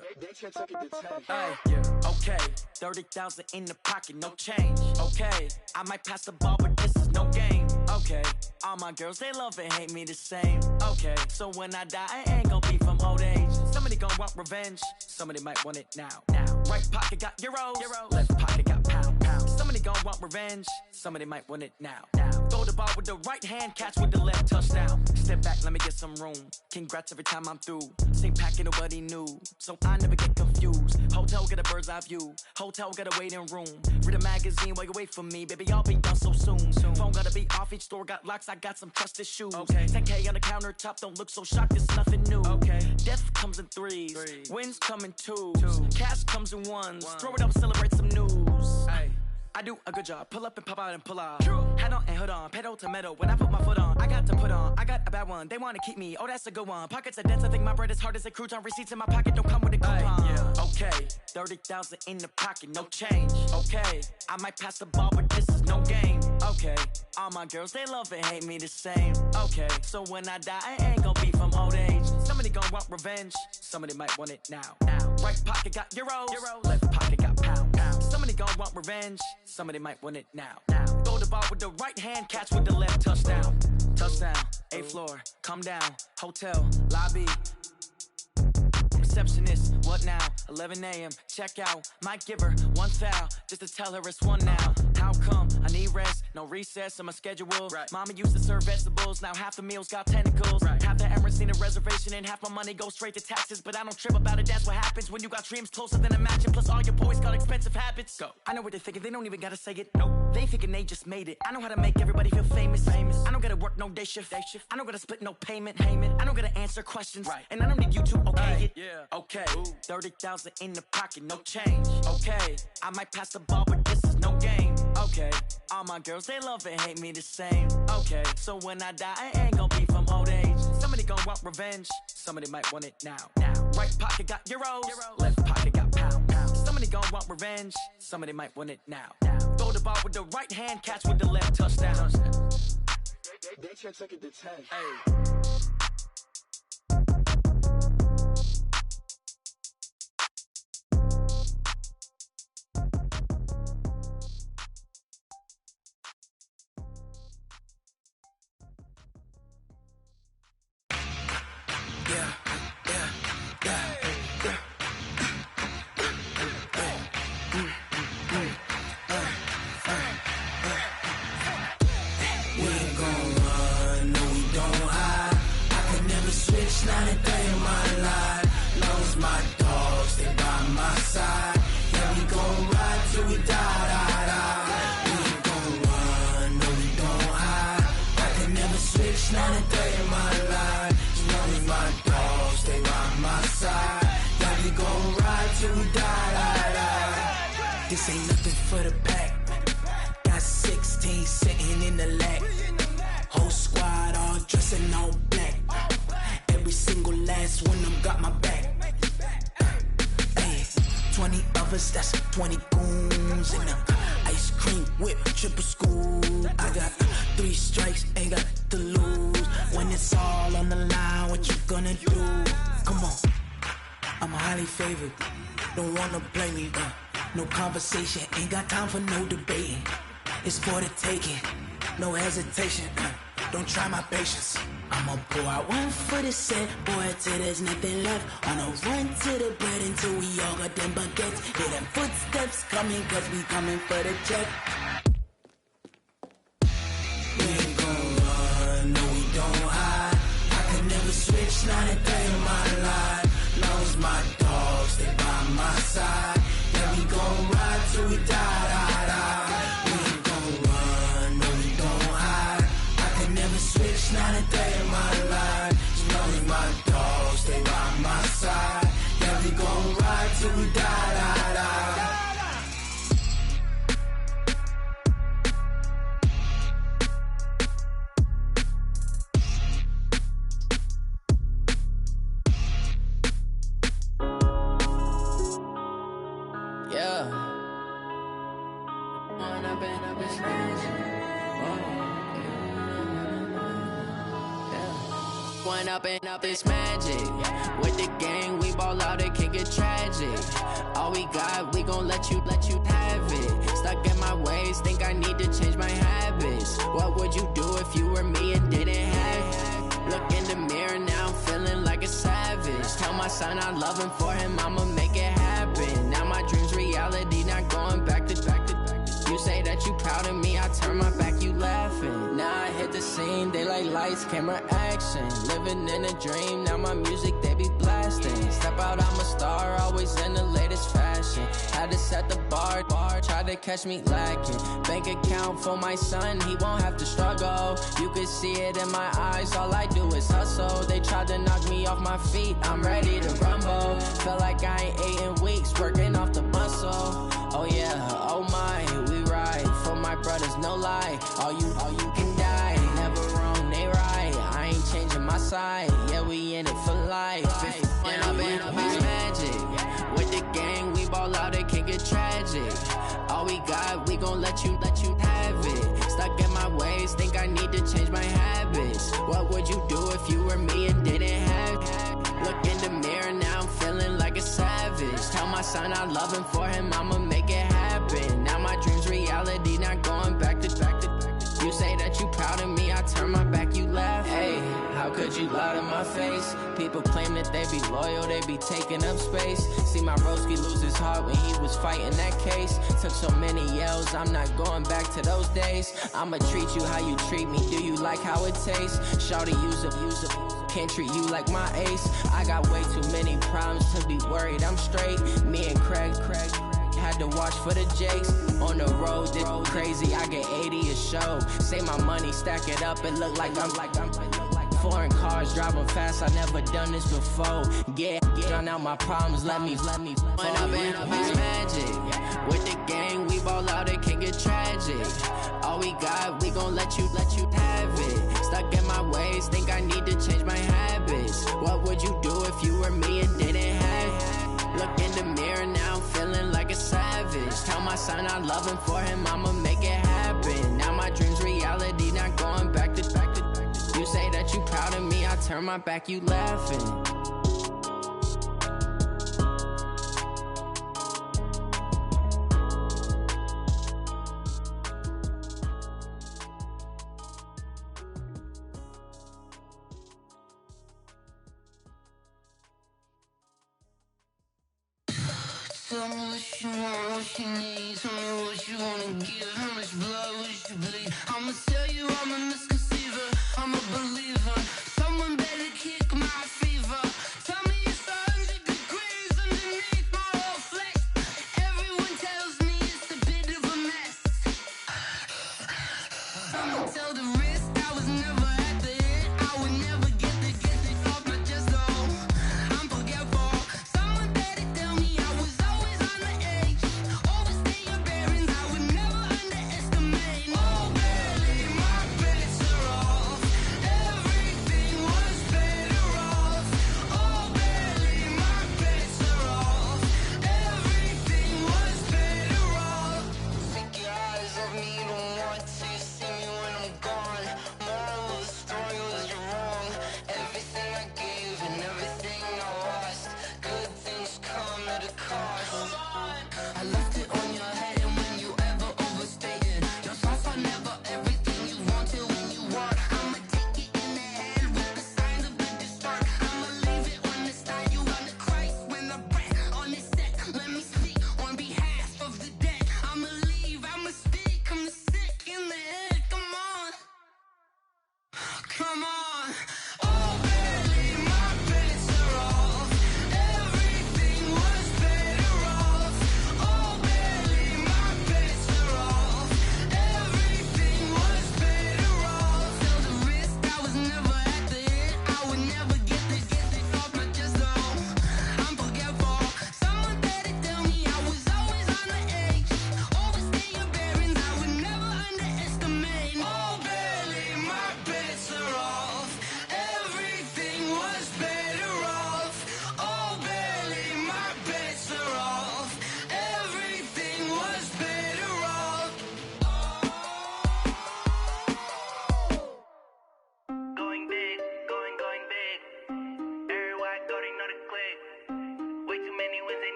Hey, yeah. Okay, 30,000 in the pocket, no change. Okay, I might pass the ball, but this is no game. Okay, all my girls, they love and hate me the same. Okay, so when I die, I ain't gon' be from old age. Somebody gon' want revenge, somebody might want it now. Right pocket got euros, left pocket got pound. Somebody gon' want revenge, somebody might want it now. Throw the ball with the right hand, catch with the left, touchdown. Step back, let me get some room. Congrats every time I'm through. Same packet, nobody knew, so I never get confused. Hotel get a bird's eye view, hotel got a waiting room. Read a magazine while you wait for me, baby, I'll be done so soon. Phone gotta be off, each store got locks, I got some trusted shoes. 10K on the countertop, don't look so shocked, it's nothing new. Death comes in threes, wins come in twos, cash comes in ones. Throw it up, celebrate some news. I do a good job, pull up and pop out and pull out. Hat on and hood on, pedal to metal. When I put my foot on, I got to put on. I got a bad one, they wanna keep me, oh that's a good one. Pockets are dense, I think my bread is hard as a crouton. Receipts in my pocket don't come with a coupon. Okay, 30,000 in the pocket, no change. Okay, I might pass the ball, but this is no game. Okay, all my girls, they love and hate me the same. Okay, so when I die, I ain't gon' be from old age. Somebody gon' want revenge, somebody might want it now. Right pocket got euros, left pocket got pound. Somebody gon' want revenge, somebody might want it now. Throw the ball with the right hand, catch with the left, touchdown. Touchdown, 8th floor, come down, hotel, lobby. Receptionist, what now? 11 a.m., check out. Might give her one foul, just to tell her it's one now. How come? I need rest, no recess on my schedule. Mama used to serve vegetables, now half the meals got tentacles. Half the errands need a reservation and half my money goes straight to taxes. But I don't trip about it, that's what happens when you got dreams closer than a mansion. Plus all your boys got expensive habits. Go. I know what they're thinking, they don't even gotta say it. Nope. They thinking they just made it. I know how to make everybody feel famous. I don't gotta work no day shift. I don't gotta split no payment. I don't gotta answer questions. And I don't need you to okay it. Okay, 30,000 in the pocket, no change. Okay, I might pass the ball, but this is no game. Okay, all my girls, they love and hate me the same. Okay, so when I die, I ain't gon' be from old age. Somebody gon' want revenge, somebody might want it now. Right pocket got euros, left pocket got pound. Somebody gon' want revenge, somebody might want it now. Throw the ball with the right hand, catch with the left, touchdown. They can't take it to 10. Not a day in my life. Long as my dogs, they by my side. Yeah, we gon' ride till we die. We ain't gon' run, no, we gon' hide. I can never switch, not a day in my life. As long as my dogs, they by my side. Yeah, we gon' ride till we die. This ain't nothing for the pack. Got 16 sitting in the lag. Whole squad all dressing all black. Every single last one of them got my back. 20 of us, that's 20 goons. And ice cream whip, triple school. I got 3 strikes, ain't got to lose. When it's all on the line, what you gonna do? Come on, I'm highly favored. Don't wanna blame me, no conversation, ain't got time for no debating. It's for the taking, no hesitation. Don't try my patience. I'ma pour out one for the set, boy, till there's nothing left. On a run to the bread until we all got them baguettes. Hear them footsteps coming, cause we coming for the check. We ain't gon' run, no, we don't hide. I could never switch, not a day in my life. Long as my dogs, they by my side. Yeah, we gon' ride till we die. We ain't gon' run, no, we don't hide. I could never switch, not a day in my life. As long as my dogs, they by my side. Yeah, we gon' ride till we die. One up and up, it's magic. With the gang, we ball out, it can get tragic. All we got, we gon' let you have it. Stuck in my ways, think I need to change my habits. What would you do if you were me and didn't have it? Look in the mirror now, I'm feeling like a savage. Tell my son I love him, for him I'ma make it happen. Now my dream's reality, not going back to. You say that you proud of me, I turn my back, you laughing. Now I hit the scene, they like lights, camera, action. Living in a dream, now my music, they be blasting. Step out, I'm a star, always in the latest fashion. Had to set the bar, try to catch me lacking. Bank account for my son, he won't have to struggle. You can see it in my eyes, all I do is hustle. They tried to knock me off my feet, I'm ready to rumble. Felt like I ain't ate in weeks, working off the muscle. Oh yeah, oh my, we ride for my brothers, no lie. All you can die, never wrong, they right. I ain't changing my side, yeah, we in it for life. And up it's magic. With the gang, we ball out, it can get tragic. All we got, we gon' let you have it. Stuck in my ways, think I need to change my habits. What would you do if you were me and didn't have it? Look in the mirror, now I'm feeling like a savage. Tell my son I love him, for him I'ma make it happen. Now my dream's reality, not going back to. You say that you proud of me, I turn my back, you laugh. Hey, how could you lie to my face? People claim that they be loyal, they be taking up space. See my broski lose his heart when he was fighting that case. Took so many yells, I'm not going back to those days. I'ma treat you how you treat me, do you like how it tastes? Shawty, use up, can't treat you like my ace. I got way too many problems to be worried, I'm straight. Me and Craig had to watch for the Jakes. On the road, this crazy, I get 80 a show. Say my money, stack it up, it look like I'm foreign cars, driving fast, I never done this before. Get drown out my problems, let me When up and it's magic. With the gang, we ball out, it can get tragic. All we got, we gon' let you have it. Stuck in my ways, think I need to change my habits. What would you do if you were me and didn't have it? Look in the mirror, now I'm feeling like a savage. Tell my son I love him, for him I'ma make it happen. Now my dream's reality, not going back to. You say that you proud of me, I turn my back, you laughing. Tell me what you want, what you need. Tell me what you wanna give. How much blood would you bleed? I'ma tell you I'm a misconceiver. I'm a believer. Someone better kick my fever. Tell me it's 100 degrees underneath my whole flesh. Everyone tells me it's a bit of a mess. I'ma tell the risk I was never at the end. I would never get it off my chest though. I'm forgetful. Someone better tell me I was always on the edge. Overstay your bearings, I would never underestimate. Oh, barely, my bets are off.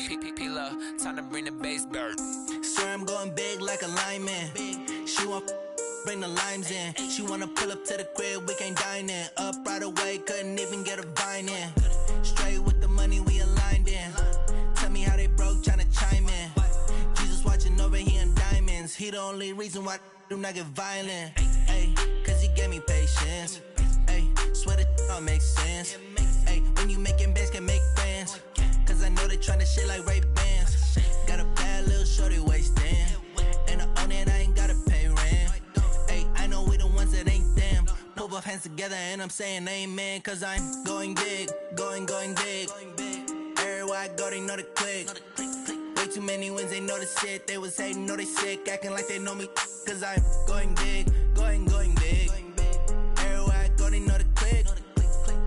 P-P-P-P-P-Love, time to bring the bass bird. Swear I'm going big like a lineman. She want bring the limes in. She wanna pull up to the crib, we can't dine in. Up right away, couldn't even get a vine in. Straight with the money we aligned in. Tell me how they broke, tryna chime in. Jesus watching over here in diamonds. He the only reason why I do not get violent. Ay, cause he gave me patience. Ay, swear that all makes sense. Ay, when you making bands, can make friends. Cause I know they tryna shit like Ray-Bans. Got a bad little shorty wasting. And I own it, I ain't gotta pay rent. Ay, I know we the ones that ain't them. Pull both hands together and I'm saying amen. Cause I'm going big, going big. Everywhere I go, they know the click. Way too many wins, they know the shit. They was hating, know they sick, acting like they know me. Cause I'm going big, going big. Everywhere I go, they know the click.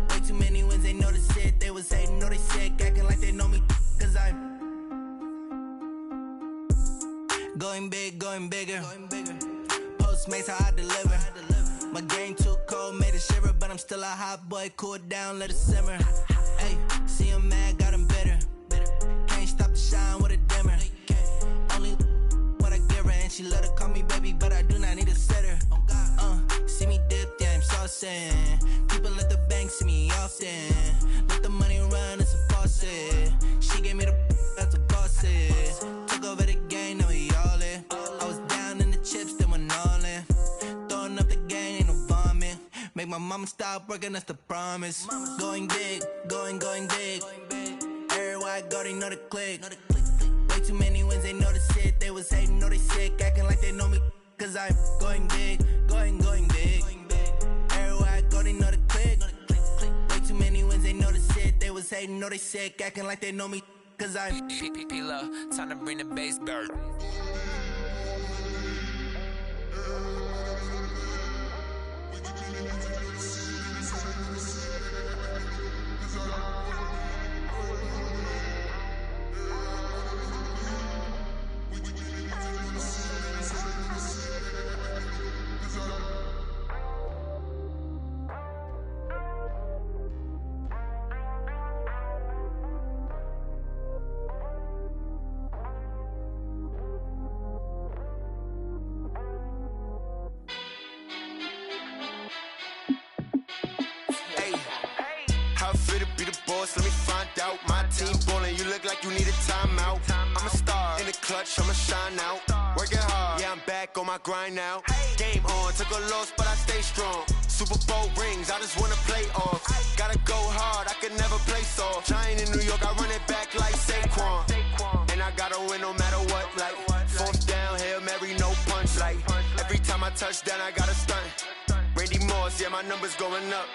Way too many wins, they know the shit. They was hating, know they sick, acting like they know me. Cause I'm going big, going bigger. Postmates, how I deliver. My game too cold, made it shiver. But I'm still a hot boy, cool it down, let it simmer. Hey, see him mad, got him bitter. Can't stop the shine with a dimmer. Only what I give her, and she love to call me baby, but I do not need a sitter. See me dip, yeah, I'm saucing. People at the bank see me often. Let the money run, it's a faucet. She gave me the that's a faucet. Took over the game, now we all in. I was down in the chips, then went all in. Throwing up the gang, ain't no vomit. Make my mama stop working, that's the promise. Going big, going big. Everywhere I go, they know the click. Way too many wins, they know the shit. They was hating, know they sick, acting like they know me. Cause I'm going big, going big. Everywhere I go, they know the click. Way too many wins, they know the shit. They was hating, know they sick, acting like they know me. Cause I'm P-P-P-Love, time to bring the bass bird. Let me find out. My team ballin', you look like you need a timeout. I'm a star in the clutch, I'ma shine out. Working hard, yeah, I'm back on my grind now. Game on, took a loss, but I stay strong. Super Bowl rings, I just wanna play off. Gotta go hard, I can never play soft. Giant in New York, I run it back like Saquon. And I gotta win no matter what, like fourth down, Hail Mary, no punch. Like every time I touch down, I gotta stunt. Randy Moss, yeah, my numbers going up.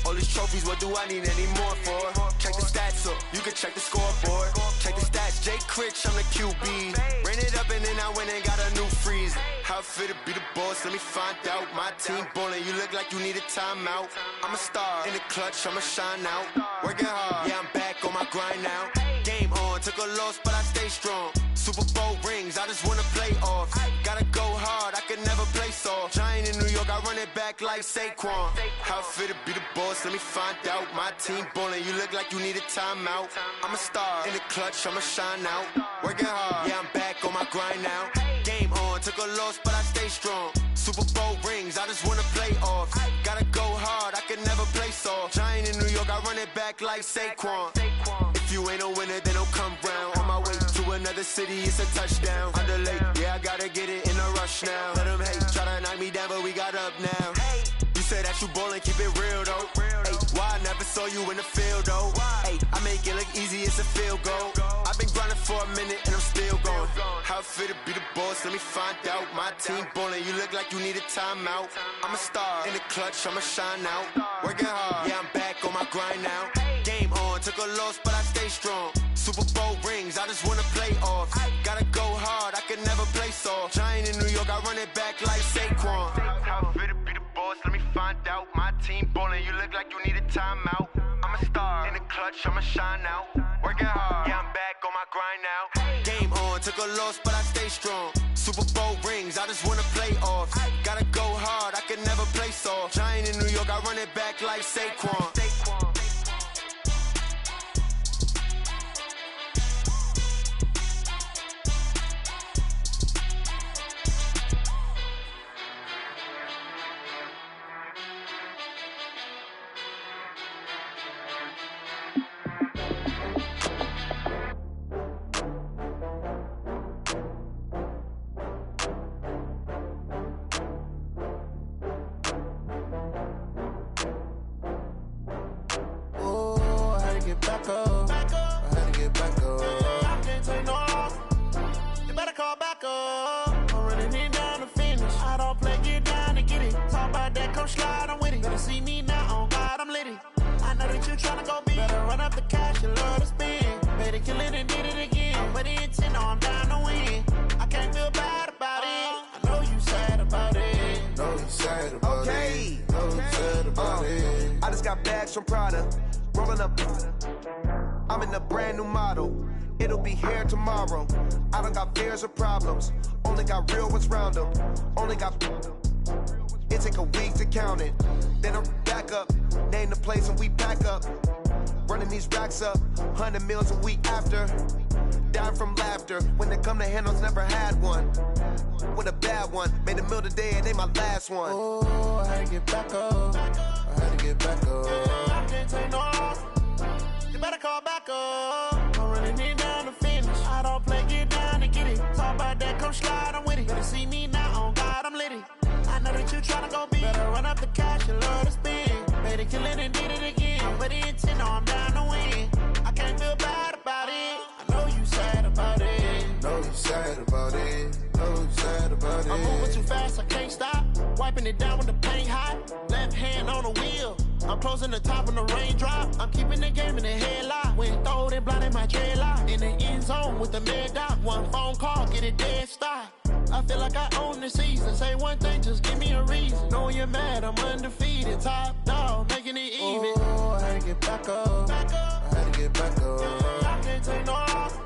All these trophies, what do I need any more for? Check the stats up, you can check the scoreboard. Check the stats, Jay Critch, I'm the QB. Ran it up and then I went and got a new freeze. How fit to be the boss, let me find out. My team ballin', you look like you need a timeout. I'm a star in the clutch, I'ma shine out. Working hard, yeah, I'm back on my grind now. Game on, took a loss, but I stay strong. Super Bowl rings, I just wanna play off. Gotta go hard, I can never play soft. Giant in New York, I run it back like Saquon. How fit to be the boss, let me find out. My team ballin', you look like you need a timeout. I'm a star in the clutch, I'ma shine out. Working hard, yeah, I'm back on my grind now. Game on, took a loss, but I stay strong. Super Bowl rings, I just wanna play off. Gotta go hard, I can never play soft. Giant in New York, I run it back like Saquon. If you ain't a winner, then don't come round. On my way to another city, it's a touchdown. Underlay, yeah, I gotta get it in a rush now. Let them hate, try to knock me down, but we got up now. You say that you ballin', keep it real though. Hey, why I never saw you in the field though? Hey, I make it look easy, it's a field goal. I've been grinding for a minute and I'm still going. How fit to be the boss, let me find out. My team ballin', you look like you need a timeout. I'm a star in the clutch, I'ma shine out. Working hard, yeah, I'm back on my grind now. Game on, took a loss, but I stay strong. Super Bowl rings, I just wanna play off. Gotta go hard, I can never play soft. Giant in New York, I run it back like Saquon. How fit to be the boss, let me find out. My team ballin', you look like you need a timeout. I'm a star in the clutch, I'ma shine out. Working hard, yeah, I'm back on my grind now. Game on, took a loss, but I stay strong. Super Bowl rings, I just wanna play off. Gotta go hard, I can never play soft. Giant in New York, I run it back like Saquon. back up. I had to get back up. I can't take no loss. You better call back up. I'm running it down to finish. I don't play, get down to get it. Talk about that, come slide, I'm with it. Better see me now, on God, I'm litty. I know that you tryna go big. Better run up the cash, you love to spend. Better kill it and did it again. But the intent, no, I'm down to win. I can't feel bad about it. I know you sad about it. Know you sad about it. Know you sad about it. I just got bags from Prada. Rolling up. I'm in a brand new model. It'll be here tomorrow. I don't got fears or problems. Only got real ones round them. Only got. It take a week to count it. Then I'm back up. Name the place and we pack up. Running these racks up. 100 meals a week after. Down from laughter. When they come to handles, never had one. With a bad one. Made a meal today and they my last one. Oh, I had to get back up. I had to get back up. I can't take no loss. You better call back up. I'm running it down to finish. I don't play, get down to get it. Talk about that, come slide, I'm with it. Better see me now, on God, I'm litty. I know that you tryna go big. Better run up the cash, you love to spend. Better kill it and did it again. But the intent, no, I'm down to win. I can't feel bad about it. I know you sad about it. Know you sad about it. Know you sad about it. I'm moving too fast, I can't stop. Wiping it down with the paint hot. Left hand on the wheel. I'm closing the top when the raindrop. I'm keeping the game in the headlock. When throwed and blinded my dreadlock. In the end zone with the mad dot. One phone call, get it dead stop. I feel like I own the season. Say one thing, just give me a reason. Knowing you're mad, I'm undefeated. Top dog, making it even. Oh, I had to get back up. I had to get back up. I can't take no loss.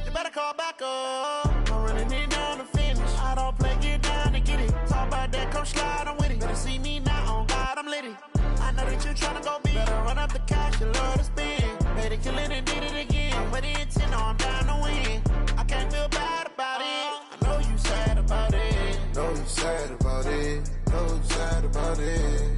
You better call back up. I'm running it down to finish. I don't play, get down to get it. Talk about that, come slide, I'm with it. Better see me now, on God, I'm litty. I know that you tryna go big. Better run up the cash, you love to spend. Better kill it and did it again. But the intent, no, I'm down to win. I can't feel bad about it. I know you sad about it. Know you sad about it. Know you sad about it.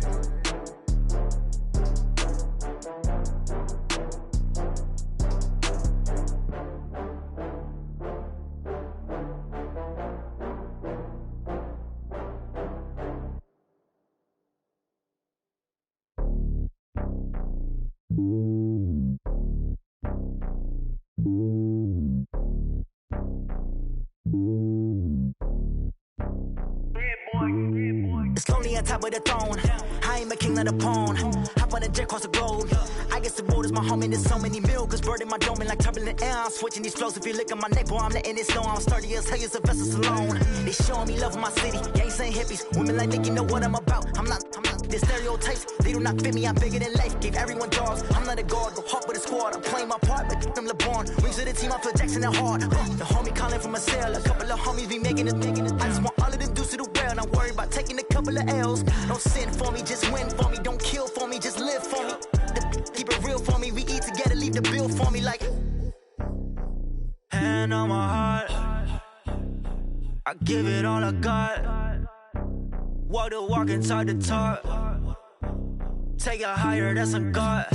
It's lonely on top of the throne. I ain't a king, not a pawn. Hop on a jet across the globe. I guess the road is my home and there's so many milkers burning my dome like turbulent air. I'm switching these flows. If you look at my neck, boy, I'm letting it snow. I'm sturdy as hell, as a vessel alone. They showing me love in my city. Gangs ain't hippies. Women like Nick, you know what I'm about. I'm not the stereotypes. They do not fit me. I'm bigger than life. Gave everyone jobs. I'm not a guard. Go hard with a squad. I'm playing my part, but them LeBron. Rings to the team. I feel Jackson and hard. The homie calling from a cell. A couple of homies be making it. I just want all of them dudes to do well. Not worried about taking a couple of L's. Don't sin for me, just win for me. Don't kill for me, just live for me. Keep it real for me. We eat together, leave the bill for me like. Hand on my heart, I give it all I got. Walk the walk inside the talk. Take it higher, that's a God.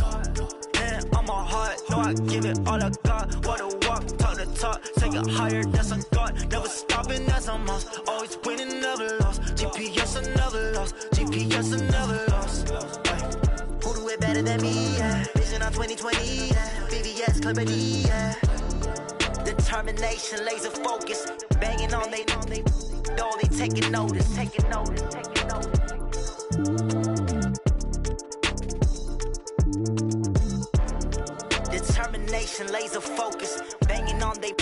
Hand on my heart, no, I give it all I got. Walk the walk, talk the talk. Take it higher, that's a God. Never stopping, that's a must. Always winning, never lost. GPS, I never lost. GPS, I never lost. Who do it better than me? Yeah. Vision on 2020. Yeah. VVS, Clippity. Yeah. Determination, laser focus. Banging on they know they taking notice. Taking notice. Taking notice. Determination, laser focus. Banging on they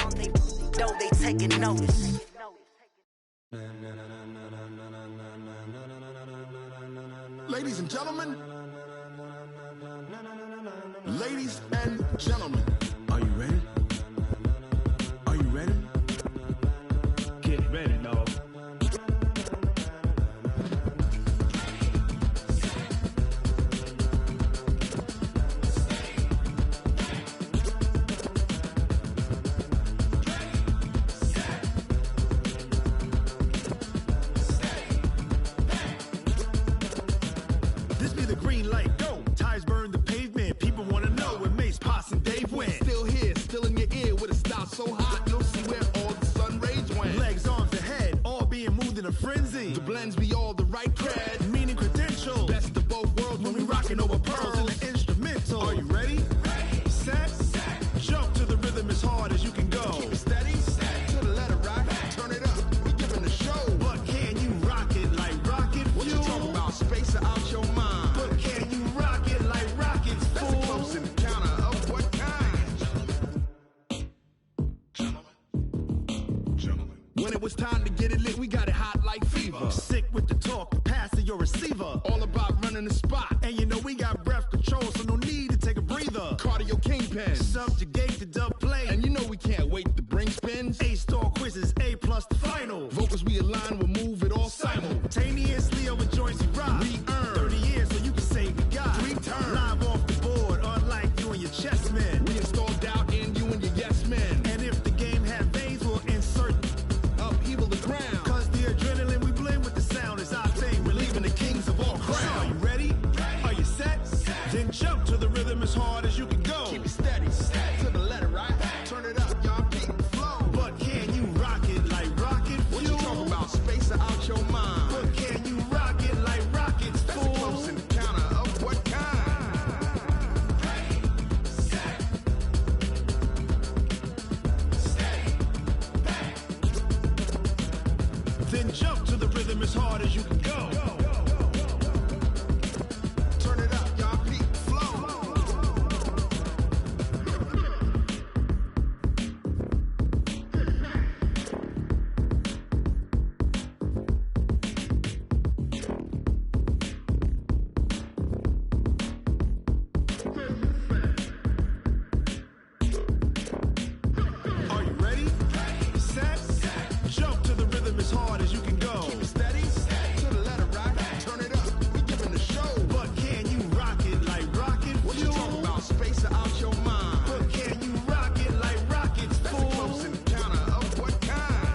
know they taking notice. Ladies and gentlemen, ladies and gentlemen, are you ready? Are you ready? Get ready, dog. This be the green light, go. Tires burn the pavement. People want to know where Mace, Poss, and Dave went. Still here, still in your ear with a style so hot, you'll see where all the sun rays went. Legs, arms, and head, all being moved in a frenzy. The blends be all the right cred, meaning credentials. Best of both worlds when we rockin' over pearls in the instrumental. Are you ready? When it was time to get it lit, we got it hot like fever. Sick with the talk, the pass of your receiver. All about running the spot. And you know we got breath control, so no need to take a breather. Cardio kingpin, subjugate the dub play. And you know we can't wait to bring spins. A-star quizzes, A+ the final. Vocals we align, we'll move it all simultaneously over joints we rock. We earn 30 years, so you can say we got 3 turns. Live off the board, unlike you and your chess men. We install doubt in you and your yes men. And if the game had veins, we'll insert upheaval the ground. Cause the adrenaline we blend with the sound is our thing. We're leaving the kings of all crowns. So are you ready? Are you set? Then jump to the rhythm as hard as you can go. Keep it steady, to the letter, right? Turn it up, y'all, keep the flow. But can you rock it like rocket fuel? What you talking about? Space out your mind. But can you rock it like rockets, fool? That's a close encounter of what kind? Then jump to the rhythm as hard as you can go. Turn it up, y'all, peak flow. Are you ready? Set? Jump to the rhythm as hard as you can go. Keep it steady, to the letter, right? Turn it up, we giving the show. But can you rock it like rocket fuel? What you talking about? Space out your mind. But can you rock it like rockets, fool? That's a close encounter of what kind?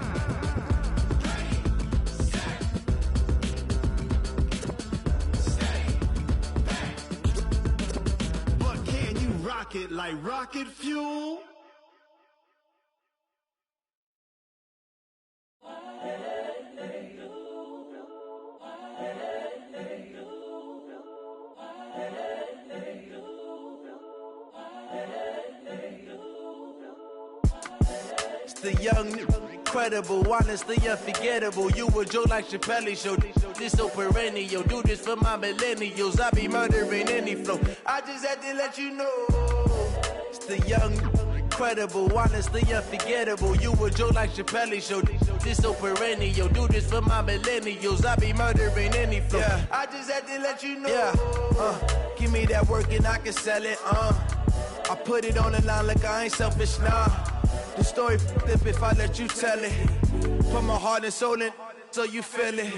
But can you rock it like rocket fuel? It's the young, incredible, honestly unforgettable. You a joke like Chappelle show. This so perennial. Do this for my millennials. I be murdering any flow. I just had to let you know. It's the young, incredible, honestly unforgettable. You a joke like Chappelle show. This so perennial. Do this for my millennials. I be murdering any flow. Yeah. I just had to let you know. Yeah. Give me that work and I can sell it. I put it on the line like I ain't selfish, nah. The story flip if I let you tell it. Put my heart and soul in so you feel it.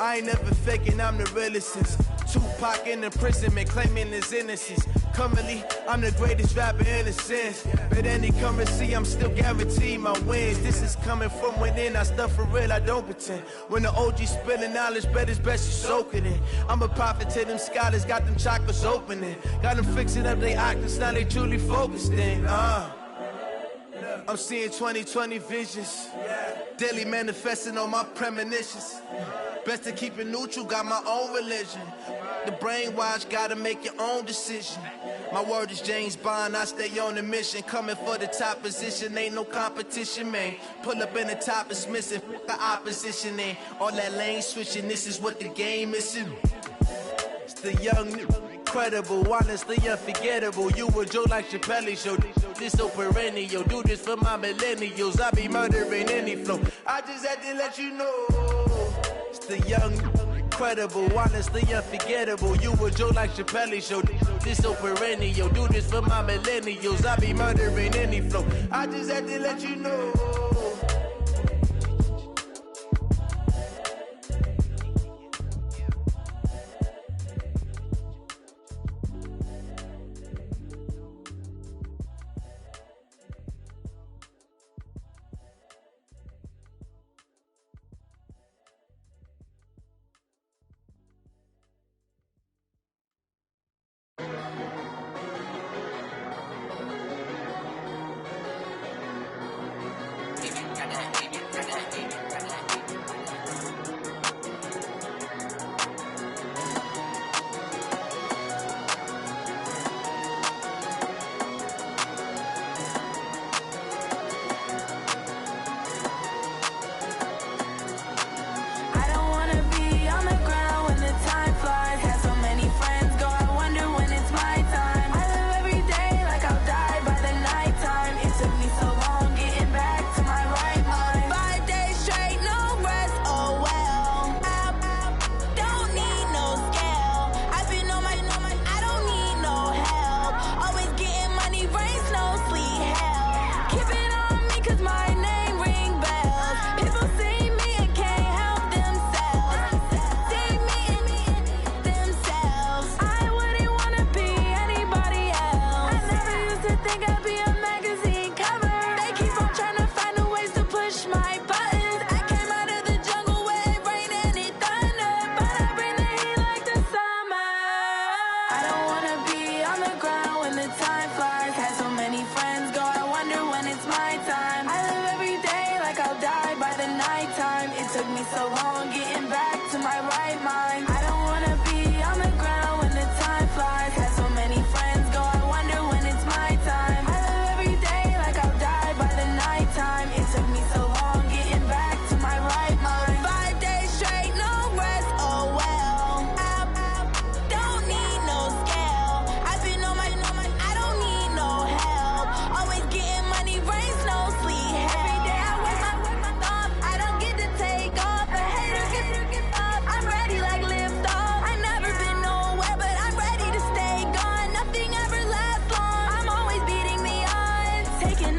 I ain't never faking, I'm the realest since Tupac in imprisonment, claiming his innocence. Currently, I'm the greatest rapper in a sense. But any currency, I'm still guaranteed my wins. This is coming from within, I stuff for real, I don't pretend. When the OG spilling knowledge, bet it's best you soak it in. I'm a prophet to them scholars, got them chakras opening. Got them fixing up their octaves, now they truly focused in. I'm seeing 2020 visions. Daily manifesting on my premonitions. Best to keep it neutral, got my own religion. The brainwash, gotta make your own decision. My word is James Bond, I stay on the mission. Coming for the top position, ain't no competition, man. Pull up in the top, it's missing, the opposition ain't. All that lane switching, this is what the game is. It's the young, incredible, honestly unforgettable. You a joke like Chappelle show. This so perennial. Do this for my millennials. I be murdering any flow. I just had to let you know. It's the young, incredible, honestly unforgettable. You a joke like Chappelle show. This so perennial. Do this for my millennials. I be murdering any flow. I just had to let you know.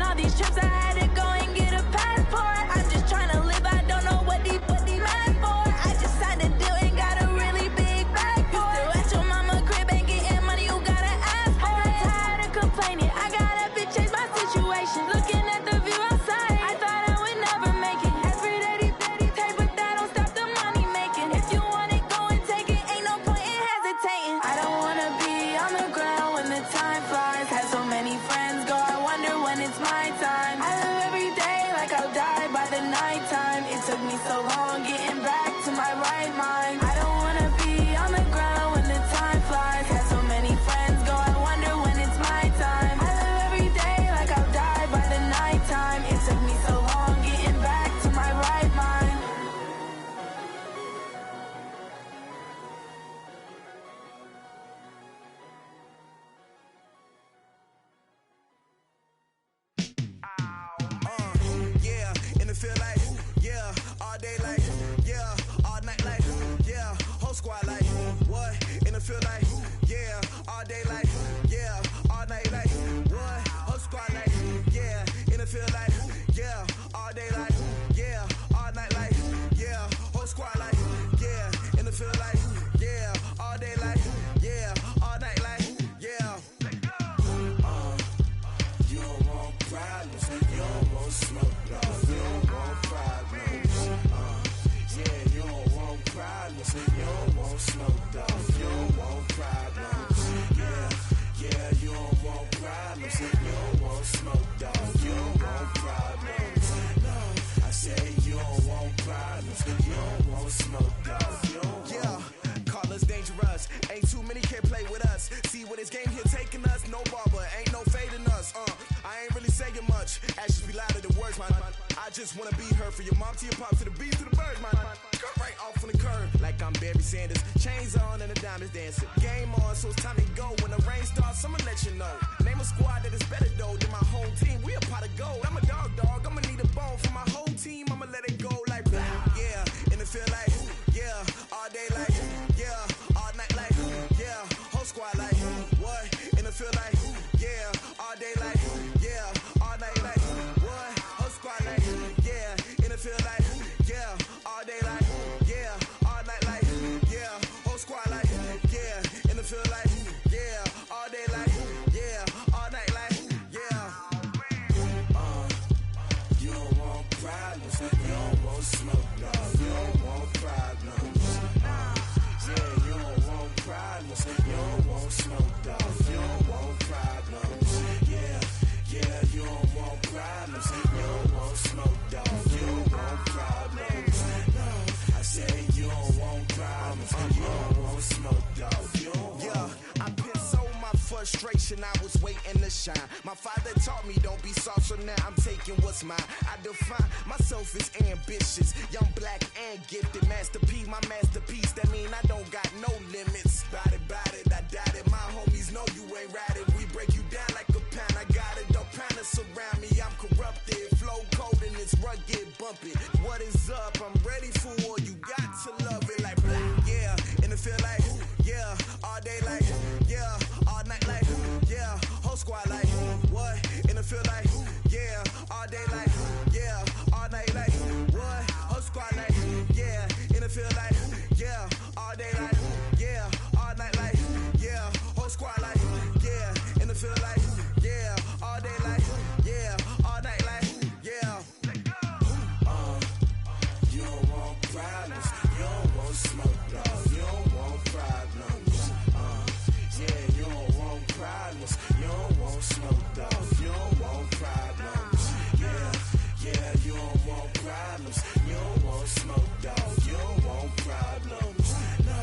all these trips, I had to go and get a passport. I'm just trying to live, I don't know what these mad for. I just signed a deal and got a really big bag for it. You still at your mama crib and getting money, you gotta ask for it. I'm tired of complaining, I gotta bitch change my situation. Looking at the view outside, I thought I would never make it. Every day they take, but that don't stop the money making. If you want it, go and take it, ain't no point in hesitating. I don't wanna be on the ground when the time flies. Had so many friends go, I wonder when it's my time. I live every day like I'll die by the nighttime. It took me so long getting back to my right mind. I don't wanna be on the ground when the time flies. Had so many friends go, I wonder when it's my time. I live every day like I'll die by the nighttime. It took me so long getting back to my right mind. Yeah, and it feel like, yeah, all day like, yeah, all night like, yeah, whole squad like, what? And it feel like, yeah, all day like, yeah, all night like, what? Whole squad like, yeah, and it feel like, yeah, all day like, yeah, all night like, yeah, whole squad like, yeah, and it feel like, yeah, all day like, yeah, all night like, yeah. You don't want problems, you don't want smoke, no, you don't want problems. Yeah, you don't want problems, you don't want smoke, dog, you don't want problems. Yeah, you don't want problems, you don't want smoke, dog, you don't want problems. No, I say you don't want problems, you don't want smoke, dog, you don't want. Yeah, call us dangerous, ain't too many can play with us. See where this game here taking us, no barber, ain't no fading us. I ain't really saying much, actions be louder than words, man. I just wanna be heard from your mom to your pop to the beat to the birds, man. Cut right off on the curb, like I'm Barry Sanders. Chains on and the diamonds dancing. Game on, so it's time to go. When the rain starts, I'ma let you know. Name a squad that is better though than my whole team. We a pot of gold. I'm a dog, I'ma need a bone for my whole team. I'ma let it go like blah. Yeah, and it feel like, yeah, all day like, yeah, all night like, yeah, whole squad like, what? And it feel like, yeah, all day like, yeah, all night like, what? Whole squad like, yeah, and it feel like, yeah, all day like, yeah, all night like, yeah, whole squad like, yeah, and it feel like, yeah, all day like, yeah, all night like, yeah. You don't want problems, you don't want smoke, no, you don't want problems. Yeah, you don't want problems, you don't want smoke, dog, you don't want problems. Yeah, you don't want problems, you don't want smoke, dog, you don't want problems. No, I say you don't want problems, you don't want smoke, dog, you don't want. Yeah, I've been so my frustration, I was waiting to shine. My father taught me don't be soft, so now I'm taking what's mine. I define myself as ambitious, young, black, and gifted. Master P, my masterpiece, that mean I don't got no limits. Bout it, I doubt it. My homies know you ain't ratted. We break you down like a pound. I got it, don't panic surround me. I'm corrupted, flow cold and it's rugged, bumpy. What is up? I'm ready for war. You got to love it like black. Yeah, and it feel like, yeah, all day like, yeah, all night like, yeah, whole squad like, what? And it feel like, yeah, all day like, yeah, all night like, what? Whole squad like, yeah, and it feel like, yeah, all day like, yeah, all night like, yeah, whole squad like, yeah, and it feel like, yeah, all day like, yeah, all night like, yeah. You don't want problems, you don't want smoke, no, you don't want problems. Yeah, you don't want problems, you don't want smoke, dog, you don't want problems. Yeah, you don't want problems, you don't want smoke, dog, you don't want problems. No,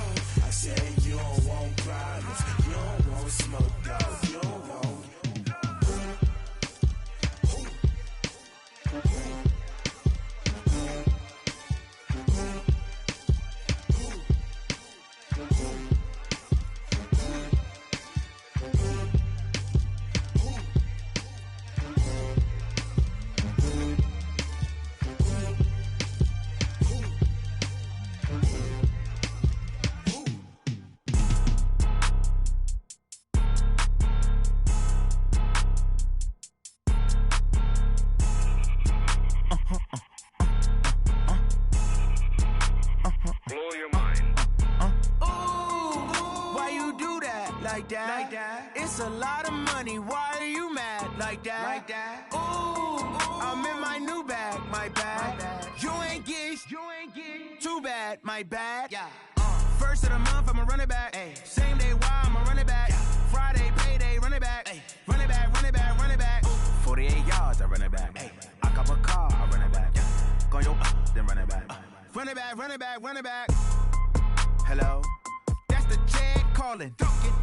I say you don't want problems, you don't want smoke, dog, you don't want. like that? It's a lot of money, why are you mad like that? Ooh, I'm in my new bag, my bad. You ain't get too bad, my bad. First of the month, I'ma run it back. Same day, why I'ma run it back. Friday, payday, run it back. Run it back, run it back, run it back. 48 yards, I run it back. I cop a car, I run it back. Go on your then run it back. Run it back, run it back, run it back. Hello? That's the jag calling.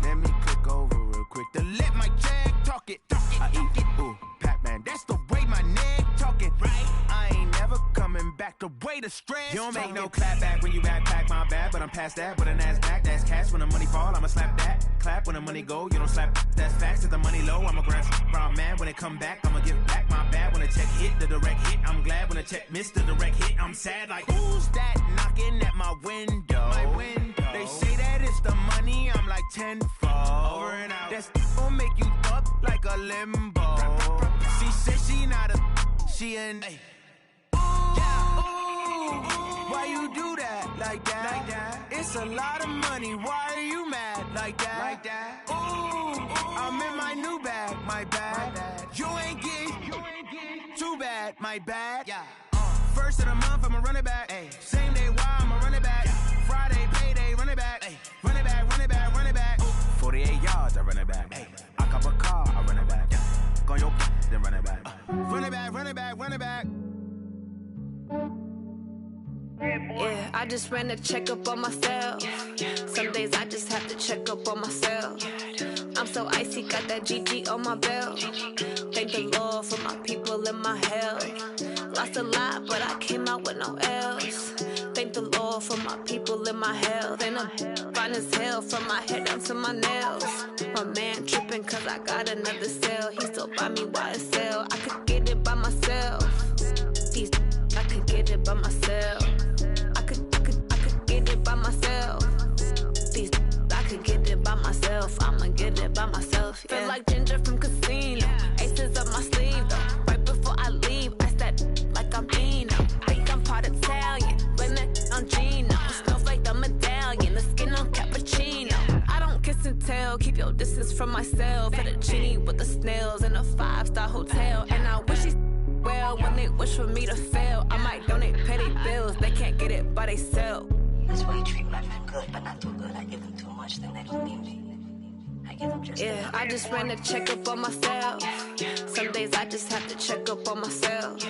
Let me click over real quick. To let my jag talk it. I eat it, ooh, Pac-Man. That's the way my neck talking. Right? I ain't never coming back the way the stress. You don't make no clap back when you backpack, my bad. But I'm past that with a NASDAQ. That's cash when the money fall, I'ma slap that. Clap when the money go, you don't slap. That's facts. If the money low, I'ma grab brown man. When it come back, I'ma give back my bad. When the check hit, the direct hit. I'm glad when the check missed the direct hit. I'm sad like, who's that knocking at my window? My window. They say that it's the money, I'm like tenfold. Over and out. That's gon' make you up like a limbo. She said she not a, she an. Why you do that like that? It's a lot of money, why are you mad like that? Ooh, I'm in my new bag, my bad. You ain't get too bad, my bad. First of the month, I'ma run it back. Same day, why I'ma run it back. Friday, payday, run it back. Run it back, run it back, run it back. 48 yards, I run it back. I cop a car, I run it back. Go on your then run it back. Run it back, run it back, run it back. Yeah, I just ran a checkup on myself. Some days I just have to check up on myself. I'm so icy, got that GG on my belt. Thank the Lord for my people and my health. Lost a lot, but I came out with no L's. Thank the Lord for my people and my health. And I'm fine as hell from my head down to my nails. My man tripping cause I got another cell. He still buy me YSL. I could get it by myself. These I could get it by myself. I could get it by myself. These I could get it by myself. I'ma get it by myself. Yeah. Feel like Ginger from Casino. Aces up my sleeve though. Right before I leave, I said like I'm Dino. Think I'm part Italian, blame that on Gino. Smells like the medallion, the skin on cappuccino. I don't kiss and tell, keep your distance from myself. At a genie with the snails in a 5-star hotel. And I wish he well when they wish for me to fail. I might donate petty bills, they can't get it by they sell. That's why you treat my friend good, but not too good. I give them too much, then they don't need me. I give them just yeah, I just ran a checkup on myself. Some days I just have to check up on myself.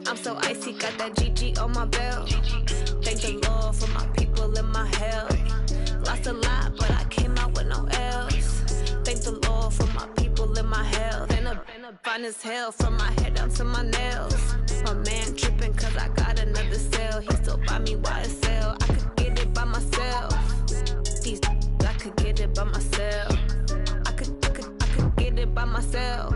I'm so icy, got that GG on my belt. Thank the Lord for my people and my health. Lost a lot, but I came out with no L's. Thank the Lord for my people and my health. And I'm fine as hell from my head down to my nails. My man tripping cause I got another cell. He still buy me YSL. I could get it by myself. These I could get it by myself. I could get it by myself.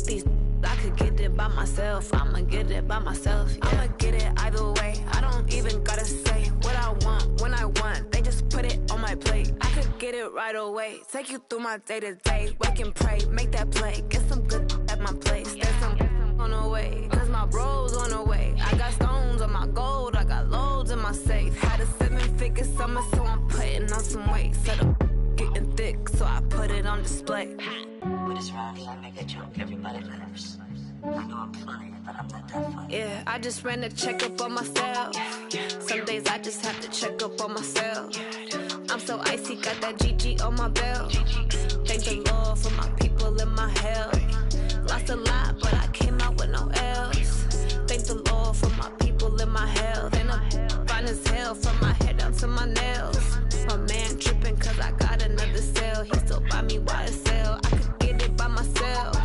These I could get it by myself. I'ma get it by myself. Yeah. I'ma get it either way. I don't even gotta say what I want when I want. They just put it on my plate. I could get it right away. Take you through my day to day. Wake and pray, make that play. Get some good at my place. There's some on the way, cause my bro's on the way. I got stones on my gold. I got loads in my safe. Had a 7-figure summer, so I'm putting on some weight. Set up getting thick, so I put it on display. But it's around here, I make a joke, everybody laughs. I know I'm funny, but I'm not that funny. Yeah, I just ran a checkup on myself. Some days I just have to check up on myself. I'm so icy, got that GG on my belt. Thank the Lord for my people and my health. Lost a lot, but I came out with no L's. Thank the Lord for my people and my health. And I'm fine as hell from my head down to my nails. My man tripping cause I got another cell. He still buy me YSL. I could get it by myself.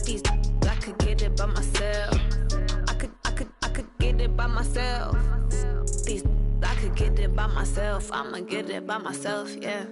These I could get it by myself. I could get it by myself. These I could get it by myself. I'ma get it by myself, yeah.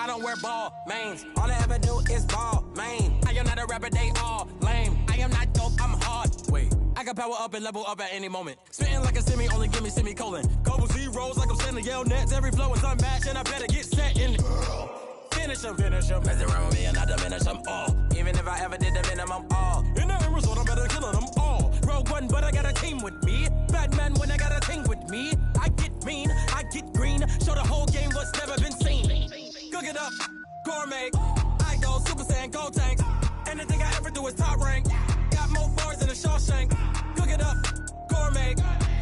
I don't wear ball mains. All I ever do is ball main. I am not a rapper, they all lame. I am not dope, I'm hard. Wait, I can power up and level up at any moment. Spitting like a semi, only give me semicolon. Couple zeros like I'm sending yell nets. Every flow is unmatched and I better get set in. Finish them. Mess around with me and I diminish them all. Even if I ever did the minimum all. In the end result, I'm better killing them all. Rogue One, but I got a team with me. Batman when I got a team with me. I get mean, I get green. Show the whole game what's never been seen. Cook it up, gourmet. I go Super Saiyan, Gold Tank. Anything I ever do is top rank. Got more bars than a Shawshank. Cook it up, gourmet.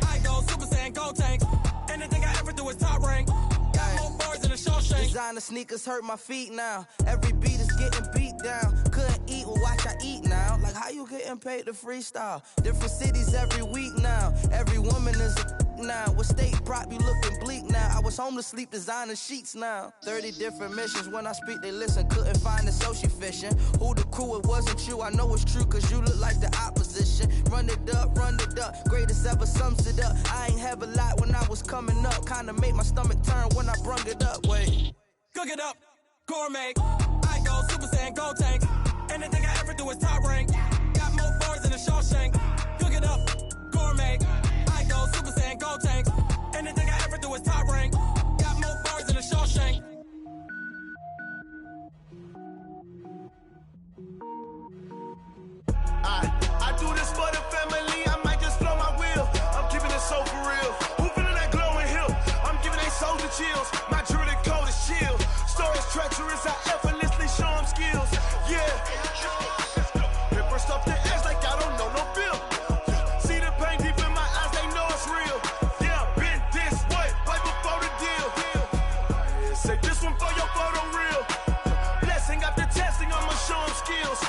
I go Super Saiyan, Gold Tank. Anything I ever do is top rank. Got more bars than a Shawshank. Designer sneakers hurt my feet now. Every beat is getting beat down. Couldn't eat, well watch I eat now. Like how you getting paid to freestyle? Different cities every week now. Every woman is a now. With state prop, you looking bleak now. I was home to sleep, designer sheets now. 30 different missions. When I speak, they listen. Couldn't find it, so she fishing. Who the crew? It wasn't you. I know it's true, cause you look like the opposition. Run it up. Greatest ever sums it up. I ain't have a lot when I was coming up. Kinda made my stomach turn when I brung it up. Wait. Cook it up, gourmet. I go Super Saiyan, Gold Tank. Anything I ever do is top rank. Got more bars than a Shawshank. Cook it up, gourmet. I go Super Saiyan, Gold Tank. Anything I ever do is top rank. Got more bars than a Shawshank. I do this for the family. I might just blow my wheel. I'm keeping it so for real. Who feeling that glowing hill? I'm giving they soldier chills. My jewelry code is chill. Stories treacherous. I effortlessly show them skills. Yeah. Paper stuff the edge like I don't know no feel. See the pain deep in my eyes. They know it's real. Yeah, been this way right before the deal. Say this one for your photo reel. Blessing after testing. I'ma show them skills.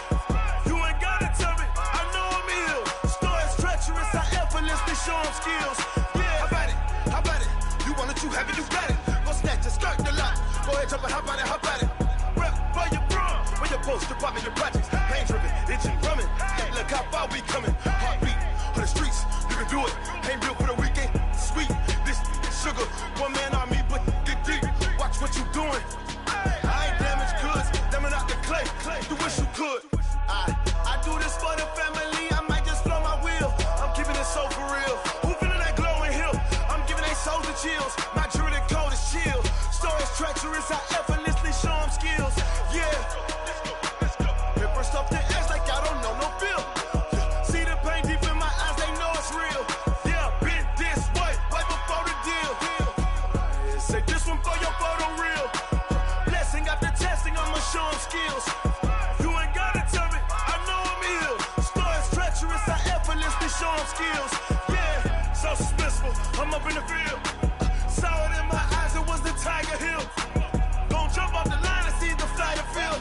Show them skills. Yeah, how about it? You want it, you have it, you got it. Go snatch it, skirt the lot. Go ahead, jump it, how about it? Rep for your bro. When your post, your poppin', your projects. Pain driven, itching, drumming. Hey, look how far we coming. Heartbeat for the streets, you can do it. Ain't built for the weekend. Sweet, this sugar. One man army, but get deep. Watch what you doing. I ain't damaged goods, damn it out the clay. You wish you could. I do this for the family. I might just blow my wheel. I'm keeping it so for real. Who feeling that glowing hill? I'm giving they soldier chills. My jewelry code is chill. Stories treacherous. I effortlessly show them skills. Yeah. Paper stuff the edge like I don't know no feel. See the pain deep in my eyes. They know it's real. Yeah, been this way right before the deal. Say this one for your photo reel. Blessing after testing. I'ma show them skills. Show them skills, yeah, so suspenseful. I'm up in the field, saw it in my eyes, it was the Tiger Hill. Gon' jump off the line and see the fly the field.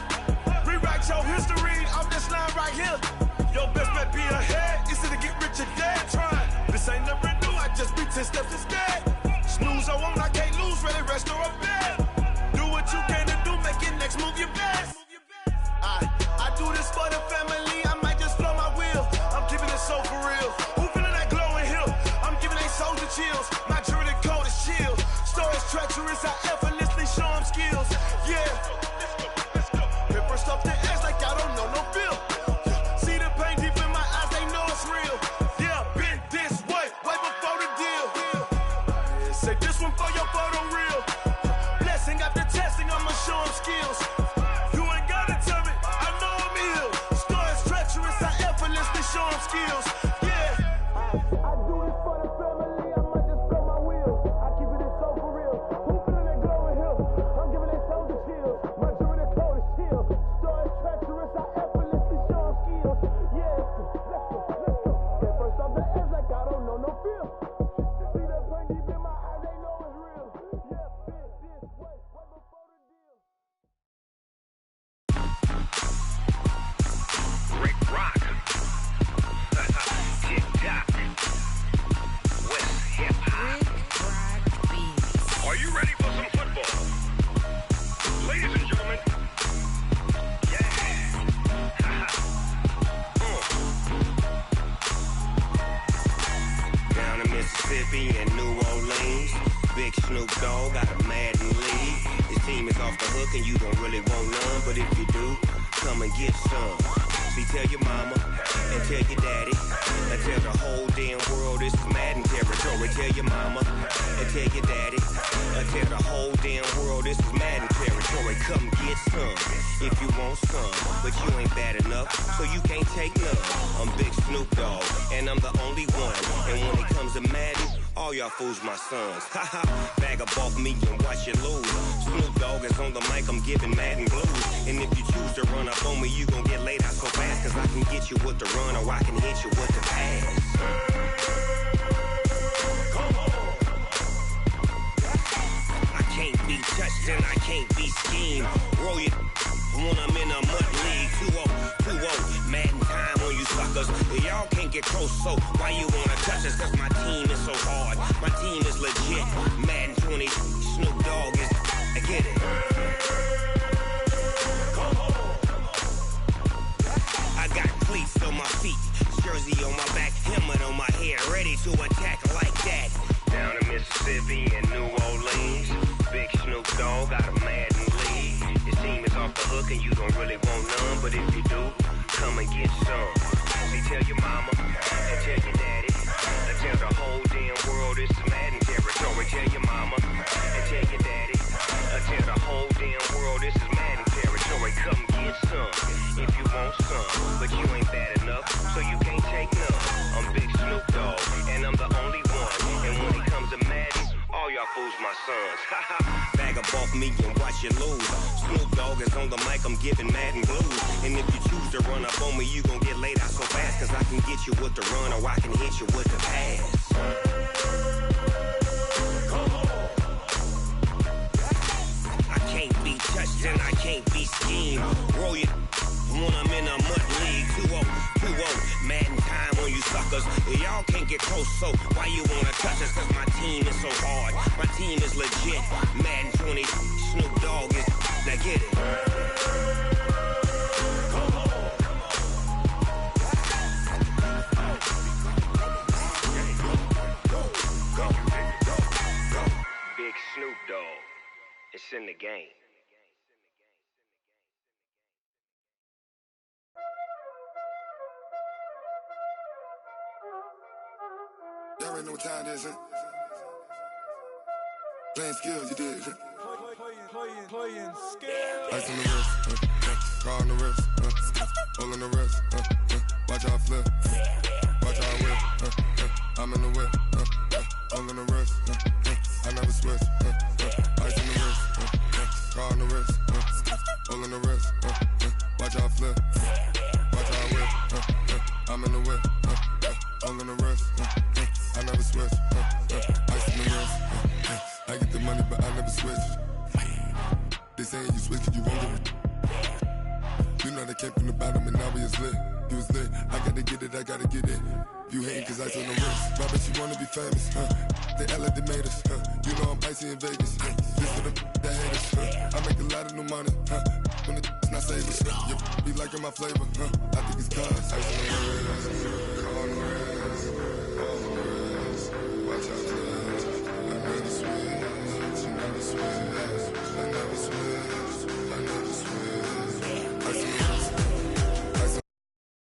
Rewrite your history off this line right here. Your best bet be ahead, easy to get rich or dead. Trying, this ain't never new, I just be 10 steps instead. Snooze I won't, I can't lose, ready, rest or a bed. Do what you can to do, make your next move your best. I do this for the family, I might just blow my wheel. I'm keeping it so for real. Who feeling that glowing hill? I'm giving they soldier chills. My jewelry code is chill. Stories treacherous. I effortlessly show them skills. Yeah. Paper stuff the edge like I don't know no feel. See the pain deep in my eyes. They know it's real. Yeah, been this way right before the deal. Say this one for your photo reel. Blessing after testing. I'ma show them skills. Show them skills, yeah. I do this for the family, I might just blow my wheel. I keep it so for real. Who feeling that glowing hill? I'm giving it soldier chills. My jewelry code is chill. Stories treacherous, I effortlessly show them skills. Yeah, let's go. Get first off the edge like I don't know no feel. See that pain deep in my eyes, they know it's real. Yeah, been this way, right before the deal. Rick Rock. and you don't really want none. But if you do, come and get some. See, tell your mama and tell your daddy and tell the whole damn world this is Madden territory. Tell your mama and tell your daddy and tell the whole damn world this is Madden territory. Come get some if you want some, but you ain't bad enough, so you can't take none. I'm Big Snoop Dogg, and I'm the only one. And when it comes to Madden, all y'all fools my sons. Haha, bag up off me and watch you lose. Snoop Dogg is on the mic, I'm giving Madden blues. And if you choose to run up on me, you gon' get laid out so fast, cause I can get you with the run or I can hit you with the pass. I can't be touched and I can't be schemed. Roll you when I'm in a mud league. 2-0, Madden time on you suckers. Y'all can't get close, so why you wanna touch us? Cause my team is so hard, my team is legit. Madden 20, Snoop Dogg is, I get it. I got cleats on my feet, jersey on my back, helmet on my head, ready to attack like that. Down in Mississippi and New Orleans, Big Snoop Dogg got a Madden league. Your team is off the hook and you don't really want none, but if you do, come and get some. See, tell your mama and tell your daddy and tell the whole damn world this is Madden territory. Tell your mama and tell your daddy and tell the whole damn world this is Madden territory. Come get some if you want some, but you ain't bad enough, so you can't take none. I'm Big Snoop Dogg, and I'm the only one. And when it comes to Madden, all y'all fools my sons. Bag up off me and watch you lose. Snoop Dogg is on the mic, I'm giving Madden blues. And if you choose to run up on me, you gon' get laid out so fast, cause I can get you with the run or I can hit you with the pass. I can't be touched and I can't be schemed. Roll you when I'm in a mud league. 2-0, Madden time on you suckers. Y'all can't get close, so why you wanna touch us? Cause my team is so hard, my team is legit. Madden 20, Snoop Dogg is, now get it. Big Snoop Dogg, it's in the game. Y'all already know what time it is, huh? Playing skills, you did. Playing skills. Ice on the wrist, car on the wrist, hole in the wrist, watch how I flip, watch how I whip, I'm in the whip, hole in the wrist, I never switch, ice on the wrist, car on the wrist, hole in the wrist, watch how I flip, watch how I whip, I'm in the whip, hole in the wrist, I never switch, ice on the wrist, I get the money but I never switch. They saying you switch cause you won't get it. You know they came from the bottom and now we is lit. You was lit, I gotta get it, I gotta get it. You hating cause ice on the wrist. Robert, you wanna be famous, They act like they made us, You know I'm icy in Vegas, This for the that hate us, I make a lot of new money, When it's not savers, You be liking my flavor, I think it's cause ice on the wrist, car on the wrist, all on the wrist, watch out for this. I never switch, you never switch.